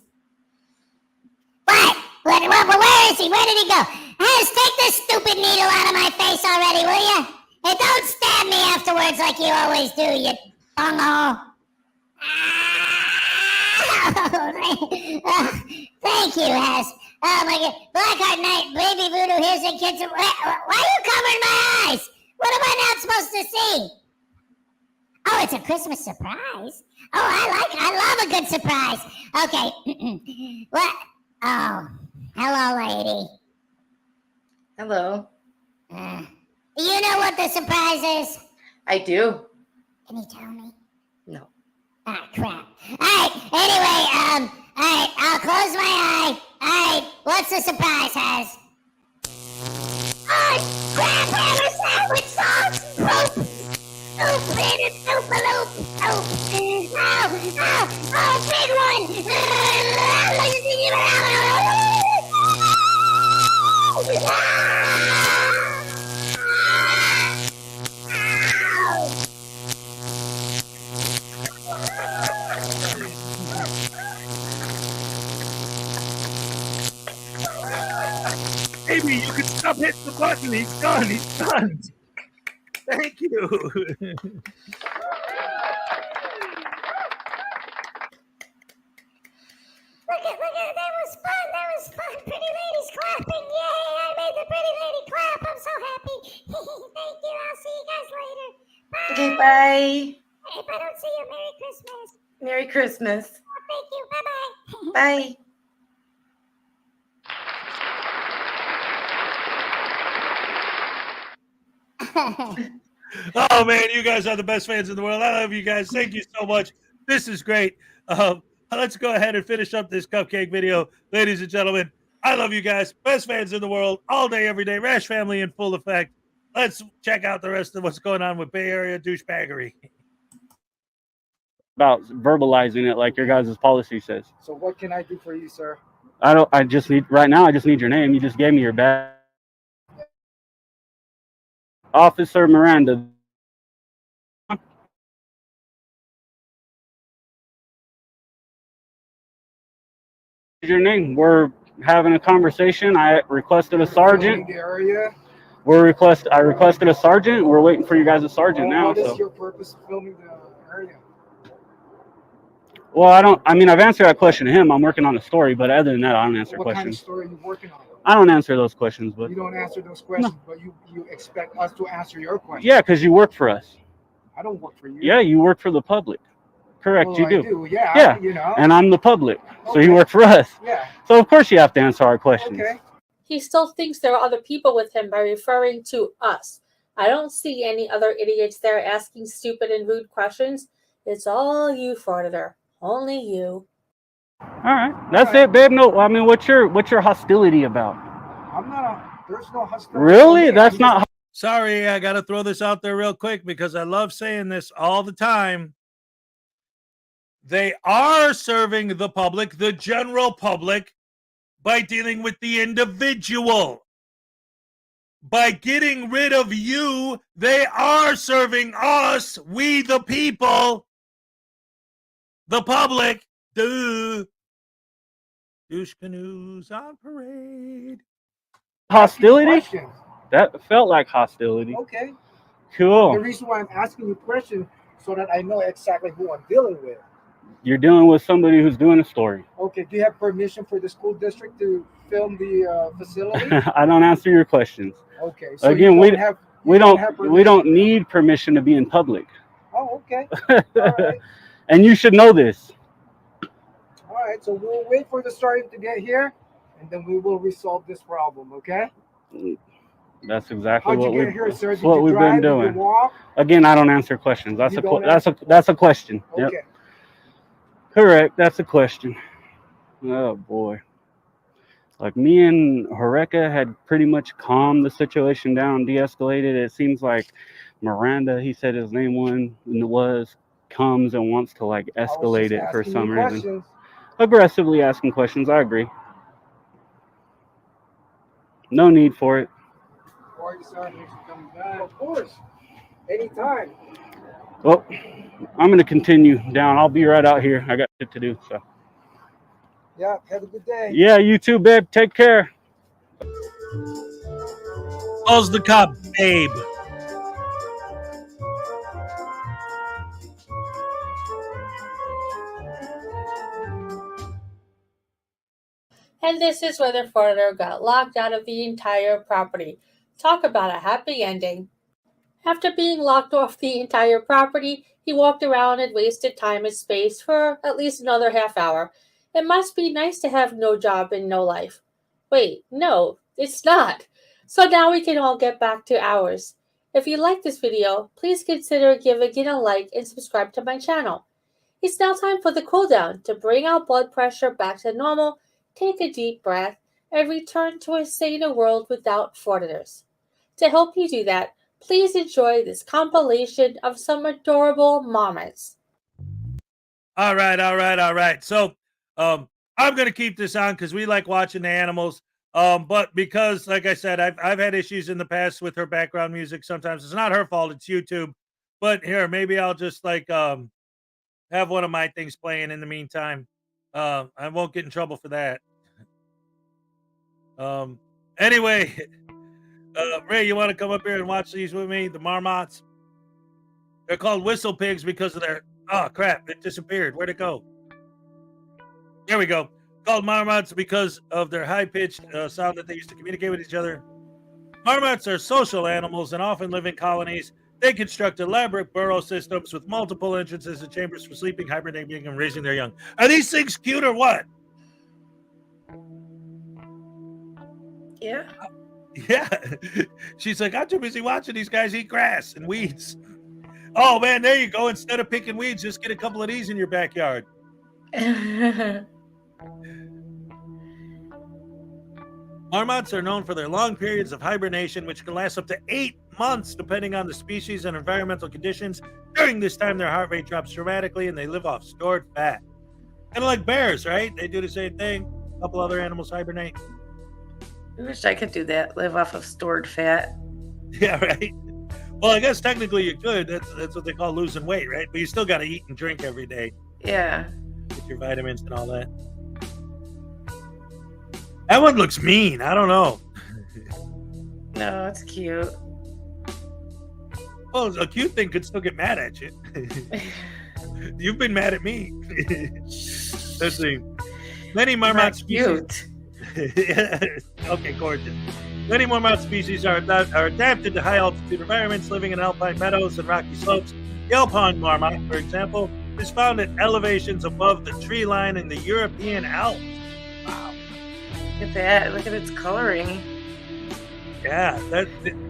What? Where is he? Where did he go? Just take this stupid needle out of my face already, will you? And don't stab me afterwards like you always do, you bunghole. Thank you, Hess. Oh my God, Blackheart Knight, Baby Voodoo, here's the kids. Why are you covering my eyes? What am I not supposed to see? Oh, it's a Christmas surprise. Oh, I love a good surprise. Okay. What? Oh, hello, lady. Hello. Do you know what the surprise is? I do. Can you tell me? No. Ah, crap. All right, anyway, all right, I'll close my eye. All right, what's the surprise, Has? Crab hammer sandwich sauce! Poop! Poop, baby, poop, loop, poop! Oh, big one! Amy, you can stop hitting the button. He's done. He's done. Thank you. Look at, that was fun. Pretty ladies clapping, yay! I made the pretty lady clap. I'm so happy. Thank you. I'll see you guys later. Bye. Okay, bye. If I don't see you, Merry Christmas. Merry Christmas. Thank you. Bye-bye. Bye. Oh man, you guys are the best fans in the world. I love you guys. Thank you so much. This is great. Let's go ahead and finish up this cupcake video, ladies and gentlemen. I love you guys. Best fans in the world, all day, every day. Rash family in full effect. Let's check out the rest of what's going on with Bay Area douchebaggery. About verbalizing it like your guys' policy says. So what can I do for you, sir? I just need your name. You just gave me your badge. Officer Miranda. Your name. We're having a conversation. I requested a sergeant. The area. I requested a sergeant. We're waiting for you guys a sergeant now. What is your purpose of filming the area? Well, I've answered that question to him. I'm working on a story, but other than that, I don't answer What kind of questions. story are you working on? I don't answer those questions, but You don't answer those questions, but you expect us to answer your questions. yeah, because you work for us. I don't work for you. Yeah, you work for the public. Correct, Well, you do. I do, yeah, Yeah, you know. and I'm the public, so Okay. you work for us. Yeah. So of course you have to answer our questions. Okay. He still thinks there are other people with him by referring to us. I don't see any other idiots there asking stupid and rude questions. It's all you, Frauditor. Only you. All right, that's it, babe. No, I mean, what's your hostility about? I'm not there's no hostility. Really? That's not. Sorry, I got to throw this out there real quick because I love saying this all the time. They are serving the public, the general public, by dealing with the individual. By getting rid of you, they are serving us, we the people, the public. Duh. Douche canoes on parade. Hostility? Questions. That felt like hostility. Okay. Cool. The reason why I'm asking you questions so that I know exactly who I'm dealing with. You're dealing with somebody who's doing a story. Okay, do you have permission for the school district to film the facility? I don't answer your questions. Okay, so Again, you don't have we permission. don't need permission to be in public. Oh, okay. All right. And you should know this. All right, so we'll wait for the sergeant to get here, and then we will resolve this problem, okay? That's exactly How'd what you get we've here, sir? Did what you we've drive? been Did you doing. walk? Again, I don't answer questions. That's You a don't that's a question. Yep. Okay. Correct. That's a question. Oh boy. Like me and Horeka had pretty much calmed the situation down, de-escalated. It seems like Miranda, he said his name comes and wants to like escalate it for some reason. Questions. Aggressively asking questions. I agree. No need for it. Or the sergeant coming back. Of course. Anytime. Well, I'm gonna continue down. I'll be right out here. I got shit to do. So Yeah, have a good day. yeah, you too, babe. Take care. Calls the cop, babe. And this is where the Frauditor got locked out of the entire property. Talk about a happy ending. After being locked off the entire property, he walked around and wasted time and space for at least another half hour. It must be nice to have no job and no life. Wait, no, it's not. So now we can all get back to ours. If you like this video, please consider giving it a like and subscribe to my channel. It's now time for the cooldown to bring our blood pressure back to normal. Take a deep breath and return to a saner world without Frauditors. To help you do that, please enjoy this compilation of some adorable moments. All right. So, I'm gonna keep this on because we like watching the animals. But because, like I said, I've had issues in the past with her background music. Sometimes it's not her fault; it's YouTube. But here, maybe I'll just like have one of my things playing in the meantime. I won't get in trouble for that. Anyway, Ray, you want to come up here and watch these with me? The marmots. They're called whistle pigs because of their. Oh crap! It disappeared. Where'd it go? There we go. Called marmots because of their high-pitched sound that they used to communicate with each other. Marmots are social animals and often live in colonies. They construct elaborate burrow systems with multiple entrances and chambers for sleeping, hibernating, and raising their young. Are these things cute or what? Yeah. Yeah. She's like, I'm too busy watching these guys eat grass and weeds. Oh, man, there you go. Instead of picking weeds, just get a couple of these in your backyard. Marmots are known for their long periods of hibernation, which can last up to 8 months, depending on the species and environmental conditions. During this time, their heart rate drops dramatically, and they live off stored fat. Kind of like bears, right? They do the same thing. A couple other animals hibernate. I wish I could do that. Live off of stored fat. Yeah, right. Well, I guess technically you could. That's what they call losing weight, right? But you still got to eat and drink every day. Yeah. Get your vitamins and all that. That one looks mean. I don't know. No, it's cute. Well, a cute thing could still get mad at you. You've been mad at me. Let's see. Many marmot species. Okay, gorgeous. Many marmot species are adapted to high altitude environments, living in alpine meadows and rocky slopes. The alpine marmot, for example, is found at elevations above the tree line in the European Alps. Wow. Look at that. Look at its coloring. Yeah,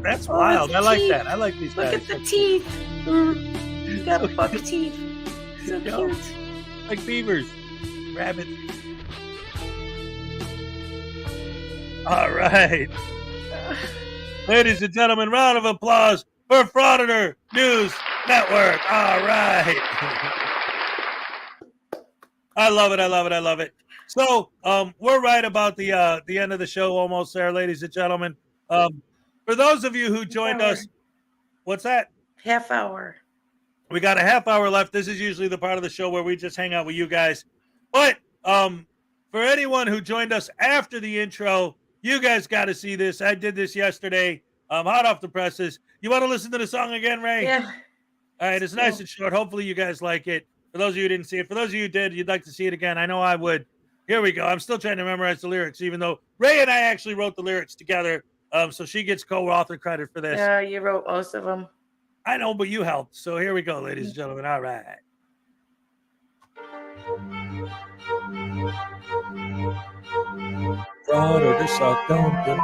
that's wild. I like that. I like these Look guys. at the teeth. You got buck teeth. So cute. Like beavers, rabbits. All right. Ladies and gentlemen, round of applause for Frauditor News Network. All right. I love it. So, we're right about the end of the show almost there, ladies and gentlemen. For those of you who joined us, what's that? Half hour. We got a half hour left. This is usually the part of the show where we just hang out with you guys. But for anyone who joined us after the intro, you guys got to see this. I did this yesterday. Hot off the presses. You want to listen to the song again, Ray? Yeah. All right, it's nice and short. Hopefully you guys like it. For those of you who didn't see it, for those of you who did, you'd like to see it again. I know I would. Here we go. I'm still trying to memorize the lyrics, even though Ray and I actually wrote the lyrics together. So she gets co-author credit for this. Yeah, you wrote most of them. I know, but you helped. So here we go, ladies and gentlemen. All right. Frauditors suck, don't they?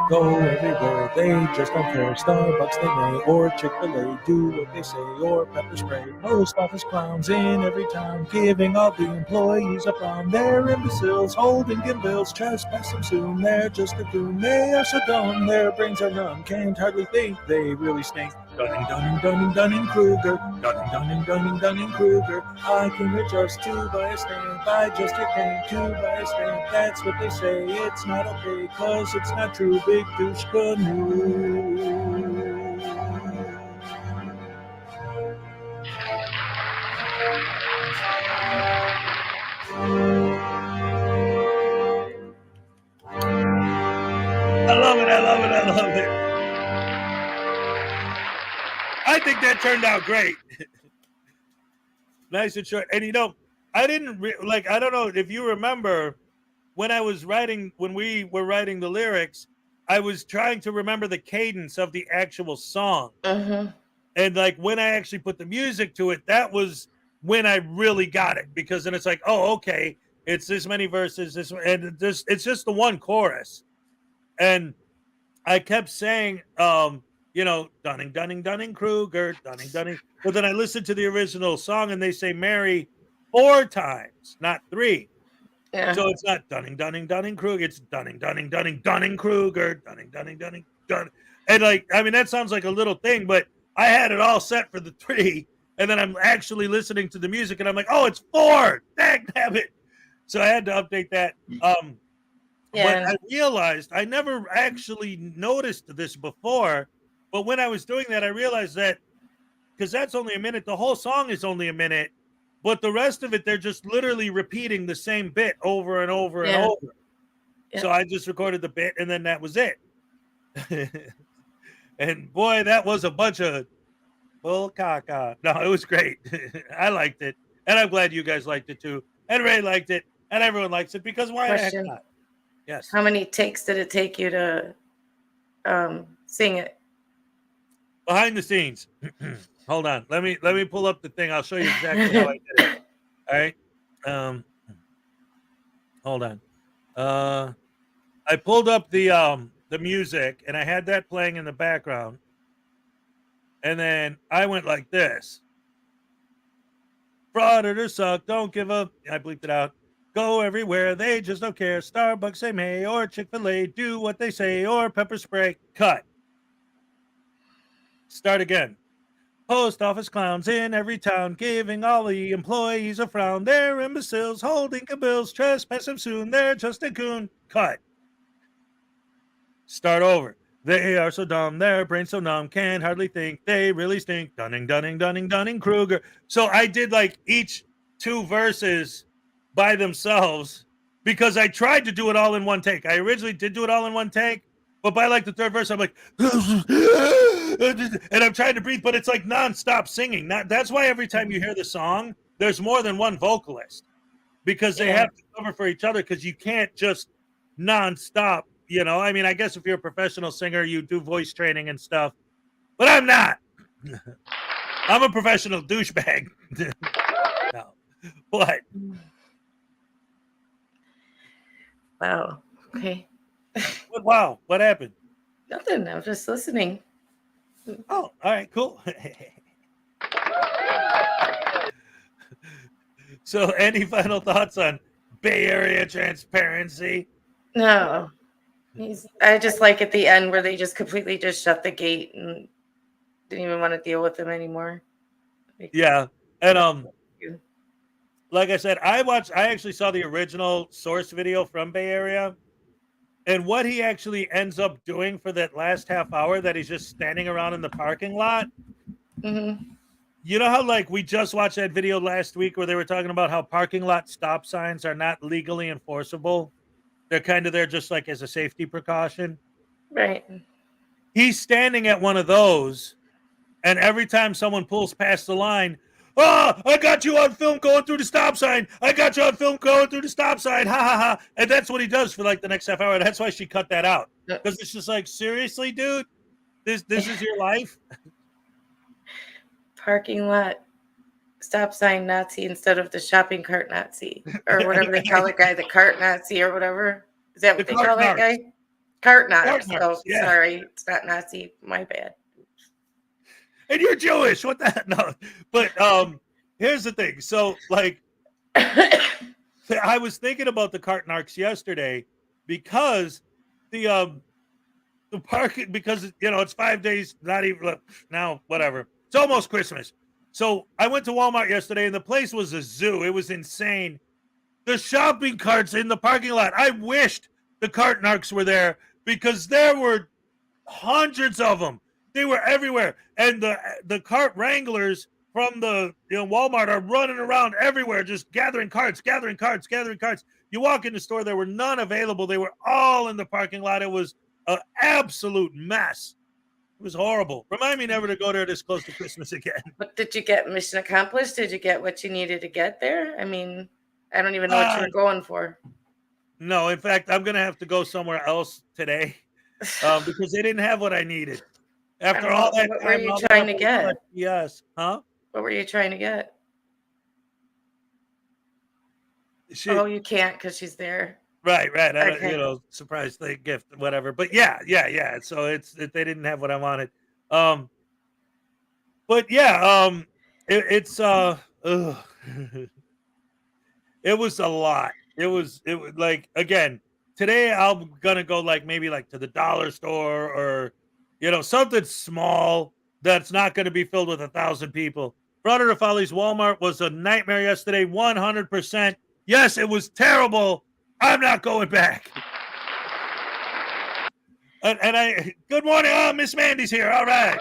Go everywhere, they just don't care. Starbucks they may, or Chick-fil-A, do what they say, or pepper spray. Post office clowns in every town, giving all the employees a frown. They're imbeciles, holding in bills, trespass them soon. They're just a goon, they are so dumb, their brains are numb, can't hardly think, they really stink. Dunning-Kruger, Dunning-Kruger. I can adjust to buy a stamp, I just came to buy a stamp. That's what they say, it's not okay, cause it's not true. Big douche canoe. I love it. I think that turned out great. Nice and short. And I didn't I don't know if you remember when we were writing the lyrics, I was trying to remember the cadence of the actual song. And when I actually put the music to it, that was when I really got it, because then it's like, oh, okay, it's this many verses, it's just the one chorus. And I kept saying, Dunning-Kruger, Dunning. But then I listened to the original song and they say Mary 4 times, not 3. Yeah. So it's not Dunning-Kruger, it's Dunning-Kruger, Dunning. And like, I mean, that sounds like a little thing, but I had it all set for the 3, and then I'm actually listening to the music, and I'm like, oh, it's 4. Dang it! So I had to update that. But I realized I never actually noticed this before. But when I was doing that, I realized that because that's only a minute, the whole song is only a minute, but the rest of it, they're just literally repeating the same bit over and over and over. Yeah. So I just recorded the bit, and then that was it. And boy, that was a bunch of bull caca. No, it was great. I liked it, and I'm glad you guys liked it too. And Ray liked it, and everyone likes it because why the heck Question. not? Yes. How many takes did it take you to sing it? Behind the scenes. Hold on. Let me pull up the thing. I'll show you exactly how I did it. All right. Hold on. I pulled up the music, and I had that playing in the background. And then I went like this. Frauditors suck. Don't give up. I bleeped it out. Go everywhere. They just don't care. Starbucks say may or Chick-fil-A. Do what they say or pepper spray. Cut. Start again. Post office clowns in every town, giving all the employees a frown. They're imbeciles holding bills. Trespass them soon. They're just a goon. Cut. Start over. They are so dumb, their brains so numb, can't hardly think, they really stink. Dunning, Dunning, Dunning, Dunning, Kruger. So I did like each 2 verses by themselves because I tried to do it all in one take. I originally did do it all in one take, but by like the 3rd verse, I'm like, and I'm trying to breathe, but it's like nonstop singing. That's why every time you hear the song, there's more than one vocalist because they have to cover for each other because you can't just nonstop. You know, I mean, I guess if you're a professional singer, you do voice training and stuff, but I'm not. I'm a professional douchebag. No. What? Wow. Okay. Wow. What happened? Nothing. I'm just listening. Oh, all right, cool. So, any final thoughts on Bay Area transparency? No. I just like at the end where they just completely just shut the gate and didn't even want to deal with them anymore. Yeah. And like I said, I actually saw the original source video from Bay Area, and what he actually ends up doing for that last half hour that he's just standing around in the parking lot. Mm-hmm. You know how like we just watched that video last week where they were talking about how parking lot stop signs are not legally enforceable? They're kind of there just like as a safety precaution. Right. He's standing at one of those, and every time someone pulls past the line, oh, I got you on film going through the stop sign. I got you on film going through the stop sign. Ha ha ha. And that's what he does for like the next half hour. That's why she cut that out. Because it's just like, seriously, dude? This is your life? Parking lot stop sign Nazi instead of the shopping cart Nazi or whatever they call the guy, the cart Nazi or whatever. Is that what they call that guy? Cart Nazi. Oh, yeah. Sorry, it's not Nazi. My bad. And you're Jewish. What the? No. But here's the thing. So like, I was thinking about the cart narcs yesterday because the parking, because it's 5 days, not even now, whatever. It's almost Christmas. So I went to Walmart yesterday and the place was a zoo. It was insane. The shopping carts in the parking lot. I wished the cart narcs were there because there were hundreds of them. They were everywhere. And the cart wranglers from the Walmart are running around everywhere, just gathering carts. You walk in the store, there were none available. They were all in the parking lot. It was an absolute mess. It was horrible. Remind me never to go there this close to Christmas again. But did you get mission accomplished? Did you get what you needed to get there? I mean, I don't even know what you were going for. No, in fact, I'm going to have to go somewhere else today because they didn't have what I needed. After all that, what were you trying to get? Yes. Huh? What were you trying to get? Oh, you can't because she's there. Right. I Okay. don't, surprise thing, gift, whatever. But yeah. So they didn't have what I wanted. But yeah, it was a lot. It was like, again, today I'm gonna go like maybe like to the dollar store or You know, something small that's not going to be filled with 1,000 people. Frauditor Follies Walmart was a nightmare yesterday, 100%. Yes, it was terrible. I'm not going back. And good morning. Oh, Miss Mandy's here. All right.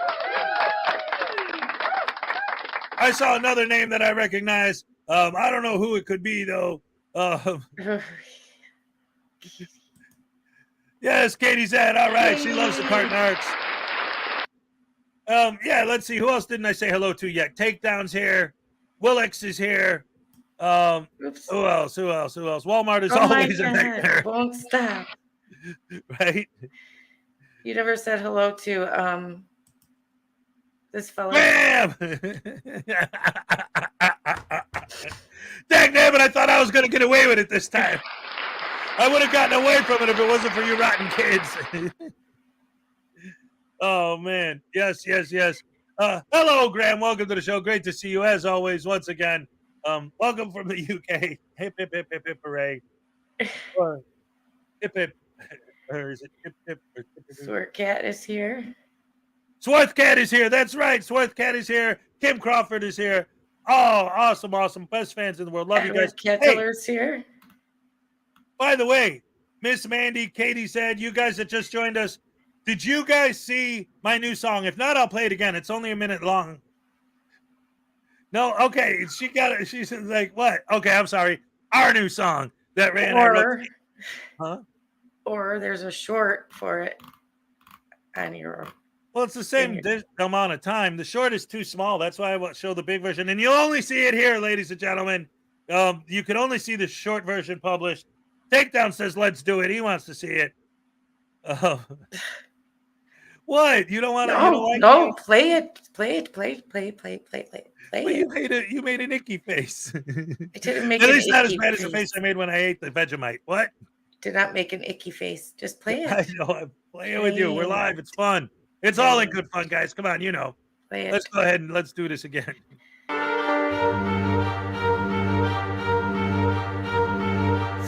I saw another name that I recognize. I don't know who it could be, though. Yes, Katie's at. All right. She loves the carton arts. Yeah, let's see. Who else didn't I say hello to yet? Takedown's here. Willix is here. Who else? Walmart is always a nightmare. Won't stop. Right? You never said hello to this fella. Bam! Dang nabbit, I thought I was going to get away with it this time. I would have gotten away from it if it wasn't for you rotten kids. Oh, man. Yes. Hello, Graham. Welcome to the show. Great to see you, as always, once again. Welcome from the UK. Hip, hip, hip, hip, hip, hooray. Or hip, hip. Or is it hip, hip, or hip, hip, hip? Swarth Cat is here. Swarth Cat is here. That's right. Swarth Cat is here. Kim Crawford is here. Oh, awesome. Best fans in the world. Love you guys. Kettler's here. By the way, Miss Mandy, Katie said, you guys that just joined us, did you guys see my new song? If not, I'll play it again. It's only a minute long. No, okay. She got it. She's like, what? Okay, I'm sorry. Our new song that ran. Or there's a short for it on your. Well, it's the same amount of time. The short is too small. That's why I show the big version. And you'll only see it here, ladies and gentlemen. You can only see the short version published. Takedown says, let's do it. He wants to see it. What? You don't want to? No, play it. Play. Well, you made an icky face. I didn't make At an least not as icky bad as the face. face I made when I ate the Vegemite. What? Did not make an icky face. Just play it. I know. I'm playing with you. We're live. It's fun. It's all in good fun, guys. Come on, you know. Play it. Let's go ahead and let's do this again.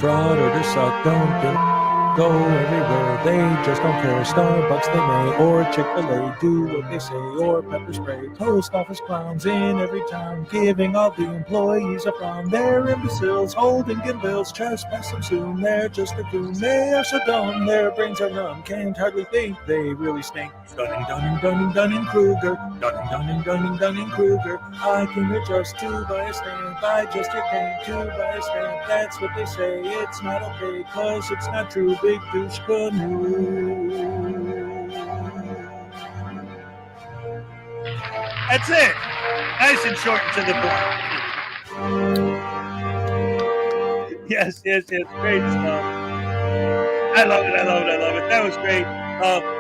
Frauditors suck, don't go everywhere. They just don't care. Starbucks they may, or Chick-fil-A, do what they say, or pepper spray. Post office clowns in every town, giving all the employees a frown. They're imbeciles, holding bills, trespass them soon. They're just a goon. They are so dumb, their brains are numb. Can't hardly think, they really stink. Dunning-Kruger. Dunning-Kruger. I came here just to buy a stamp. I just here came to buy a stamp. That's what they say. It's not okay, cause it's not true. Big douche canoe. That's it. Nice and short and to the point. Yes. Great stuff. I love it. That was great.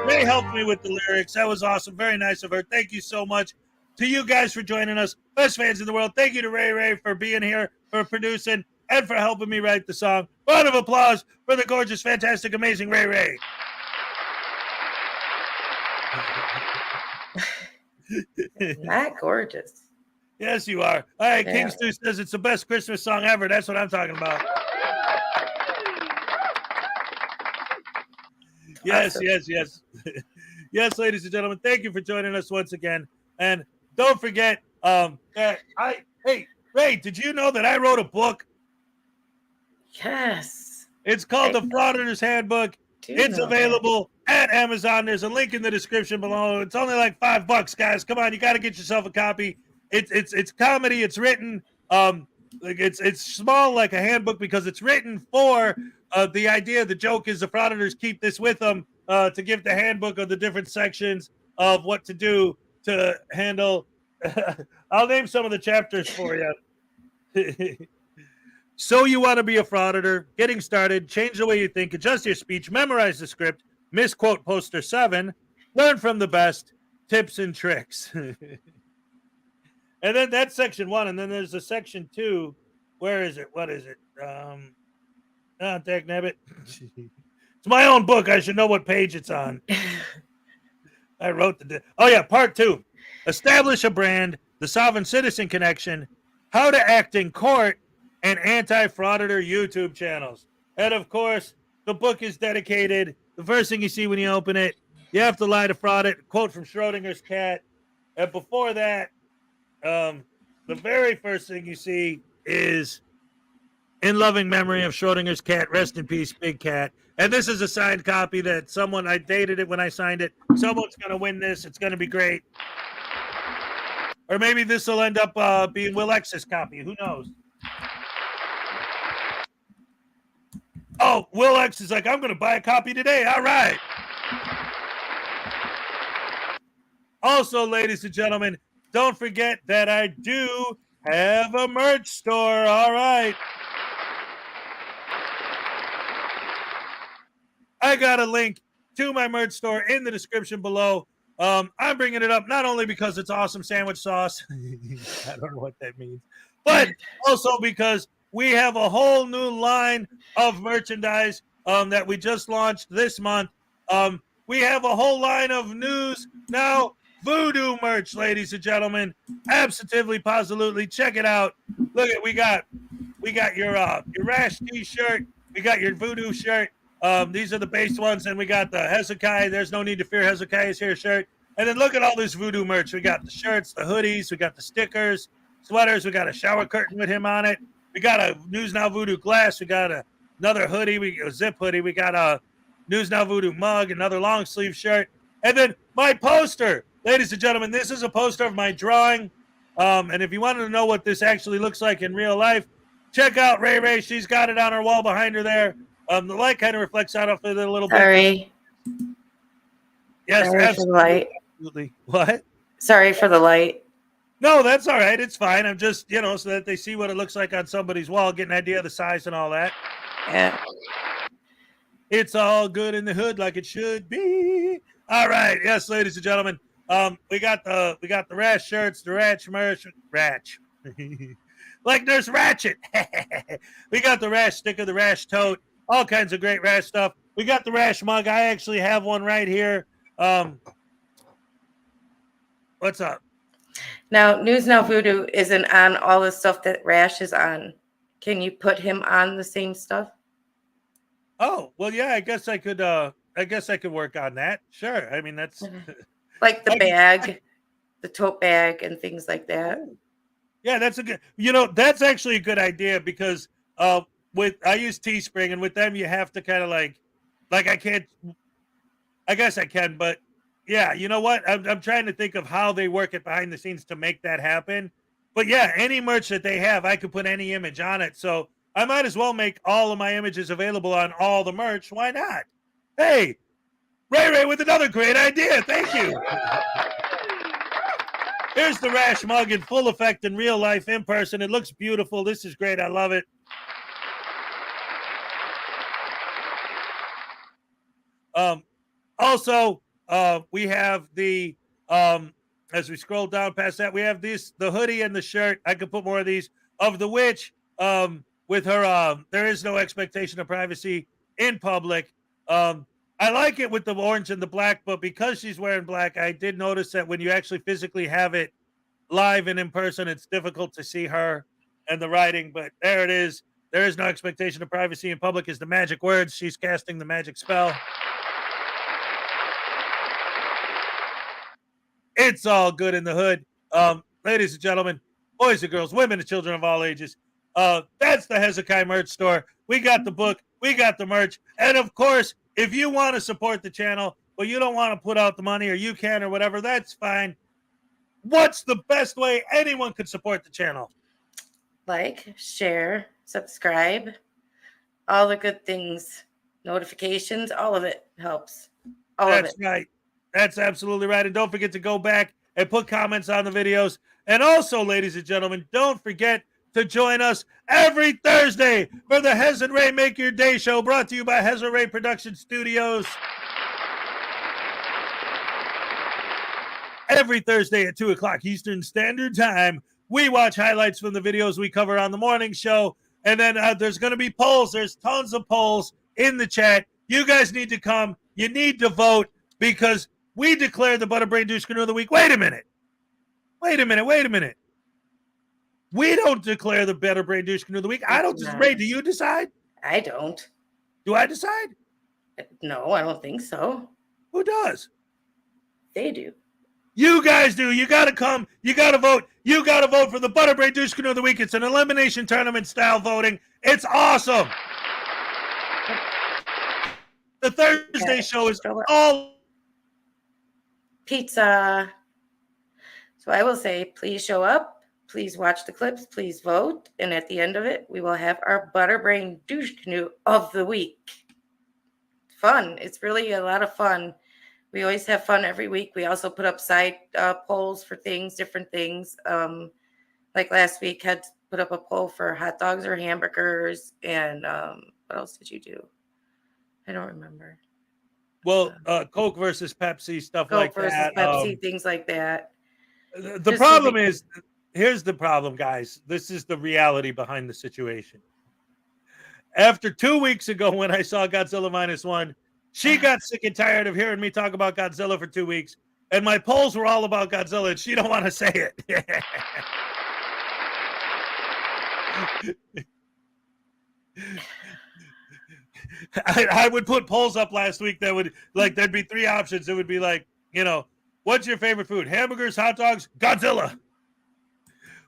Ray helped me with the lyrics. That was awesome. Very nice of her. Thank you so much to you guys for joining us. Best fans in the world. Thank you to Ray for being here, for producing, and for helping me write the song. Round of applause for the gorgeous, fantastic, amazing Ray. Not gorgeous. Yes, you are. All right, Yeah. King Stu says it's the best Christmas song ever. That's what I'm talking about. Yes. Yes, ladies and gentlemen, thank you for joining us once again. And don't forget that hey, Ray, did you know that I wrote a book? Yes. It's called The Frauditors Handbook. It's available at Amazon. There's a link in the description below. It's only like $5, guys. Come on, you got to get yourself a copy. It's comedy. It's written. It's small like a handbook because it's written for the idea. The joke is the frauditors keep this with them to give the handbook of the different sections of what to do to handle. I'll name some of the chapters for you. So you want to be a frauditor, getting started, change the way you think, adjust your speech, memorize the script, misquote poster 7, learn from the best, tips and tricks. And then that's section 1, and then there's a section 2. Where is it? What is it? Dag nabbit. It's my own book. I should know what page it's on. I wrote part 2. Establish a brand, the sovereign citizen connection, how to act in court, and anti-frauditor YouTube channels. And of course, the book is dedicated. The first thing you see when you open it You have to lie to fraud it. Quote from Schrodinger's cat. And before that, the very first thing you see is in loving memory of Schrodinger's cat, rest in peace, Big Cat. And this is a signed copy that someone, I dated it when I signed it. Someone's going to win this. It's going to be great. Or maybe this will end up being Will X's copy. Who knows? Oh, Will X is like, I'm going to buy a copy today. All right. Also, ladies and gentlemen, don't forget that I do have a merch store. All right. I got a link to my merch store in the description below. I'm bringing it up not only because it's awesome sandwich sauce. I don't know what that means. But also because we have a whole new line of merchandise that we just launched this month. We have a whole line of news now. Voodoo merch, ladies and gentlemen. Absolutely, positively. Check it out. Look at we got your Rash t-shirt. We got your Voodoo shirt. These are the base ones, and we got the Hezokuai. There's no need to fear Hezokuai is here shirt. And then look at all this Voodoo merch. We got the shirts, the hoodies, we got the stickers, sweaters. We got a shower curtain with him on it. We got a News Now Voodoo glass. We got another hoodie. A zip hoodie. We got a News Now Voodoo mug, another long sleeve shirt, and then my poster. Ladies and gentlemen, this is a poster of my drawing. And if you wanted to know what this actually looks like in real life, check out Ray Ray. She's got it on her wall behind her there. The light kind of reflects out of it a little bit. Sorry. Yes, Sorry absolutely. for the light. Absolutely. What? Sorry for the light. No, that's all right. It's fine. I'm just, so that they see what it looks like on somebody's wall, get an idea of the size and all that. Yeah. It's all good in the hood like it should be. All right. Yes, ladies and gentlemen. We got the Rash shirts, the Ratch merch, Ratch, like Nurse Ratchet. We got the Rash sticker, the Rash tote, all kinds of great Rash stuff. We got the Rash mug. I actually have one right here. What's up? Now, News Now Voodoo isn't on all the stuff that Rash is on. Can you put him on the same stuff? Oh, well, yeah. I guess I could work on that. Sure. I mean, that's. Like the bag, the tote bag, and things like that. Yeah, that's a good. That's actually a good idea because I use Teespring, and with them you have to kind of like I can't. I guess I can, but yeah, you know what? I'm trying to think of how they work it behind the scenes to make that happen. But yeah, any merch that they have, I could put any image on it. So I might as well make all of my images available on all the merch. Why not? Hey. Ray with another great idea. Thank you. Here's the Rash mug in full effect in real life, in person. It looks beautiful. This is great. I love it. Also, we have the as we scroll down past that, we have the hoodie and the shirt. I could put more of these of the witch with her. There is no expectation of privacy in public. I like it with the orange and the black, but because she's wearing black, I did notice that when you actually physically have it live and in person, it's difficult to see her and the writing, but there it is. There is no expectation of privacy in public is the magic words. She's casting the magic spell. It's all good in the hood. Ladies and gentlemen, boys and girls, women and children of all ages, that's the Hezokuai merch store. We got the book. We got the merch. And of course, if you want to support the channel, but you don't want to put out the money or you can or whatever, that's fine. What's the best way anyone could support the channel? Like, share, subscribe, all the good things, notifications, all of it helps. That's right. That's absolutely right. And don't forget to go back and put comments on the videos. And also, ladies and gentlemen, don't forget to join us every Thursday for the Hez and Ray Make Your Day show, brought to you by Hez and Ray Production Studios. Every Thursday at 2 o'clock Eastern Standard Time, we watch highlights from the videos we cover on the morning show. And then there's going to be polls. There's tons of polls in the chat. You guys need to come. You need to vote because we declared the Butterbrain Douche-Canoe of the Week. Wait a minute. We don't declare the Better Brain Douche-Canoe of the Week. I don't. Ray, do you decide? I don't. Do I decide? No, I don't think so. Who does? They do. You guys do. You got to come. You got to vote. You got to vote for the Butterbrain Douche Canoe of the Week. It's an elimination tournament style voting. It's awesome. The Thursday show is all pizza. So I will say, please show up. Please watch the clips. Please vote. And at the end of it, we will have our Butterbrain Douche Canoe of the Week. Fun. It's really a lot of fun. We always have fun every week. We also put up side polls for things, different things. Like last week, had put up a poll for hot dogs or hamburgers. And what else did you do? I don't remember. Well, Coke versus Pepsi, stuff Coke like versus that. Pepsi, things like that. The problem is, here's the problem, guys. This is the reality behind the situation. After 2 weeks ago, when I saw Godzilla -1, she got sick and tired of hearing me talk about Godzilla for 2 weeks, and my polls were all about Godzilla, and she don't want to say it. I would put polls up last week that would, like, there'd be 3 options. It would be like, you know, what's your favorite food? Hamburgers, hot dogs, Godzilla.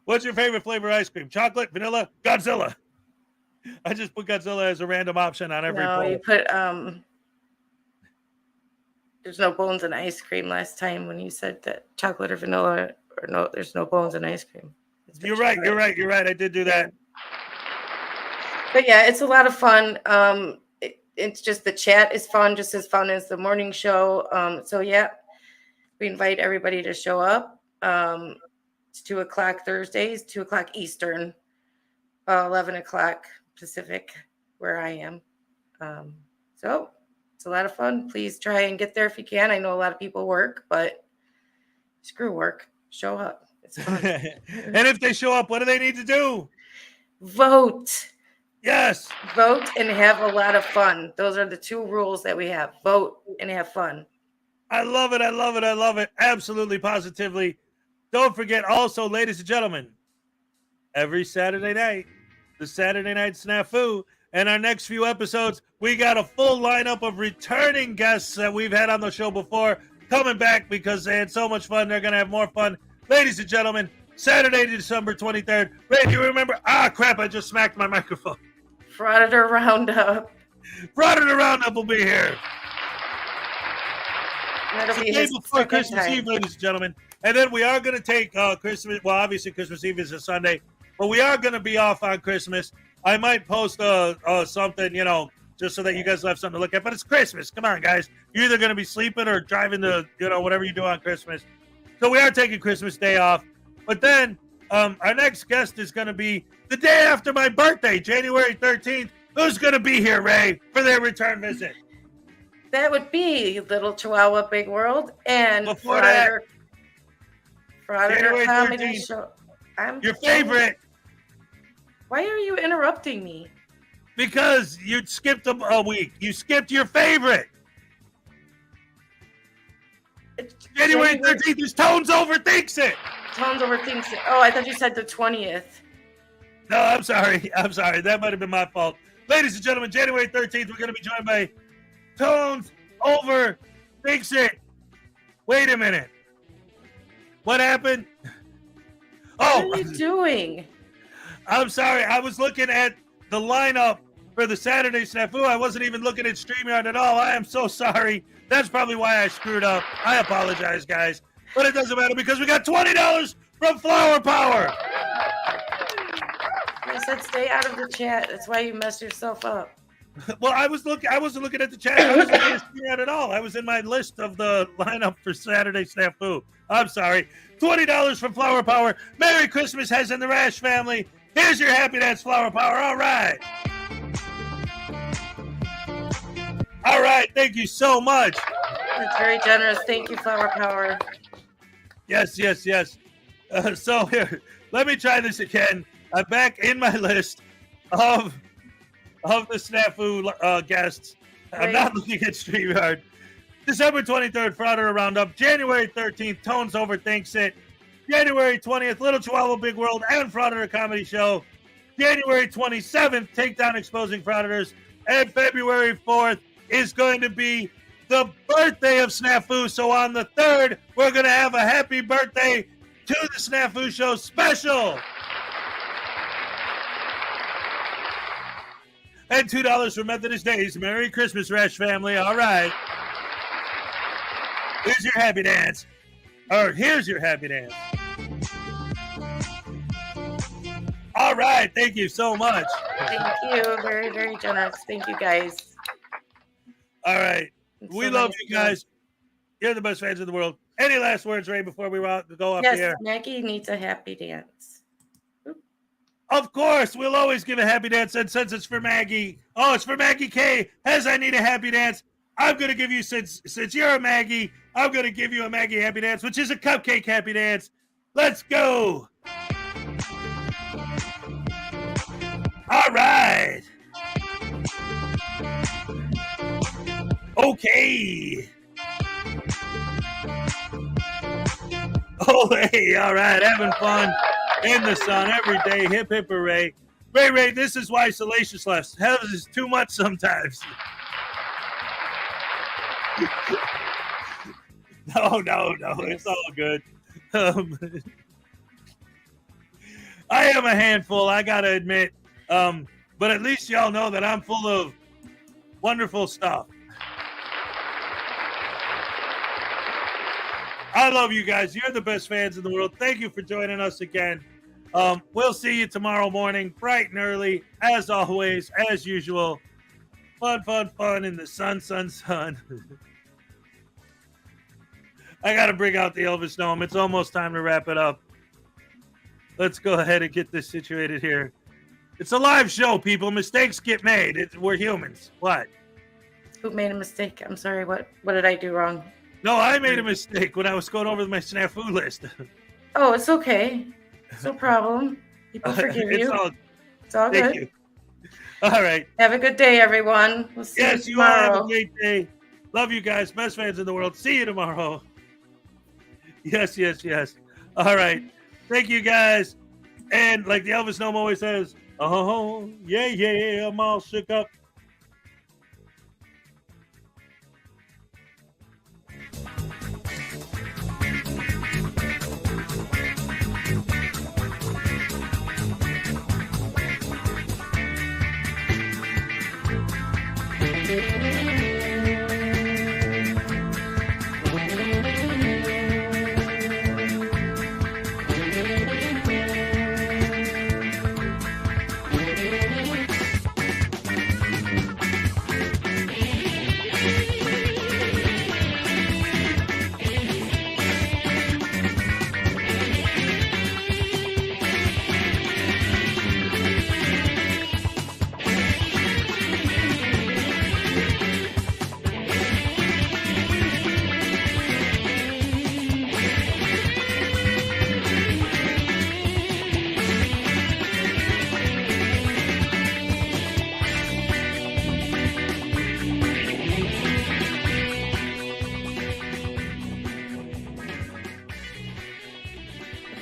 What's your favorite flavor of ice cream? Chocolate, vanilla, Godzilla. I just put Godzilla as a random option on every poll. You put there's no bones in ice cream last time when you said that chocolate or vanilla, or no, there's no bones in ice cream. You're right. I did do that. But yeah, it's a lot of fun. It's just the chat is fun, just as fun as the morning show. So yeah, we invite everybody to show up. It's 2:00 Thursdays, 2:00 Eastern, 11:00 Pacific, where I am. So it's a lot of fun. Please try and get there if you can. I know a lot of people work, but screw work. Show up. It's fun. And if they show up, what do they need to do? Vote. Yes. Vote and have a lot of fun. Those are the 2 rules that we have. Vote and have fun. I love it. I love it. I love it. Absolutely, positively. Don't forget also, ladies and gentlemen, every Saturday night, the Saturday Night Snafu, and our next few episodes, we got a full lineup of returning guests that we've had on the show before coming back because they had so much fun. They're going to have more fun. Ladies and gentlemen, Saturday, December 23rd. Ray, do you remember? Ah, crap, I just smacked my microphone. Frauditor Roundup. Frauditor Roundup will be here. That'll be the day his before second Christmas time. Eve, ladies and gentlemen. And then we are going to take Christmas. Well, obviously, Christmas Eve is a Sunday, but we are going to be off on Christmas. I might post something, you know, just so that you guys will have something to look at. But it's Christmas. Come on, guys. You're either going to be sleeping or driving to, you know, whatever you do on Christmas. So we are taking Christmas Day off. But then our next guest is going to be the day after my birthday, January 13th. Who's going to be here, Ray, for their return visit? That would be Little Chihuahua Big World and Before that, Frauditor January Comedy 13th. Show. Your favorite. Why are you interrupting me? Because you skipped a week. You skipped your favorite. January 13th is Tones Overthinks It. Tones Overthinks It. Oh, I thought you said the 20th. No, I'm sorry. That might have been my fault. Ladies and gentlemen, January 13th, we're going to be joined by Tones Overthinks It. Wait a minute. What happened? Oh, what are you doing? I'm sorry. I was looking at the lineup for the Saturday Snafu. I wasn't even looking at StreamYard at all. I am so sorry. That's probably why I screwed up. I apologize, guys. But it doesn't matter because we got $20 from Flower Power. I said stay out of the chat. That's why you messed yourself up. Well, I wasn't looking at the chat. I wasn't looking at StreamYard at all. I was in my list of the lineup for Saturday Snafu. I'm sorry. $20 from Flower Power. Merry Christmas, Hez and the Rash family. Here's your Happy Dance, Flower Power. All right. All right. Thank you so much. That's very generous. Thank you, Flower Power. Yes. So here, let me try this again. I'm back in my list of the Snafu guests. I'm not looking at StreamYard. December 23rd, Frauditor Roundup. January 13th, Tones Overthinks It. January 20th, Little Chihuahua Big World and Frauditor Comedy Show. January 27th, Takedown Exposing Frauditors. And February 4th is going to be the the birthday of Snafu. So on the 3rd, we're going to have a happy birthday to the Snafu Show special. And $2 for Methodist Days. Merry Christmas, Rash family. All right. Here's your happy dance. Or here's your happy dance. All right. Thank you so much. Thank you. Very, very generous. Thank you, guys. All right. It's We so love nice you guys. You're the best fans in the world. Any last words, Ray, before we go off the air? Yes, Maggie needs a happy dance. Of course, we'll always give a happy dance. And since it's for Maggie, it's for Maggie K. As I need a happy dance, I'm going to give you, since you're a Maggie, I'm going to give you a Maggie happy dance, which is a cupcake happy dance. Let's go. All right. Okay. Oh, hey, all right. Having fun in the sun every day. Hip, hip, hooray. Ray, this is why Salacious left. Hell is too much sometimes. No. It's all good. I am a handful, I got to admit. But at least y'all know that I'm full of wonderful stuff. I love you guys. You're the best fans in the world. Thank you for joining us again. We'll see you tomorrow morning, bright and early, as always, as usual. Fun in the sun. I got to bring out the Elvis Gnome. It's almost time to wrap it up. Let's go ahead and get this situated here. It's a live show, people. Mistakes get made. We're humans. What? Who made a mistake? I'm sorry. What did I do wrong? No, I made a mistake when I was going over my snafu list. Oh, it's okay. It's no problem. People forgive you. It's all Thank good. you. All right. Have a good day, everyone. We'll see Yes, you you all tomorrow. have a great day. Love you guys. Best fans in the world. See you tomorrow. Yes. All right. Thank you guys. And like the Elvis Gnome always says, oh, yeah, I'm all shook up.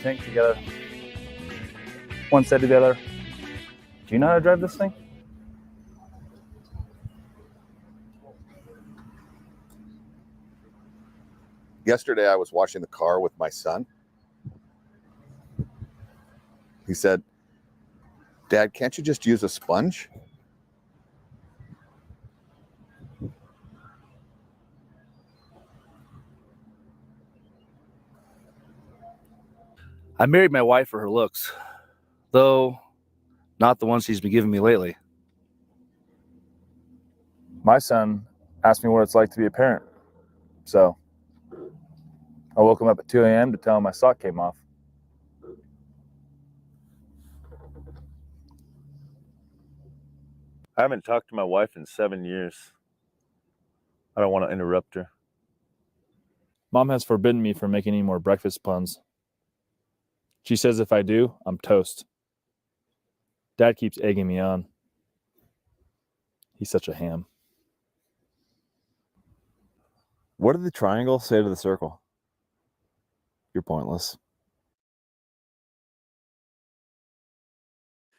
Tank together. One said to the other, do you know how to drive this thing? Yesterday, I was washing the car with my son. He said, Dad, can't you just use a sponge? I married my wife for her looks, though not the ones she's been giving me lately. My son asked me what it's like to be a parent, so I woke him up at 2 a.m. to tell him my sock came off. I haven't talked to my wife in 7 years. I don't want to interrupt her. Mom has forbidden me from making any more breakfast puns. She says if I do, I'm toast. Dad keeps egging me on. He's such a ham. What did the triangle say to the circle? You're pointless.